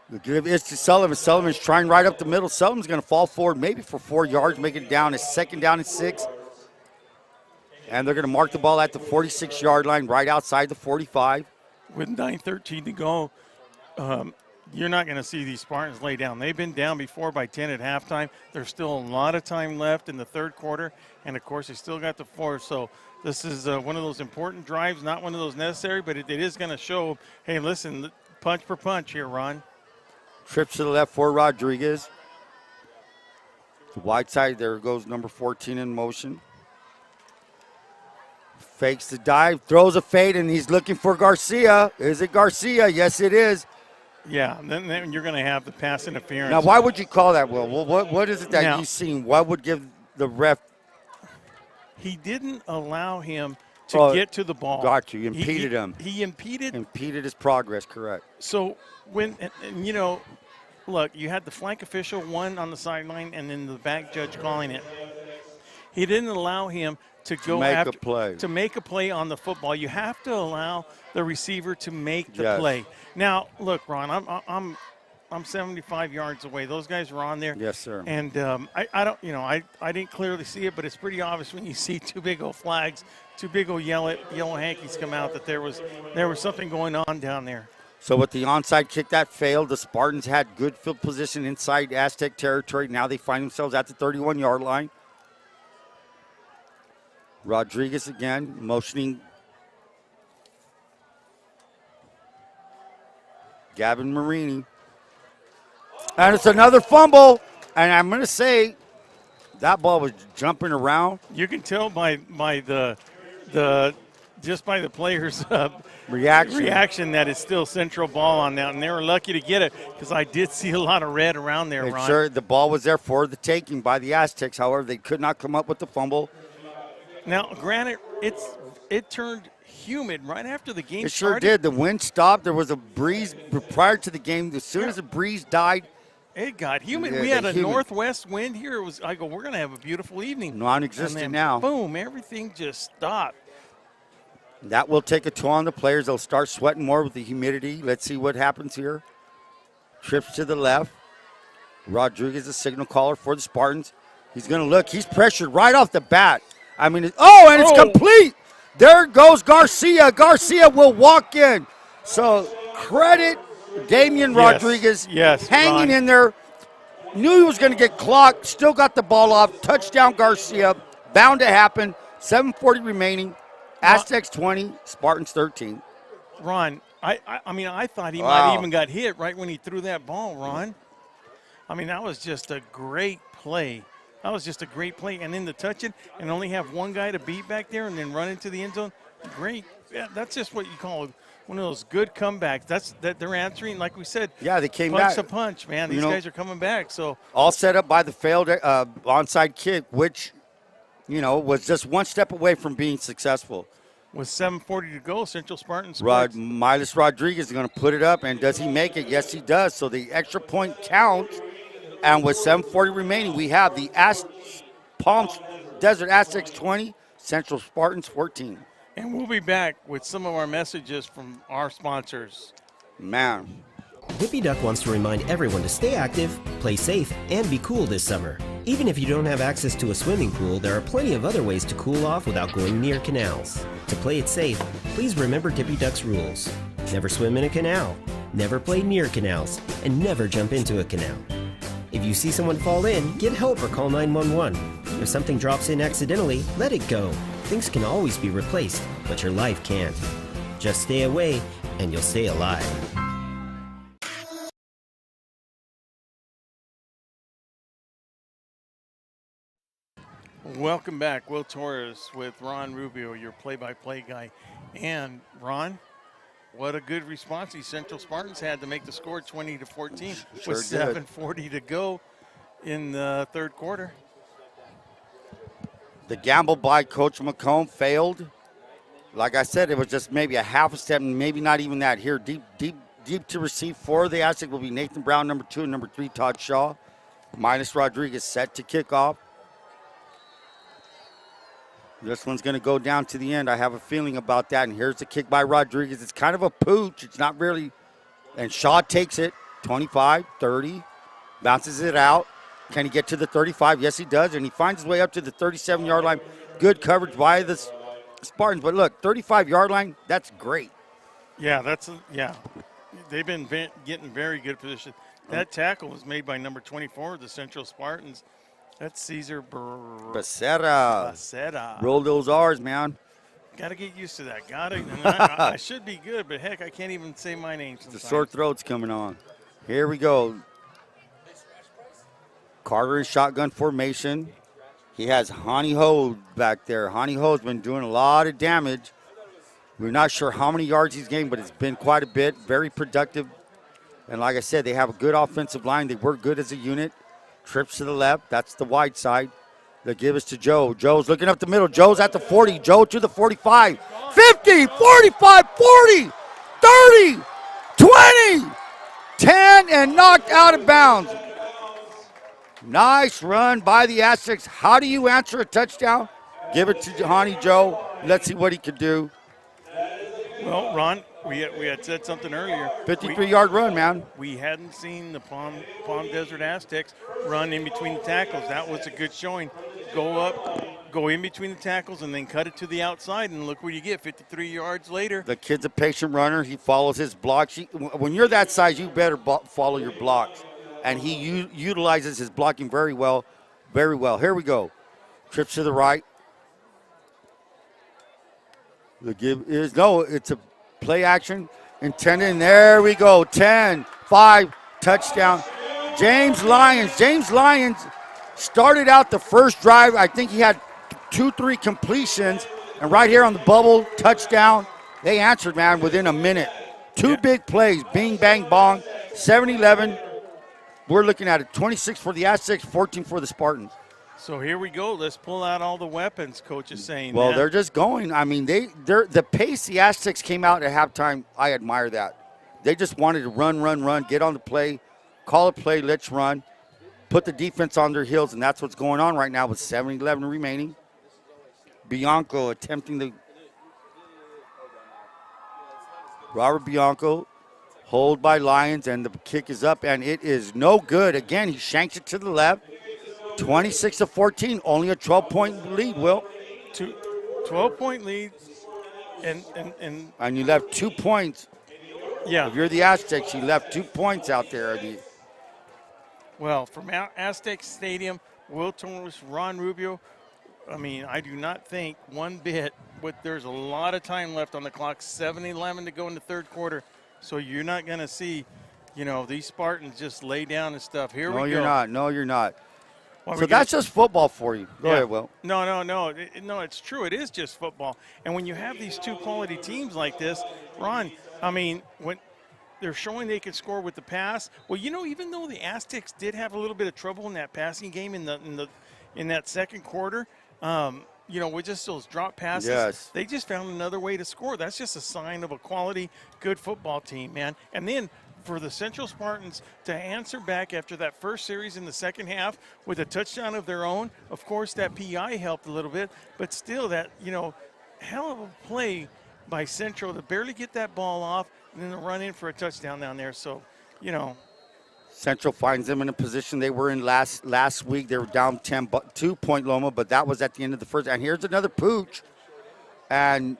Speaker 2: The give is to Sullivan. Sullivan's trying right up the middle. Sullivan's going to fall forward maybe for 4 yards, make it down. It's 2nd down and 6. And they're going to mark the ball at the 46-yard line, right outside the 45.
Speaker 1: With 9:13 to go, you're not going to see these Spartans lay down. They've been down before by 10 at halftime. There's still a lot of time left in the third quarter. And, of course, they still got the 4. So this is one of those important drives, not one of those necessary, but it is going to show, hey, listen, punch for punch here, Ron.
Speaker 2: Trips to the left for Rodriguez. The wide side, there goes number 14 in motion. Fakes the dive, throws a fade, and he's looking for Garcia. Is it Garcia? Yes, it is.
Speaker 1: Yeah, then you're going to have the pass interference.
Speaker 2: Now, why would you call that, Will? What is it that
Speaker 1: Now,
Speaker 2: you've seen? What would give the ref?
Speaker 1: He didn't allow him to get to the ball.
Speaker 2: Got you. Impeded him.
Speaker 1: He impeded
Speaker 2: his progress, correct.
Speaker 1: So when, and, you know, look, you had the flank official, one on the sideline, and then the back judge calling it. He didn't allow him to go
Speaker 2: make a
Speaker 1: play on the football. You have to allow the receiver to make the play. Now, look, Ron, I'm 75 yards away. Those guys were on there.
Speaker 2: Yes, sir.
Speaker 1: And I don't, you know, I didn't clearly see it, but it's pretty obvious when you see two big old flags, two big old yellow hankies come out that there was something going on down there.
Speaker 2: So with the onside kick that failed, the Spartans had good field position inside Aztec territory. Now they find themselves at the 31-yard line. Rodriguez again, motioning Gavin Marini. And it's another fumble. And I'm going to say that ball was jumping around.
Speaker 1: You can tell by the players' reaction that it's still central ball on that. And they were lucky to get it because I did see a lot of red around there, Ron.
Speaker 2: Sure, the ball was there for the taking by the Aztecs. However, they could not come up with the fumble.
Speaker 1: Now, granted, it turned humid right after the game
Speaker 2: started. It sure did. The wind stopped. There was a breeze prior to the game. As soon as the breeze died,
Speaker 1: it got humid. We had a northwest wind here. I go, we're going to have a beautiful evening.
Speaker 2: Non-existent now.
Speaker 1: Boom, everything just stopped.
Speaker 2: That will take a toll on the players. They'll start sweating more with the humidity. Let's see what happens here. Trips to the left. Rodriguez, the signal caller for the Spartans. He's going to look. He's pressured right off the bat. I mean, it's complete. There goes Garcia. Garcia will walk in. So credit Damian Rodriguez.
Speaker 1: Yes,
Speaker 2: hanging in there. Knew he was going to get clocked. Still got the ball off. Touchdown Garcia. Bound to happen. 7:40 remaining. Aztecs 20, Spartans 13.
Speaker 1: Ron, I thought he might have even got hit right when he threw that ball, Ron. I mean, that was just a great play. And then the touch it and only have one guy to beat back there and then run into the end zone. Great. Yeah, that's just what you call one of those good comebacks. That they're answering, like we said.
Speaker 2: Yeah, they came
Speaker 1: punch
Speaker 2: back.
Speaker 1: to punch, man. These guys are coming back. So
Speaker 2: all set up by the failed onside kick, which, was just one step away from being successful.
Speaker 1: With 7:40 to go, Central Spartans.
Speaker 2: Miles Rodriguez is going to put it up, and does he make it? Yes, he does. So the extra point counts. And with 7:40 remaining, we have the Palm Desert Aztecs 20, Central Spartans 14.
Speaker 1: And we'll be back with some of our messages from our sponsors.
Speaker 2: Man.
Speaker 3: Hippie Duck wants to remind everyone to stay active, play safe, and be cool this summer. Even if you don't have access to a swimming pool, there are plenty of other ways to cool off without going near canals. To play it safe, please remember Hippie Duck's rules. Never swim in a canal, never play near canals, and never jump into a canal. If you see someone fall in, get help or call 911. If something drops in accidentally, let it go. Things can always be replaced, but your life can't. Just stay away, and you'll stay alive.
Speaker 1: Welcome back. Will Torres with Ron Rubio, your play-by-play guy. And, Ron, what a good response these Central Spartans had to make the score 20-14 with 7:40 to go in the third quarter.
Speaker 2: The gamble by Coach McComb failed. Like I said, it was just maybe a half a step, maybe not even that. Here, deep to receive for the Aztecs will be Nathan Brown, number 2, and number 3, Todd Shaw. Miles Rodriguez set to kick off. This one's going to go down to the end. I have a feeling about that. And here's the kick by Rodriguez. It's kind of a pooch. It's not really. And Shaw takes it. 25, 30. Bounces it out. Can he get to the 35? Yes, he does. And he finds his way up to the 37-yard line. Good coverage by the Spartans. But look, 35-yard line, that's great.
Speaker 1: Yeah, they've been getting very good position. That tackle was made by number 24, the Central Spartans. That's Cesar Becerra.
Speaker 2: Roll those R's, man.
Speaker 1: Got to get used to that. I should be good, but heck, I can't even say my name sometimes.
Speaker 2: The sore throat's coming on. Here we go. Carter in shotgun formation. He has Honey Ho back there. Honey Ho's been doing a lot of damage. We're not sure how many yards he's gained, but it's been quite a bit. Very productive. And like I said, they have a good offensive line. They work good as a unit. Trips to the left. That's the wide side. They give us to Joe. Joe's looking up the middle. Joe's at the 40. Joe to the 45. 50, 45, 40, 30, 20, 10, and knocked out of bounds. Nice run by the Aztecs. How do you answer a touchdown? Give it to Honey Joe. Let's see what he can do.
Speaker 1: Well, Ron, we had said something earlier.
Speaker 2: 53-yard run, man.
Speaker 1: We hadn't seen the Palm Desert Aztecs run in between the tackles. That was a good showing. Go up, go in between the tackles, and then cut it to the outside, and look what you get, 53 yards later.
Speaker 2: The kid's a patient runner. He follows his blocks. When you're that size, you better follow your blocks. And he utilizes his blocking very well, very well. Here we go. Trips to the right. The give is, no, it's a play action intended, and there we go. 10, 5, touchdown. James Lyons started out the first drive. I think he had 2-3 completions, and right here on the bubble, touchdown. They answered, man, within a minute. Two big plays, bing, bang, bong, 7-11. We're looking at it, 26 for the Aztecs, 14 for the Spartans.
Speaker 1: So here we go. Let's pull out all the weapons, Coach is saying.
Speaker 2: Well, they're just going. I mean, the pace the Aztecs came out at halftime, I admire that. They just wanted to run, get on the play, call a play, let's run, put the defense on their heels, and that's what's going on right now with 7-11 remaining. Bianco attempting the Robert Bianco. Hold by Lions, and the kick is up, and it is no good. Again, he shanks it to the left. 26-14, only a 12-point lead, Will.
Speaker 1: 12-point lead,
Speaker 2: and you left 2 points.
Speaker 1: Yeah.
Speaker 2: If you're the Aztecs, you left 2 points out there.
Speaker 1: Well, from Aztec Stadium, Will Torres, Ron Rubio, I mean, I do not think one bit, but there's a lot of time left on the clock, 7-11 to go in the third quarter. So you're not going to see, these Spartans just lay down and stuff. Here we go.
Speaker 2: No, you're not.
Speaker 1: Well,
Speaker 2: so that's just football for you. Go ahead, Will.
Speaker 1: No, it's true. It is just football. And when you have these two quality teams like this, Ron, I mean, when they're showing they can score with the pass. Well, even though the Aztecs did have a little bit of trouble in that passing game in that second quarter, with just those drop passes, they just found another way to score. That's just a sign of a quality, good football team, man. And then for the Central Spartans to answer back after that first series in the second half with a touchdown of their own, of course, that PI helped a little bit, but still that, hell of a play by Central to barely get that ball off and then to run in for a touchdown down there. So,
Speaker 2: Central finds them in a position they were in last week. They were down 10, 2-point Loma, but that was at the end of the first. And here's another pooch, and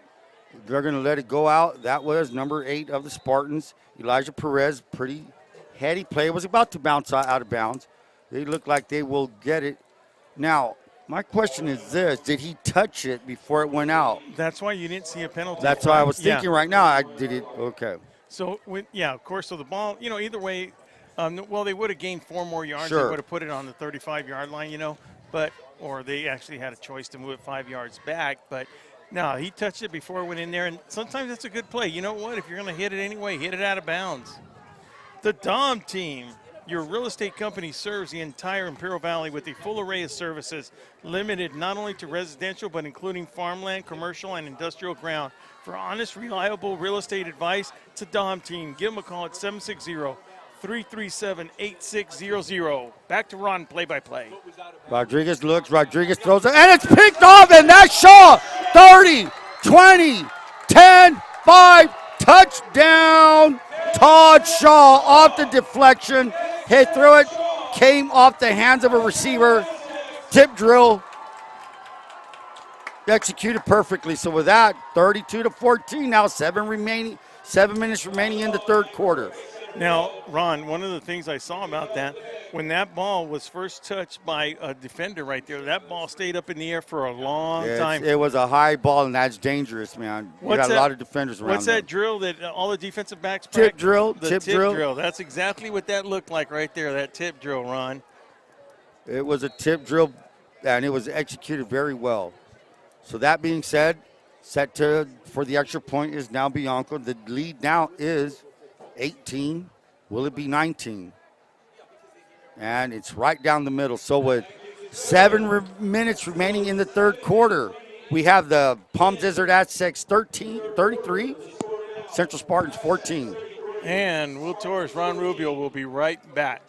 Speaker 2: they're going to let it go out. That was number 8 of the Spartans, Elijah Perez. Pretty heady play. It was about to bounce out of bounds. They look like they will get it. Now, my question is this. Did he touch it before it went out?
Speaker 1: That's why you didn't see a penalty.
Speaker 2: That's why I was thinking right now. I did it. Okay.
Speaker 1: So, of course, so the ball, either way, they would have gained 4 more yards.
Speaker 2: Sure.
Speaker 1: They would have put it on the 35-yard line, or they actually had a choice to move it 5 yards back. But, no, he touched it before it went in there, and sometimes that's a good play. You know what? If you're going to hit it anyway, hit it out of bounds. The Dom team, your real estate company, serves the entire Imperial Valley with a full array of services, limited not only to residential but including farmland, commercial, and industrial ground. For honest, reliable real estate advice, it's a Dom team. Give them a call at 760-337-8600. Back to Ron, play-by-play.
Speaker 2: Rodriguez looks, Rodriguez throws it, and it's picked off, and that's Shaw. 30, 20, 10, 5, touchdown. Todd Shaw off the deflection, hit through it, came off the hands of a receiver, tip drill, executed perfectly. So with that, 32-14, now 7 minutes remaining in the third quarter.
Speaker 1: Now, Ron, one of the things I saw about that, when that ball was first touched by a defender right there, that ball stayed up in the air for a long time.
Speaker 2: It was a high ball, and that's dangerous, man. You got a lot of defenders around.
Speaker 1: What's that drill that all the defensive backs
Speaker 2: practice?
Speaker 1: Tip
Speaker 2: drill.
Speaker 1: That's exactly what that looked like right there, that tip drill, Ron.
Speaker 2: It was a tip drill and it was executed very well. So that being said, for the extra point is now Bianco. The lead now is 18. Will it be 19? And it's right down the middle. So with 7 minutes remaining in the third quarter, we have the Palm Desert Aztecs 33, Central Spartans 14.
Speaker 1: And Will Torres, Ron Rubio will be right back.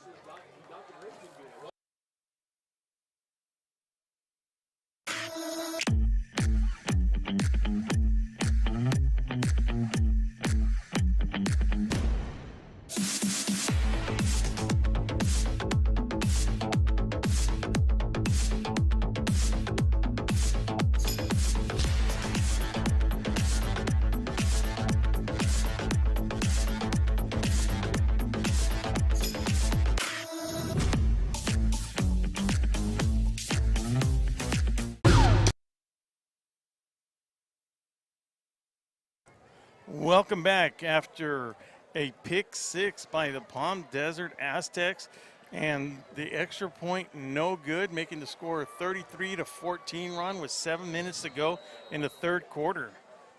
Speaker 1: Welcome back after a pick six by the Palm Desert Aztecs, and the extra point no good, making the score 33-14, Ron, with 7 minutes to go in the third quarter.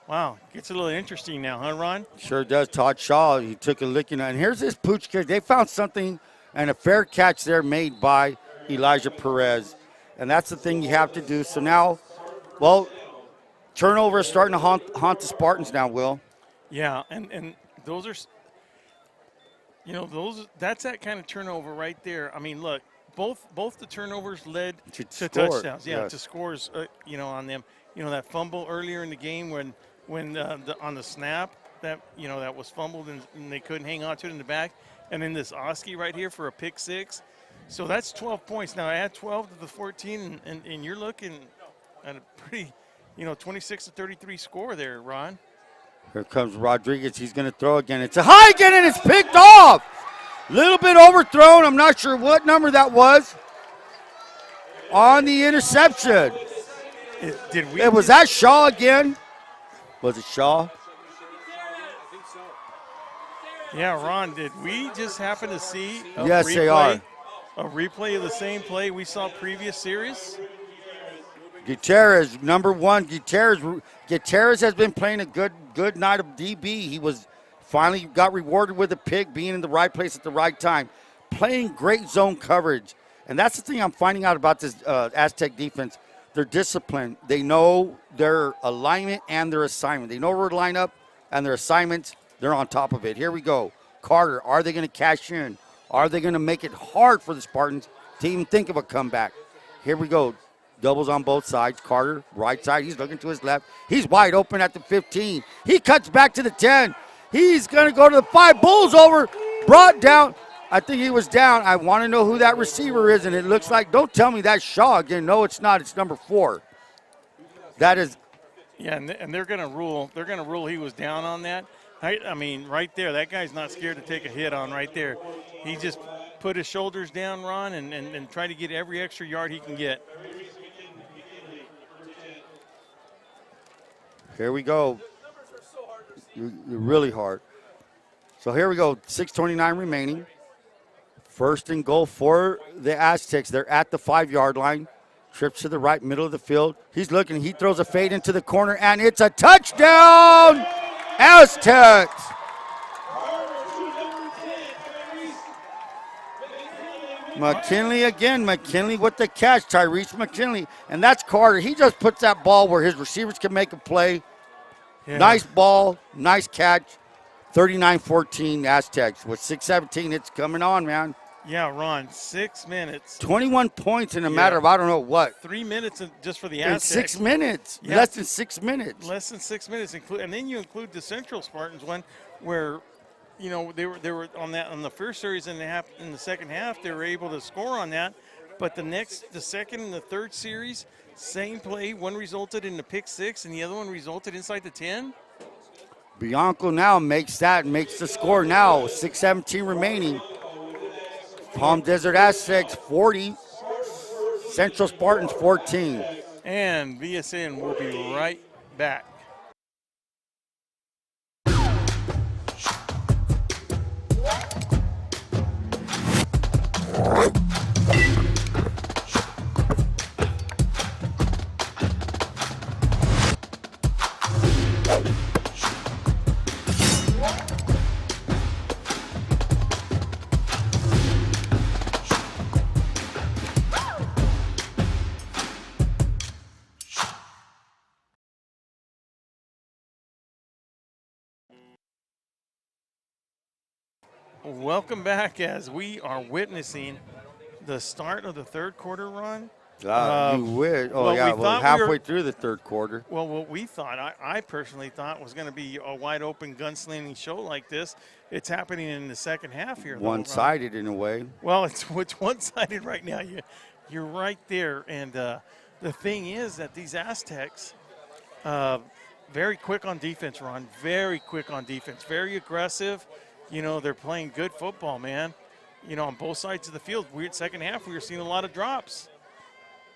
Speaker 1: Wow, gets a little interesting now, huh, Ron?
Speaker 2: Sure does. Todd Shaw, he took a licking. And here's this pooch kid. They found something, and a fair catch there made by Elijah Perez. And that's the thing you have to do. So now, well, turnover is starting to haunt the Spartans now, Will.
Speaker 1: Yeah, and those are, that's that kind of turnover right there. I mean, look, both the turnovers led to touchdowns. Yeah,
Speaker 2: yes.
Speaker 1: To scores, on them. That fumble earlier in the game when on the snap that was fumbled and they couldn't hang on to it in the back, and then this Oski right here for a pick six. So that's 12 points. Now add 12 to the 14, and you're looking at a pretty, 26-33 score there, Ron.
Speaker 2: Here comes Rodriguez. He's going to throw again. It's a high again, and it's picked off. Little bit overthrown. I'm not sure what number that was on the interception. Was that Shaw again? Was it Shaw?
Speaker 1: Yeah, Ron, did we just happen to see a
Speaker 2: Yes, they are.
Speaker 1: A replay of the same play we saw previous series?
Speaker 2: Gutierrez, number one. Gutierrez has been playing a good night of DB. He finally got rewarded with a pick, being in the right place at the right time, playing great zone coverage. And that's the thing I'm finding out about this Aztec defense. They're disciplined. They know their alignment and their assignment. They know where to line up, and their assignments, they're on top of it. Here we go. Carter, are they going to cash in? Are they going to make it hard for the Spartans to even think of a comeback? Here we go. Doubles on both sides. Carter, right side. He's looking to his left. He's wide open at the 15. He cuts back to the 10. He's going to go to the 5. Bulls over. Brought down. I think he was down. I want to know who that receiver is, and it looks like, don't tell me that's Shaw again. No, it's not. It's number 4. That is.
Speaker 1: Yeah, and they're going to rule. They're going to rule he was down on that. I mean, right there, that guy's not scared to take a hit on right there. He just put his shoulders down, Ron, and try to get every extra yard he can get.
Speaker 2: Here we go. You're really hard. So here we go. 6:29 remaining. First and goal for the Aztecs. They're at the 5-yard line. Trips to the right, middle of the field. He's looking. He throws a fade into the corner, and it's a touchdown, Aztecs. McKinley again. McKinley with the catch. Tyrese McKinley. And that's Carter. He just puts that ball where his receivers can make a play. Yeah. Nice ball. Nice catch. 39-14 Aztecs. With 6:17, it's coming on, man.
Speaker 1: Yeah, Ron, 6 minutes.
Speaker 2: 21 points in a matter of I don't know what.
Speaker 1: 3 minutes just for the Aztecs.
Speaker 2: In 6 minutes. Yeah. Less than 6 minutes.
Speaker 1: Less than 6 minutes. And then you include the Central Spartans one where – they were on the first series in the second half. They were able to score on that, but the second and the third series, same play. One resulted in the pick six, and the other one resulted inside the 10.
Speaker 2: Bianco now makes the score now. 6:17 remaining. Palm Desert Aztecs 40, Central Spartans 14.
Speaker 1: And VSN will be right back. welcome back as we are witnessing the start of the third quarter run.
Speaker 2: You wish. Oh,
Speaker 1: well,
Speaker 2: yeah,
Speaker 1: we
Speaker 2: well,
Speaker 1: thought
Speaker 2: halfway through the third quarter.
Speaker 1: Well, what we thought, I personally thought was going to be a wide open gunslinging show like this. It's happening in the second half here.
Speaker 2: One-sided in a way.
Speaker 1: Well, it's one-sided right now. You're right there. And the thing is that these Aztecs, very quick on defense, Ron. Very quick on defense. Very aggressive. You know, they're playing good football, man. You know, on both sides of the field. Second half, we were seeing a lot of drops.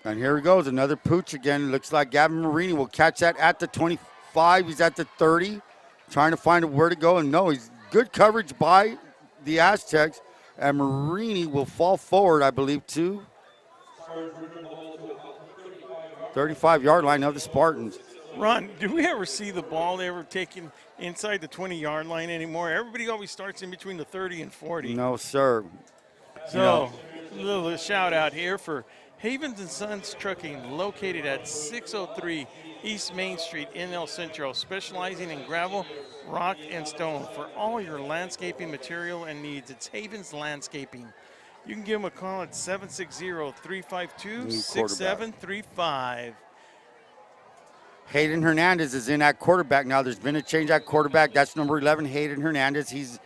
Speaker 2: And here he goes, another pooch again. Looks like Gavin Marini will catch that at the 25. He's at the 30, trying to find where to go. And no, he's good coverage by the Aztecs. And Marini will fall forward, I believe, to 35-yard line of the Spartans.
Speaker 1: Ron, do we ever see the ball ever taken inside the 20-yard line anymore? Everybody always starts in between the 30 and 40.
Speaker 2: No, sir.
Speaker 1: So, a little shout out here for Havens & Sons Trucking, located at 603 East Main Street in El Centro, specializing in gravel, rock, and stone. For all your landscaping material and needs, it's Havens Landscaping. You can give them a call at 760-352-6735.
Speaker 2: Hayden Hernandez is in at quarterback now. There's been a change at quarterback. That's number 11, Hayden Hernandez. He's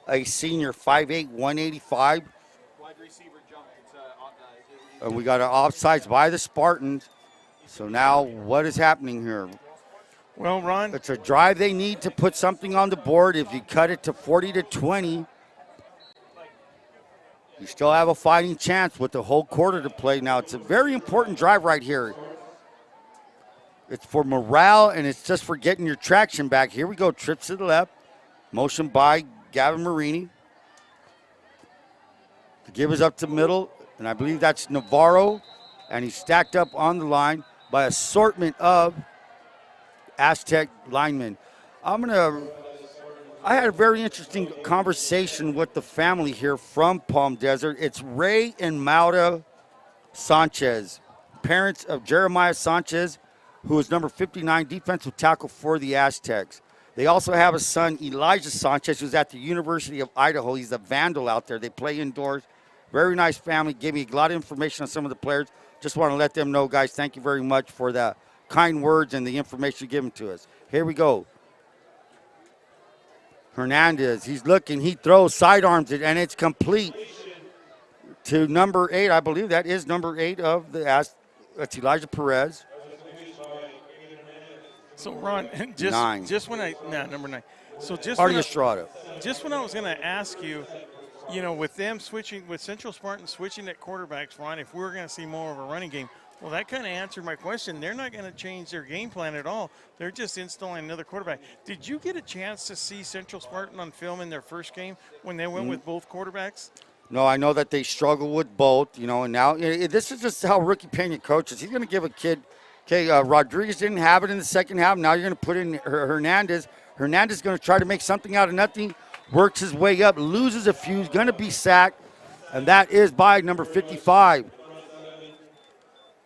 Speaker 2: a senior, 5'8", 185. And we got an offsides by the Spartans. So now what is happening here?
Speaker 1: Well, Ron,
Speaker 2: It's a drive they need to put something on the board. If you cut it to 40-20, you still have a fighting chance with the whole quarter to play. Now, it's a very important drive right here. It's for morale, and it's just for getting your traction back. Here we go, trips to the left. Motion by Gavin Marini. The give is up to middle. And I believe that's Navarro, and he's stacked up on the line by assortment of Aztec linemen. I had a very interesting conversation with the family here from Palm Desert. It's Ray and Maura Sanchez, parents of Jeremiah Sanchez, who is number 59 defensive tackle for the Aztecs. They also have a son, Elijah Sanchez, who's at the University of Idaho. He's a Vandal out there. They play indoors. Very nice family. Gave me a lot of information on some of the players. Just want to let them know, guys, thank you very much for the kind words and the information given to us. Here we go. Hernandez, he's looking. He throws, sidearms it, and it's complete to number 8. I believe that is number 8 of the that's Elijah Perez.
Speaker 1: So, Ron, just when number 9. So just
Speaker 2: Artie Estrada.
Speaker 1: Just when I was going to ask you, you know, with them switching, with Central Spartans switching at quarterbacks, Ron, if we're going to see more of a running game, well, that kind of answered my question. They're not going to change their game plan at all. They're just installing another quarterback. Did you get a chance to see Central Spartan on film in their first game when they went with both quarterbacks?
Speaker 2: No, I know that they struggle with both, you know, and now this is just how Ricky Pena coaches. He's going to give a kid, Rodriguez didn't have it in the second half. Now you're going to put in Hernandez. Hernandez is going to try to make something out of nothing. Works his way up, loses a few, is going to be sacked, and that is by number 55.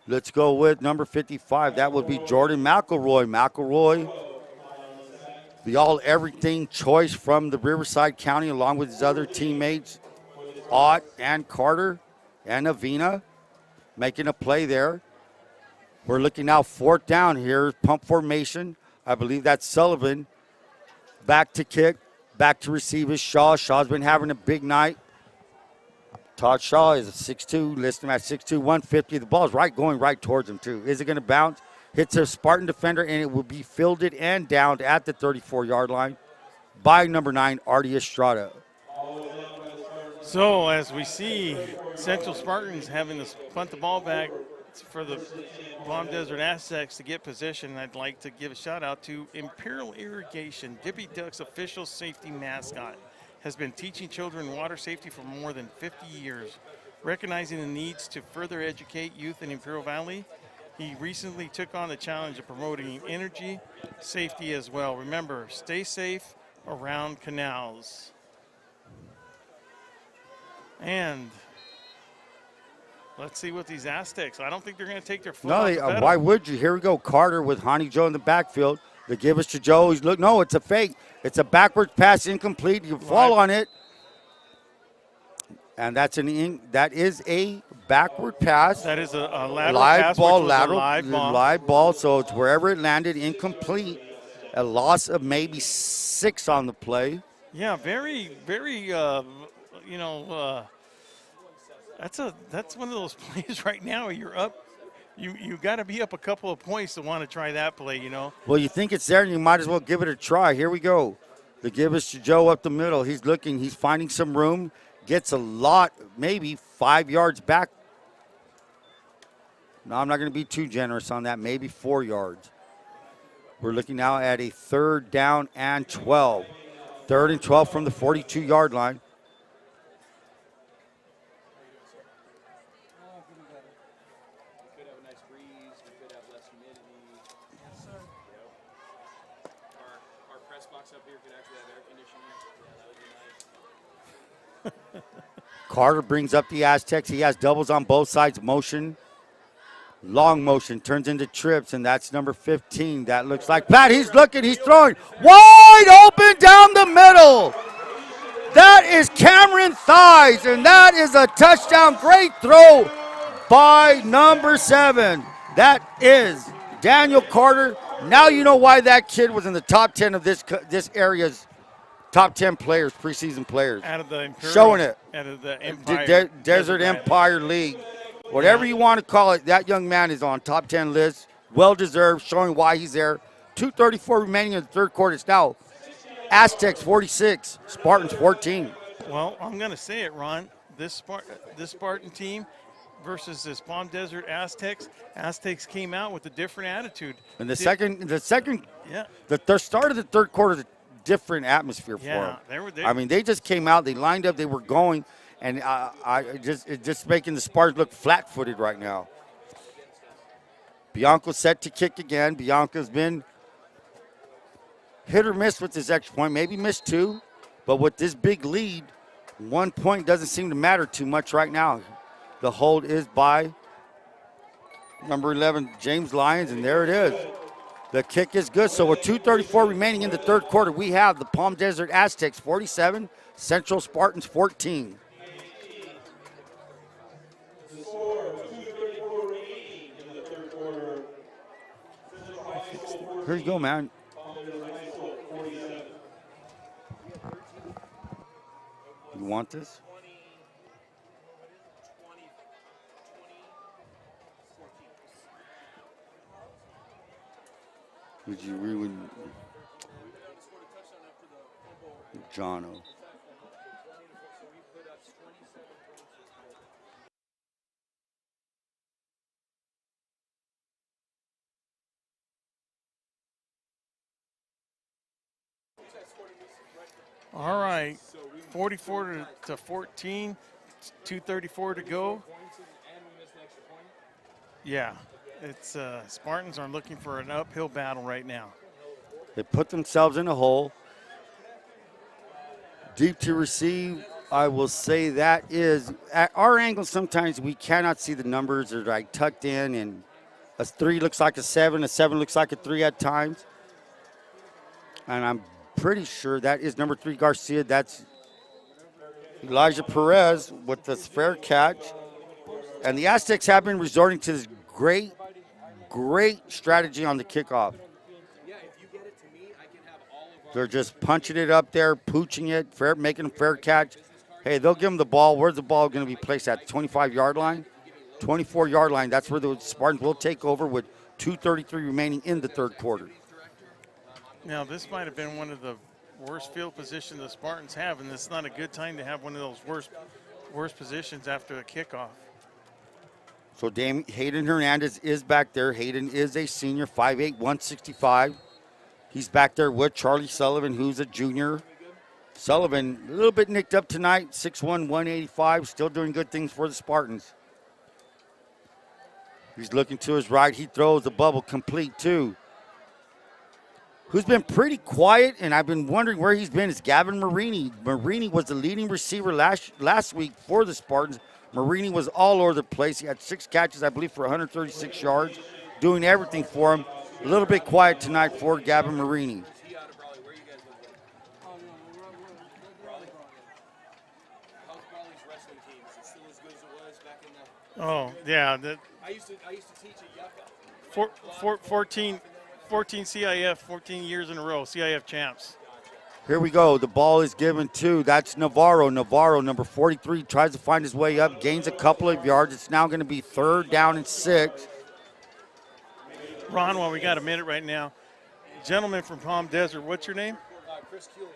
Speaker 2: Let's go with number 55. That would be Jordan McElroy. McElroy, the all-everything choice from the Riverside County, along with his other teammates, Ott and Carter and Avina, making a play there. We're looking now 4th down here, pump formation. I believe that's Sullivan. Back to kick. Back to receive is Shaw. Shaw's been having a big night. Todd Shaw is a 6'2", list him at 6'2", 150. The ball's going right towards him, too. Is it going to bounce? Hits a Spartan defender, and it will be fielded and downed at the 34-yard line by number 9, Artie Estrada.
Speaker 1: So, as we see, Central Spartans having to punt the ball back for the Palm Desert Aztecs to get position. I'd like to give a shout out to Imperial Irrigation, Dippy Duck's official safety mascot. Has been teaching children water safety for more than 50 years. Recognizing the needs to further educate youth in Imperial Valley, he recently took on the challenge of promoting energy safety as well. Remember, stay safe around canals. And let's see what these Aztecs, I don't think they're going to take their foot off the pedal.
Speaker 2: Why would you? Here we go. Carter with Honey Joe in the backfield. They give us to Joe. No, it's a fake. It's a backwards pass, incomplete. You fall on it. And that is a backward pass.
Speaker 1: That is a lateral
Speaker 2: Live
Speaker 1: pass,
Speaker 2: ball,
Speaker 1: which was
Speaker 2: lateral,
Speaker 1: a live ball.
Speaker 2: live ball. So it's wherever it landed, incomplete. A loss of maybe 6 on the play.
Speaker 1: Yeah, very, very. That's one of those plays right now. You're up. You got to be up a couple of points to want to try that play.
Speaker 2: Well, you think it's there, and you might as well give it a try. Here we go. The give is to Joe up the middle. He's looking. He's finding some room. Gets a lot, maybe 5 yards back. No, I'm not going to be too generous on that. Maybe 4 yards. We're looking now at a 3rd down and 12. 3rd and 12 from the 42-yard line. Carter brings up the Aztecs. He has doubles on both sides. Motion. Long motion turns into trips, and that's number 15. That looks like Pat. He's looking. He's throwing. Wide open down the middle. That is Cameron Thies, and that is a touchdown. Great throw by number 7. That is Daniel Carter. Now you know why that kid was in the top 10 of this area's top 10 players, preseason players.
Speaker 1: Out of the Imperial,
Speaker 2: showing it.
Speaker 1: Out of the Empire.
Speaker 2: Desert Empire League. Whatever you want to call it, that young man is on top 10 list. Well-deserved, showing why he's there. 2:34 remaining in the 3rd quarter. It's now Aztecs 46, Spartans 14.
Speaker 1: Well, I'm going to say it, Ron. This Spartan team versus this Palm Desert Aztecs. Aztecs came out with a different attitude.
Speaker 2: And the start of the 3rd quarter is a different atmosphere for them. I mean, they just came out, they lined up, they were going, and it's just making the Spartans look flat-footed right now. Bianco's set to kick again. Bianco's been hit or miss with this extra point, maybe missed 2, but with this big lead, 1 point doesn't seem to matter too much right now. The hold is by number 11, James Lyons, and there it is. The kick is good. So with 2:34 remaining in the 3rd quarter, we have the Palm Desert Aztecs 47, Central Spartans 14. Here you go, man. You want this? Would you really? Jono.
Speaker 1: All right, 44 to 14, 2:34 to go. Yeah, it's Spartans are looking for an uphill battle right now.
Speaker 2: They put themselves in a hole. Deep to receive, I will say that is, at our angle sometimes we cannot see the numbers. They're like tucked in, and a 3 looks like a 7 looks like a 3 at times. And I'm pretty sure that is number 3, Garcia. That's Elijah Perez with this fair catch. And the Aztecs have been resorting to this great strategy on the kickoff. They're just punching it up there, pooching it, making a fair catch. Hey, they'll give them the ball. Where's the ball going to be placed at? 25-yard line? 24-yard line. That's where the Spartans will take over with 2:33 remaining in the 3rd quarter.
Speaker 1: Now, this might have been one of the worst field positions the Spartans have, and it's not a good time to have one of those worst positions after the kickoff.
Speaker 2: So Hayden Hernandez is back there. Hayden is a senior, 5'8", 165. He's back there with Charlie Sullivan, who's a junior. Sullivan, a little bit nicked up tonight, 6'1", 185, still doing good things for the Spartans. He's looking to his right. He throws the bubble complete, too. Who's been pretty quiet, and I've been wondering where he's been, is Gavin Marini. Marini was the leading receiver last week for the Spartans. Marini was all over the place. He had 6 catches, I believe, for 136 yards, doing everything for him. A little bit quiet tonight for Gavin Marini.
Speaker 1: Oh, yeah.
Speaker 5: I used to teach at Yucca.
Speaker 1: 14 CIF, 14 years in a row, CIF champs.
Speaker 2: Here we go. The ball is given to, that's Navarro. Navarro, number 43, tries to find his way up, gains a couple of yards. It's now going to be 3rd down and 6.
Speaker 1: Ron, while we got a minute right now, gentleman from Palm Desert, what's your name?
Speaker 5: Chris Kulian.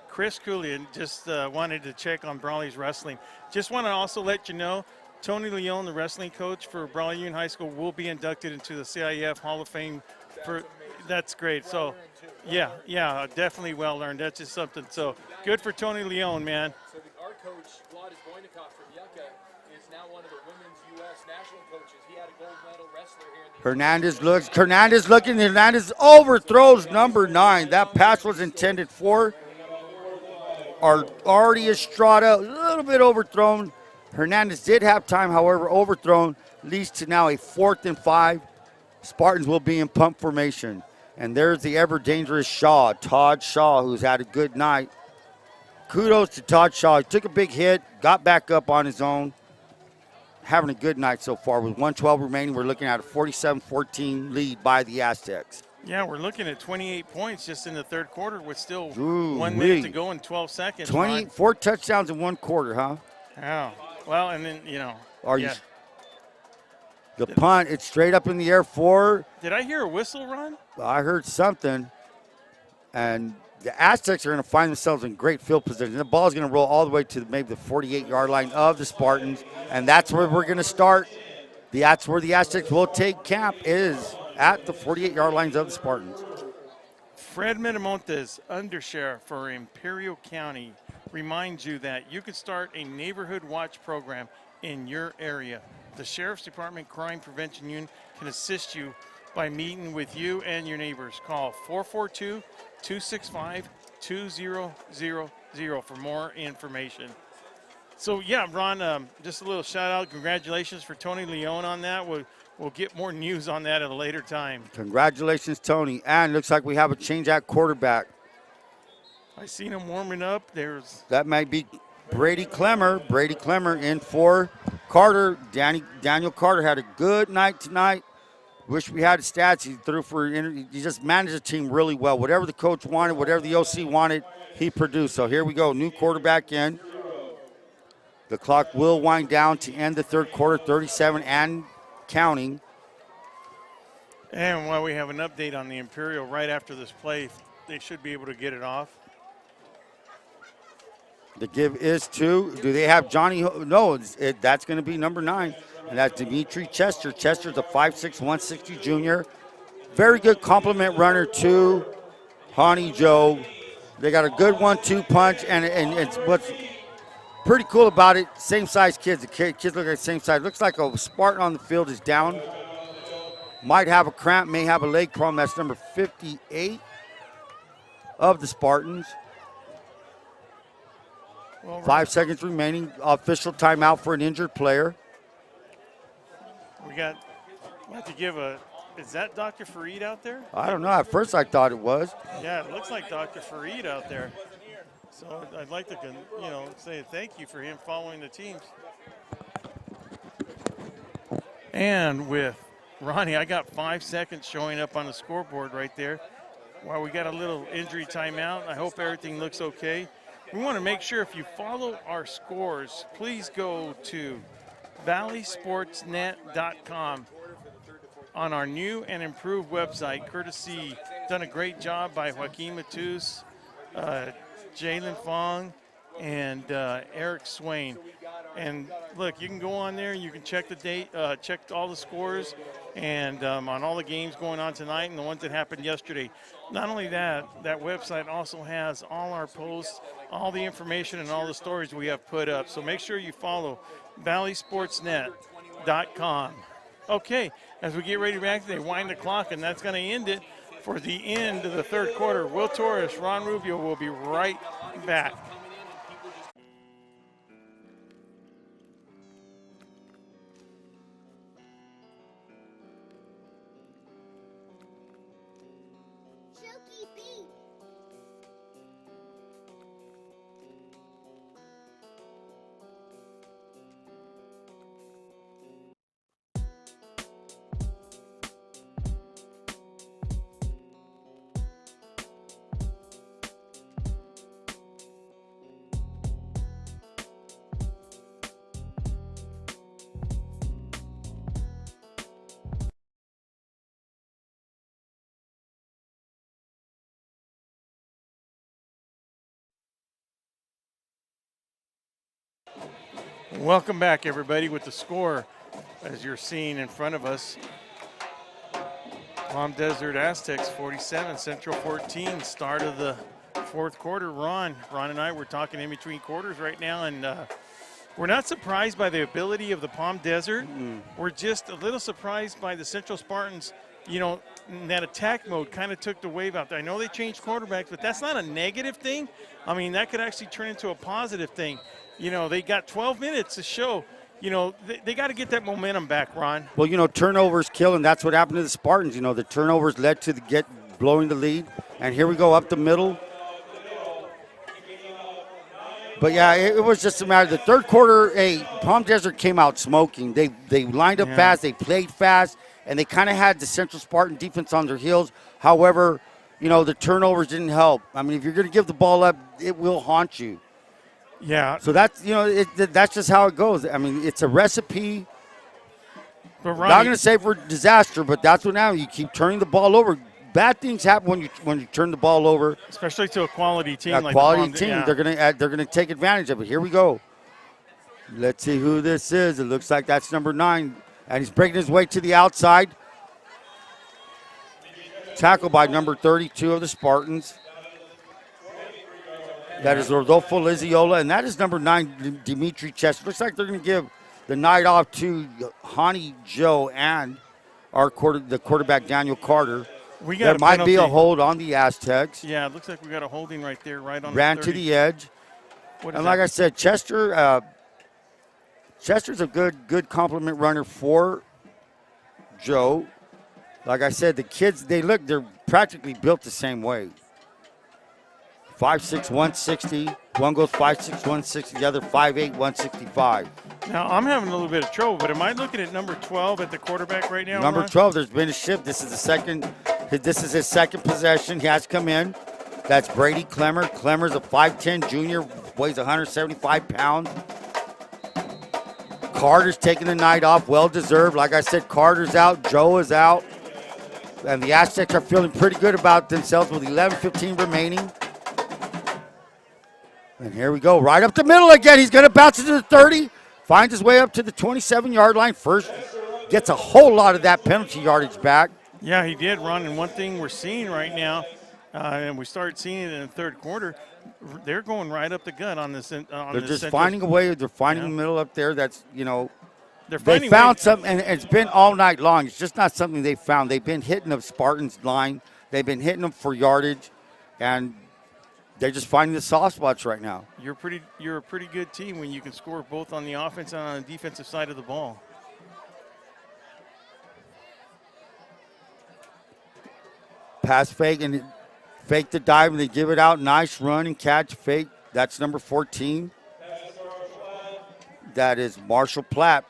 Speaker 1: Chris Coolian. Just wanted to check on Brawley's wrestling. Just want to also let you know, Tony Leone, the wrestling coach for Brawley Union High School, will be inducted into the CIF Hall of Fame. That's great. So, yeah, definitely well learned. That's just something. So, good for Tony Leone, man.
Speaker 5: So our coach, Vladis Boynikov from Yucca, is now one of the women's U.S. national coaches. He had a gold medal wrestler here in the
Speaker 2: Hernandez looking. Hernandez overthrows number 9. That pass was intended for Artie Estrada. A little bit overthrown. Hernandez did have time, however, overthrown. Leads to now a 4th and 5. Spartans will be in pump formation. And there's the ever-dangerous Shaw, Todd Shaw, who's had a good night. Kudos to Todd Shaw. He took a big hit, got back up on his own. Having a good night so far. With 1:12 remaining, we're looking at a 47-14 lead by the Aztecs.
Speaker 1: Yeah, we're looking at 28 points just in the 3rd quarter with still
Speaker 2: Ooh,
Speaker 1: 1 minute to go in 12 seconds.
Speaker 2: 4 touchdowns in 1 quarter, huh?
Speaker 1: Yeah. Well, and then,
Speaker 2: The punt, it's straight up in the air for.
Speaker 1: Did I hear a whistle, Ron?
Speaker 2: I heard something. And the Aztecs are going to find themselves in great field position. The ball is going to roll all the way to maybe the 48-yard line of the Spartans. And that's where we're going to start. That's where the Aztecs will take camp, is at the 48-yard lines of the Spartans.
Speaker 1: Fred Miramontes, Undersheriff for Imperial County, reminds you that you can start a neighborhood watch program in your area. The Sheriff's Department Crime Prevention Unit can assist you by meeting with you and your neighbors. Call 442-265-2000 for more information. So, yeah, Ron, just a little shout-out. Congratulations for Tony Leone on that. We'll get more news on that at a later time.
Speaker 2: Congratulations, Tony. And looks like we have a change at quarterback.
Speaker 1: I seen him warming up.
Speaker 2: That might be Brady Clemmer. Brady Clemmer in for Carter. Daniel Carter had a good night tonight. Wish we had his stats. He threw he just managed the team really well. Whatever the coach wanted, whatever the OC wanted, he produced. So here we go. New quarterback in. The clock will wind down to end the 3rd quarter, 37 and counting.
Speaker 1: And while we have an update on the Imperial right after this play, they should be able to get it off.
Speaker 2: The give is to, do they have Johnny? No, that's going to be number 9, and that's Dimitri Chester. Chester's a 5'6", 160 junior. Very good compliment runner to Honey Joe. They got a good 1-2 punch, and it's what's pretty cool about it, same size kids. The kids look like the same size. Looks like a Spartan on the field is down. Might have a cramp, may have a leg problem. That's number 58 of the Spartans.
Speaker 1: Well,
Speaker 2: 5 seconds remaining. Official timeout for an injured player.
Speaker 1: We have to give is that Dr. Fareed out there?
Speaker 2: I don't know. At first I thought it was.
Speaker 1: Yeah, it looks like Dr. Fareed out there. So I'd like to, say thank you for him following the teams. And with Ronnie, I got 5 seconds showing up on the scoreboard right there. While we got a little injury timeout, I hope everything looks okay. We want to make sure if you follow our scores, please go to valleysportsnet.com on our new and improved website, courtesy, done a great job by Joaquin Matus, Jalen Fong, and Eric Swain. And look, you can go on there, you can check the date, check all the scores, and on all the games going on tonight and the ones that happened yesterday. Not only that, that website also has all our posts, all the information, and all the stories we have put up. So make sure you follow valleysportsnet.com. Okay, as we get ready back, they wind the clock, and that's going to end it for the end of the 3rd quarter. Will Torres, Ron Rubio will be right back. Welcome back, everybody, with the score, as you're seeing in front of us. Palm Desert Aztecs 47, Central 14, start of the fourth quarter. Ron and I were talking in between quarters right now, and we're not surprised by the ability of the Palm Desert. We're just a little surprised by the Central Spartans. You know, that attack mode kind of took the wave out there. I know they changed quarterbacks, but that's not a negative thing. I mean, that could actually turn into a positive thing. You know, they got 12 minutes to show. You know, they got to get that momentum back, Ron.
Speaker 2: Well, you know, turnovers kill, and that's what happened to the Spartans. You know, the turnovers led to blowing the lead. And here we go up the middle. But, yeah, it was just a matter. The third quarter, Palm Desert came out smoking. They lined up fast. They played fast. And they kind of had the Central Spartan defense on their heels. However, you know, the turnovers didn't help. I mean, if you're going to give the ball up, it will haunt you.
Speaker 1: Yeah.
Speaker 2: So that's, you know, that's just how it goes. I mean, it's a recipe.
Speaker 1: But Ronnie,
Speaker 2: Not going to say for disaster, but that's what now you keep turning the ball over. Bad things happen when you turn the ball over.
Speaker 1: especially to a quality team.
Speaker 2: A
Speaker 1: like
Speaker 2: quality
Speaker 1: the Palm,
Speaker 2: team,
Speaker 1: yeah.
Speaker 2: they're gonna take advantage of it. Here we go. Let's see who this is. It looks like that's number 9, and he's breaking his way to the outside. Tackled by number 32 of the Spartans. That is Rodolfo Liziola, and that is number 9, Dimitri Chester. Looks like they're going to give the night off to Hani Joe and the quarterback, Daniel Carter.
Speaker 1: We got
Speaker 2: There
Speaker 1: a
Speaker 2: might be a
Speaker 1: penalty.
Speaker 2: hold on the Aztecs.
Speaker 1: Yeah, it looks like we got a holding right there, right on
Speaker 2: Ran
Speaker 1: the
Speaker 2: to
Speaker 1: 30.
Speaker 2: the edge.
Speaker 1: What is
Speaker 2: And
Speaker 1: that?
Speaker 2: like I said, Chester's a good complement runner for Joe. Like I said, the kids, they're practically built the same way. 5'6", 160. One goes 5'6", 160. The other 5'8", 165.
Speaker 1: Now, I'm having a little bit of trouble, but am I looking at number 12 at the quarterback right now?
Speaker 2: Number
Speaker 1: Ron?
Speaker 2: 12, there's been a shift. This is his second possession. He has come in. That's Brady Clemmer. Clemmer's a 5'10 junior, weighs 175 pounds. Carter's taking the night off, well-deserved. Like I said, Carter's out, Joe is out. And the Aztecs are feeling pretty good about themselves with 11:15 remaining. And here we go, right up the middle again. He's going to bounce it to the 30, finds his way up to the 27-yard line. First, gets a whole lot of that penalty yardage back.
Speaker 1: Yeah, he did, Ron. And one thing we're seeing right now, and we started seeing it in the third quarter, they're going right up the gut on this.
Speaker 2: They're just finding a way. They're finding the middle up there. That's, you know, they found something, and it's been all night long. It's just not something they found. They've been hitting the Spartans line. They've been hitting them for yardage, and they're just finding the soft spots right now.
Speaker 1: You're a pretty good team when you can score both on the offense and on the defensive side of the ball.
Speaker 2: Pass fake and fake the dive, and they give it out. Nice run and catch fake. That's number 14. That is Marshall Platt.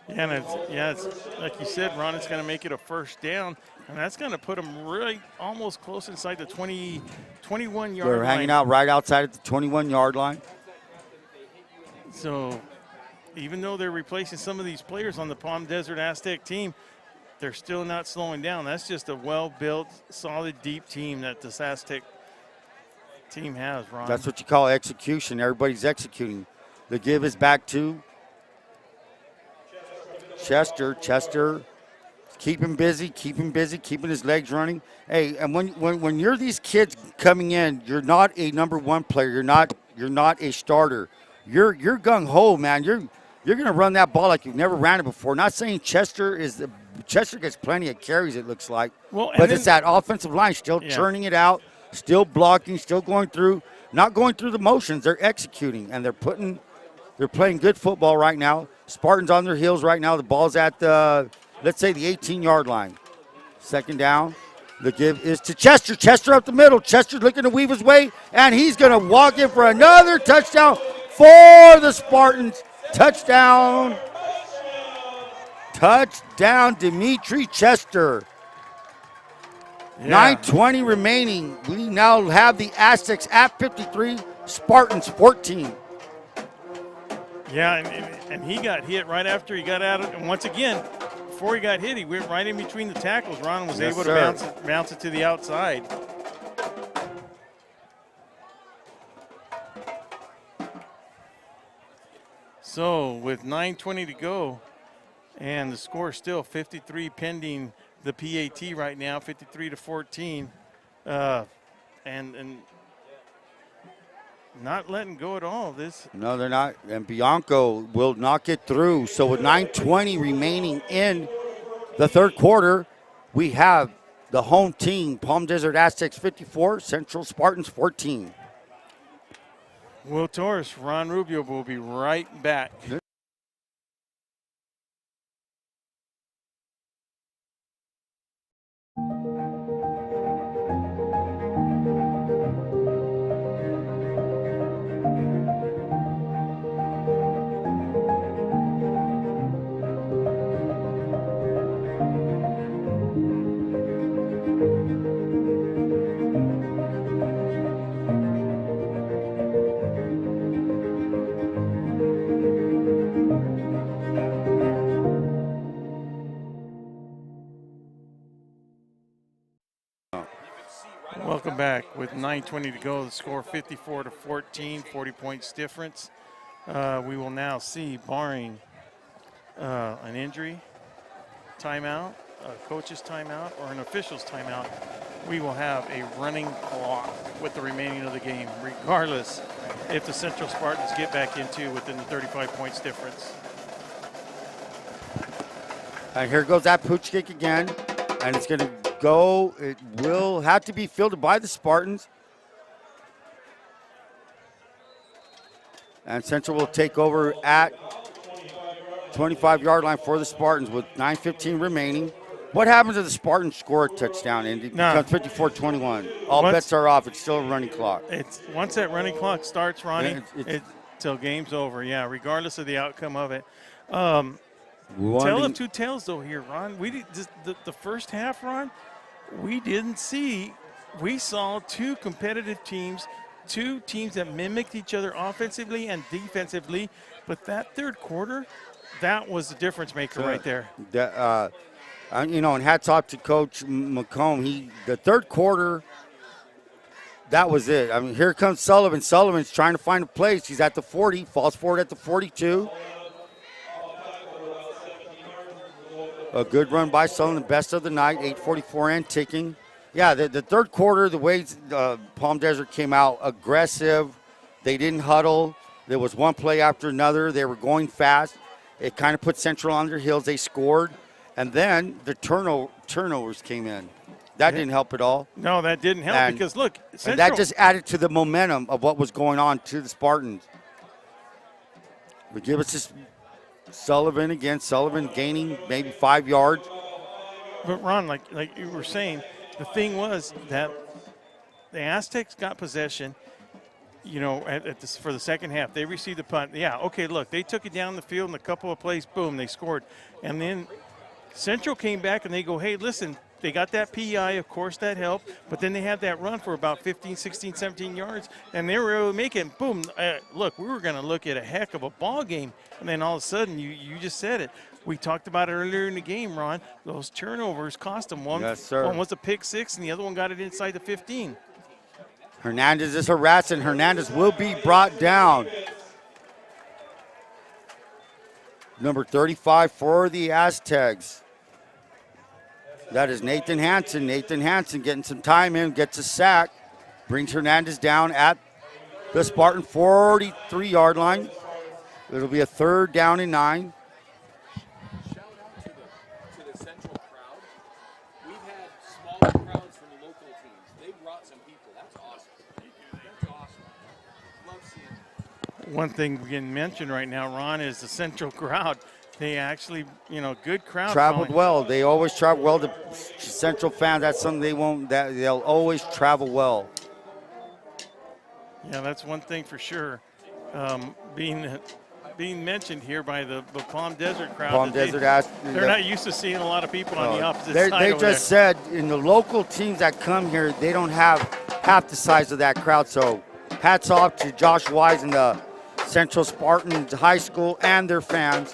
Speaker 1: Yeah, and it's like you said, Ron, it's going to make it a first down, and that's going to put them really almost close inside the 21-yard line.
Speaker 2: They're hanging out right outside at the 21-yard line.
Speaker 1: So even though they're replacing some of these players on the Palm Desert Aztec team, they're still not slowing down. That's just a well-built, solid, deep team that this Aztec team has, Ron.
Speaker 2: That's what you call execution. Everybody's executing. The give is back to Chester. Chester, keep him busy, keeping his legs running. Hey, and when you're these kids coming in, you're not a number 1 player. You're not a starter. You're gung ho, man. You're gonna run that ball like you've never ran it before. Not saying Chester gets plenty of carries, it looks like.
Speaker 1: Well,
Speaker 2: but it's that offensive line still churning it out, still blocking, still going through, not going through the motions. They're executing, and they're playing good football right now. Spartans on their heels right now. The ball's at the, let's say, the 18-yard line. Second down. The give is to Chester. Chester up the middle. Chester's looking to weave his way, and he's going to walk in for another touchdown for the Spartans. Touchdown, Dimitri Chester.
Speaker 1: Yeah.
Speaker 2: 9:20 remaining. We now have the Aztecs at 53, Spartans 14.
Speaker 1: Yeah, and he got hit right after he got out of, and once again, before he got hit, he went right in between the tackles. Ron was able to bounce it to the outside. So with 9:20 to go, and the score still 53 pending the PAT right now, 53-14, and not letting go at all. This
Speaker 2: No, they're not. And Bianco will not get through. So with 9:20 remaining in the third quarter, we have the home team, Palm Desert Aztecs 54, Central Spartans 14.
Speaker 1: Will Torres, Ron Rubio will be right back. Welcome back. With 9:20 to go, the score 54-14, 40 points difference. We will now see, barring an injury, timeout, a coach's timeout, or an official's timeout, we will have a running clock with the remaining of the game, regardless if the Central Spartans get back into within the 35 points difference.
Speaker 2: And here goes that pooch kick again, and it's going to go. It will have to be fielded by the Spartans. And Central will take over at 25-yard line for the Spartans with 9:15 remaining. What happens if the Spartans score a touchdown and it becomes 54-21? All bets are off. It's still a running clock.
Speaker 1: It's once that running clock starts, Ronnie, till game's over. Yeah, regardless of the outcome of it. Tale of two tales, though, here, Ron. We did the first half, Ron. We didn't see. We saw two competitive teams, two teams that mimicked each other offensively and defensively. But that third quarter, that was the difference maker right there.
Speaker 2: And hats off to Coach McComb. The third quarter, that was it. I mean, here comes Sullivan. Sullivan's trying to find a place. He's at the 40, falls forward at the 42. A good run by Sullivan, the best of the night, 8:44 and ticking. Yeah, the third quarter, the way Palm Desert came out, aggressive. They didn't huddle. There was one play after another. They were going fast. It kind of put Central on their heels. They scored. And then the turnovers came in. That didn't help at all.
Speaker 1: No, that didn't help because, look,
Speaker 2: and that just added to the momentum of what was going on to the Spartans. But give us this Sullivan again. Sullivan gaining maybe 5 yards.
Speaker 1: But, Ron, like you were saying, the thing was that the Aztecs got possession, for the second half. They received the punt. Yeah, okay, look, they took it down the field in a couple of plays. Boom, they scored. And then Central came back and they go, hey, listen, they got that PI, of course that helped, but then they had that run for about 15, 16, 17 yards, and they were able to make it. Boom, look, we were going to look at a heck of a ball game, and then all of a sudden, you just said it. We talked about it earlier in the game, Ron. Those turnovers cost them one.
Speaker 2: Yes, sir.
Speaker 1: One was a pick six, and the other one got it inside the 15.
Speaker 2: Hernandez is harassing. Hernandez will be brought down. Number 35 for the Aztecs. That is Nathan Hansen. Nathan Hansen getting some time in, gets a sack, brings Hernandez down at the Spartan 43-yard line. It'll be a 3rd down and 9.
Speaker 5: Shout out to the Central crowd. We've had smaller crowds from the local teams. They brought some people. That's awesome. That's awesome. Love seeing it.
Speaker 1: One thing we can mention right now, Ron, is the Central crowd. They actually, good crowd.
Speaker 2: Traveled well. They always travel well. The Central fans, that's something they won't. They'll always travel well.
Speaker 1: Yeah, that's one thing for sure. Being mentioned here by the Palm Desert crowd.
Speaker 2: Palm Desert
Speaker 1: they're not used to seeing a lot of people on the opposite side.
Speaker 2: They just said in the local teams that come here, they don't have half the size of that crowd. So hats off to Josh Wise and the Central Spartans High School and their fans.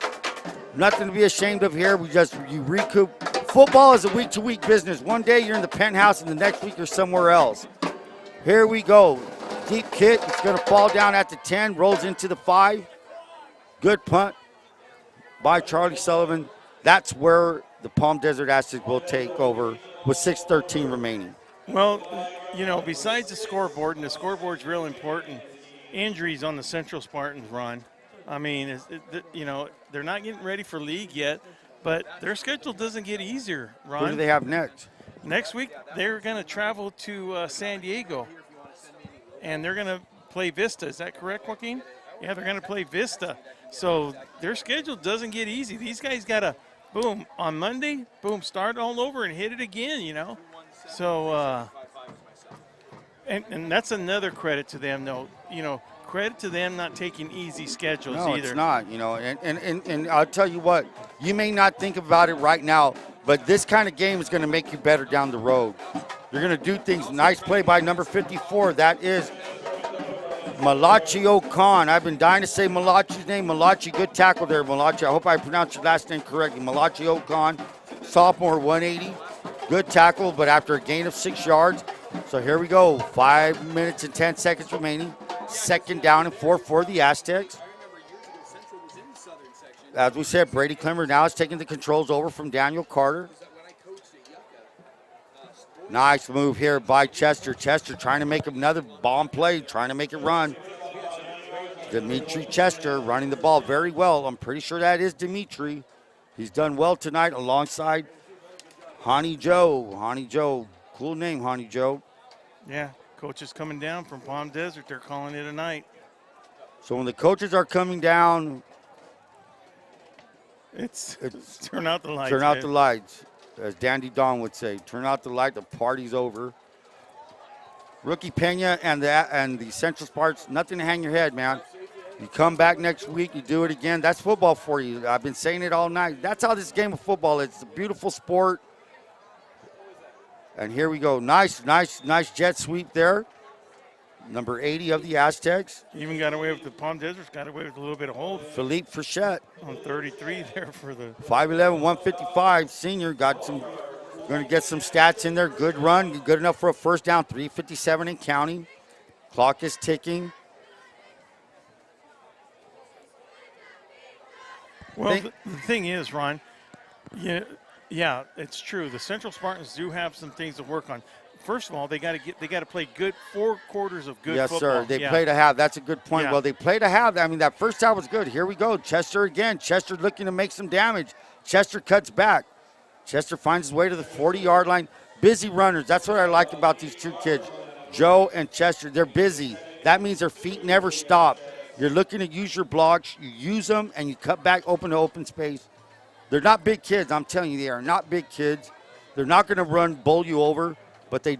Speaker 2: Nothing to be ashamed of here. You recoup. Football is a week-to-week business. One day you're in the penthouse and the next week you're somewhere else. Here we go. Deep kick. It's going to fall down at the 10, rolls into the 5. Good punt by Charlie Sullivan. That's where the Palm Desert Aztecs will take over with 6:13 remaining.
Speaker 1: Well, besides the scoreboard, and the scoreboard's real important, injuries on the Central Spartans run. I mean, they're not getting ready for league yet, but their schedule doesn't get easier, Ron.
Speaker 2: Who do they have next?
Speaker 1: Next week, they're going to travel to San Diego, and they're going to play Vista. Is that correct, Joaquin? Yeah, they're going to play Vista. So their schedule doesn't get easy. These guys got to, boom, on Monday, boom, start all over and hit it again, So, and that's another credit to them, though. Credit to them not taking easy schedules either.
Speaker 2: No, it's not, and I'll tell you what, you may not think about it right now, but this kind of game is going to make you better down the road. You're going to do things. Nice play by number 54. That is Malachi Khan. I've been dying to say Malachi's name. Malachi, good tackle there, Malachi. I hope I pronounced your last name correctly. Malachi Khan, sophomore, 180. Good tackle, but after a gain of 6 yards. So here we go. 5 minutes and 10 seconds remaining. 2nd down and 4 for the Aztecs. As we said, Brady Clemmer now is taking the controls over from Daniel Carter. Nice move here by Chester. Chester trying to make another bomb play, trying to make it run. Dimitri Chester running the ball very well. I'm pretty sure that is Dimitri. He's done well tonight alongside Honey Joe. Honey Joe, cool name, Honey Joe.
Speaker 1: Yeah, coaches coming down from Palm Desert. They're calling it a night.
Speaker 2: So when the coaches are coming down,
Speaker 1: it's turn out the lights.
Speaker 2: Turn out the lights, as Dandy Don would say. Turn out the light, the party's over. Rookie Pena and the Central Spartans, nothing to hang your head, man. You come back next week, you do it again. That's football for you. I've been saying it all night. That's how this game of football is. It's a beautiful sport. And here we go. Nice jet sweep there. Number 80 of the Aztecs.
Speaker 1: Even got away with the Palm Desert's got away with a little bit of hold.
Speaker 2: Philippe Frechette.
Speaker 1: On 33 there for the
Speaker 2: 5'11", 155 senior. Going to get some stats in there. Good run. Good enough for a first down. 3:57 and counting. Clock is ticking.
Speaker 1: Well, the thing is, Ron, yeah, it's true. The Central Spartans do have some things to work on. First of all, they got to play good 4 quarters of good football.
Speaker 2: Yes, sir. They play to have. That's a good point.
Speaker 1: Yeah.
Speaker 2: Well, they play to have. I mean, that first half was good. Here we go. Chester again. Chester looking to make some damage. Chester cuts back. Chester finds his way to the 40-yard line. Busy runners. That's what I like about these two kids, Joe and Chester. They're busy. That means their feet never stop. You're looking to use your blocks. You use them, and you cut back open to open space. They're not big kids. I'm telling you, they are not big kids. They're not going to bowl you over. But they're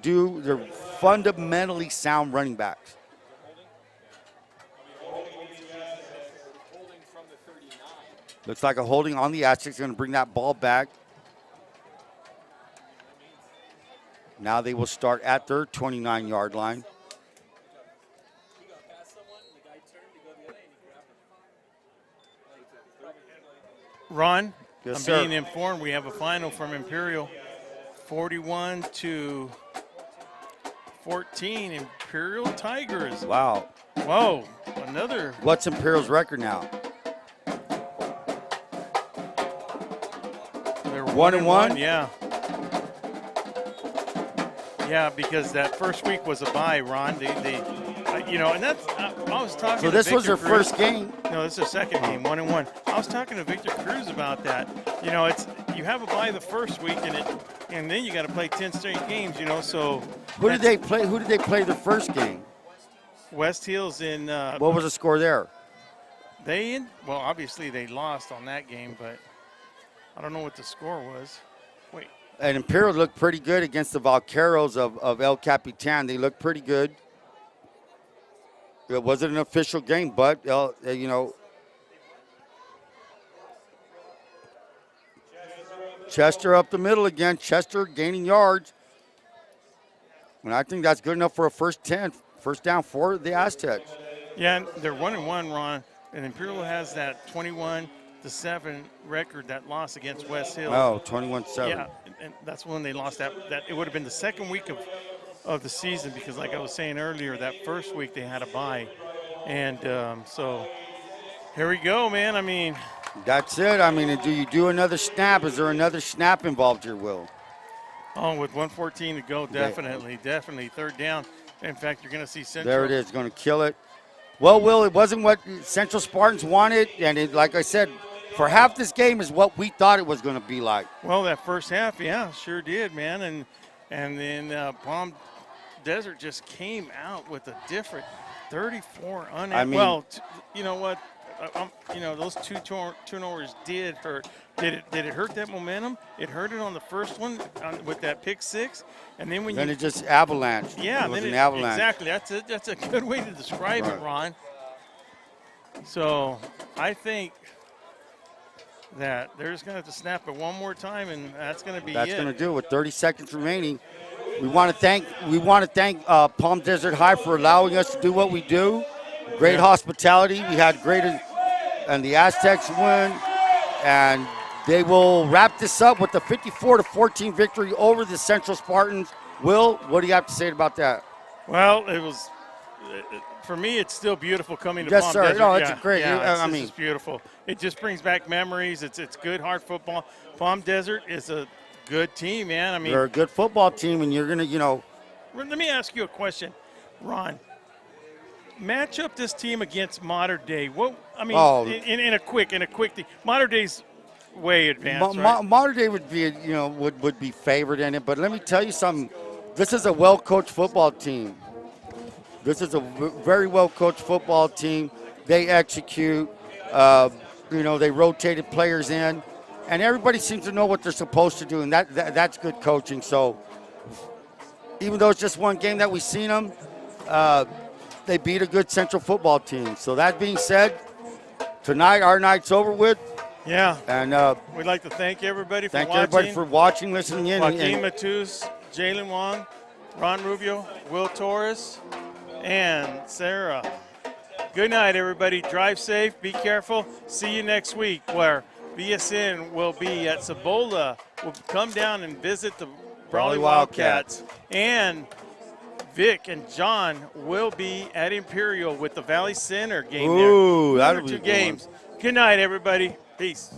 Speaker 2: fundamentally sound running backs. Looks like a holding on the Aztecs. Going to bring that ball back. Now they will start at their 29-yard line.
Speaker 1: Ron,
Speaker 2: Yes,
Speaker 1: I'm
Speaker 2: sir.
Speaker 1: being informed we have a final from Imperial. 41-14, Imperial Tigers.
Speaker 2: Wow.
Speaker 1: Whoa, another.
Speaker 2: What's Imperial's record now?
Speaker 1: They're
Speaker 2: 1-1?
Speaker 1: Yeah. Yeah, because that first week was a bye, Ron. And that's, I was talking
Speaker 2: So
Speaker 1: to
Speaker 2: this was
Speaker 1: Victor
Speaker 2: their
Speaker 1: Cruz.
Speaker 2: first game?
Speaker 1: No, this is their second game, 1-1. I was talking to Victor Cruz about that. You have a bye the first week, and then you got to play 10 straight games, so.
Speaker 2: Who did they play? Who did they play their first game?
Speaker 1: West Hills in.
Speaker 2: What was the score there?
Speaker 1: Obviously they lost on that game, but I don't know what the score was. Wait.
Speaker 2: And Imperial looked pretty good against the Vaqueros of El Capitan. They looked pretty good. It wasn't an official game, but, Chester up the middle again. Chester gaining yards. And I think that's good enough for a first down for the Aztecs.
Speaker 1: Yeah, they're 1-1, Ron, and Imperial has that 21-7 record, that loss against West Hill.
Speaker 2: Oh, 21-7.
Speaker 1: Yeah, and that's when they lost that. It would have been the second week of the season because, like I was saying earlier, that first week they had a bye. And so Here we go, man. I mean,
Speaker 2: That's it. I mean, do you do another snap? Is there another snap involved here, Will?
Speaker 1: oh, with 1:14 to go, definitely. Third down. In fact, you're going to see Central.
Speaker 2: There it is, going to kill it. Well, Will, it wasn't what Central Spartans wanted, and it, like I said, for half this game is what we thought it was going to be like.
Speaker 1: Well, that first half, yeah, sure did, man. And then Palm Desert just came out with a different 34 well, you know what? You know, those two turnovers did hurt. Did it hurt that momentum? It hurt it on the first one with that pick six, and then when
Speaker 2: it just avalanched.
Speaker 1: Yeah,
Speaker 2: it was
Speaker 1: then
Speaker 2: an avalanche.
Speaker 1: Exactly. That's a good way to describe it, Ron. So I think that they're just going to have to snap it one more time, and that's going to be
Speaker 2: That's
Speaker 1: it.
Speaker 2: going to do it with 30 seconds remaining. We want to thank Palm Desert High for allowing us to do what we do. Great hospitality. We had great, and the Aztecs win, and they will wrap this up with a 54-14 victory over the Central Spartans. Will, what do you have to say about that?
Speaker 1: Well, it was for me. It's still beautiful coming to
Speaker 2: Yes,
Speaker 1: Palm
Speaker 2: sir.
Speaker 1: Desert.
Speaker 2: No, it's great.
Speaker 1: I mean, it's beautiful. It just brings back memories. It's good, hard football. Palm Desert is a good team, man. I mean,
Speaker 2: they're a good football team, and you're gonna,
Speaker 1: Let me ask you a question, Ron. Match up this team against Modern Day. What I mean, in a quick thing. Modern Day's way advanced, right?
Speaker 2: Modern Day would be, would be favored in it. But let me tell you something. This is a well-coached football team. This is a very well-coached football team. They execute. They rotated players in, and everybody seems to know what they're supposed to do, and that's good coaching. So even though it's just one game that we've seen them, they beat a good Central football team. So that being said, tonight our night's over with.
Speaker 1: Yeah.
Speaker 2: And
Speaker 1: we'd like to thank everybody for watching.
Speaker 2: Thank everybody for watching, listening in.
Speaker 1: Joaquin Matus, Jalen Wong, Ron Rubio, Will Torres, and Sarah. Good night, everybody. Drive safe. Be careful. See you next week, where VSN will be at Cibola. We'll come down and visit the Brawley Wildcats. And Vic and John will be at Imperial with the Valley Center game.
Speaker 2: Ooh,
Speaker 1: there.
Speaker 2: that'll be
Speaker 1: 2 games. Good night, everybody. Peace.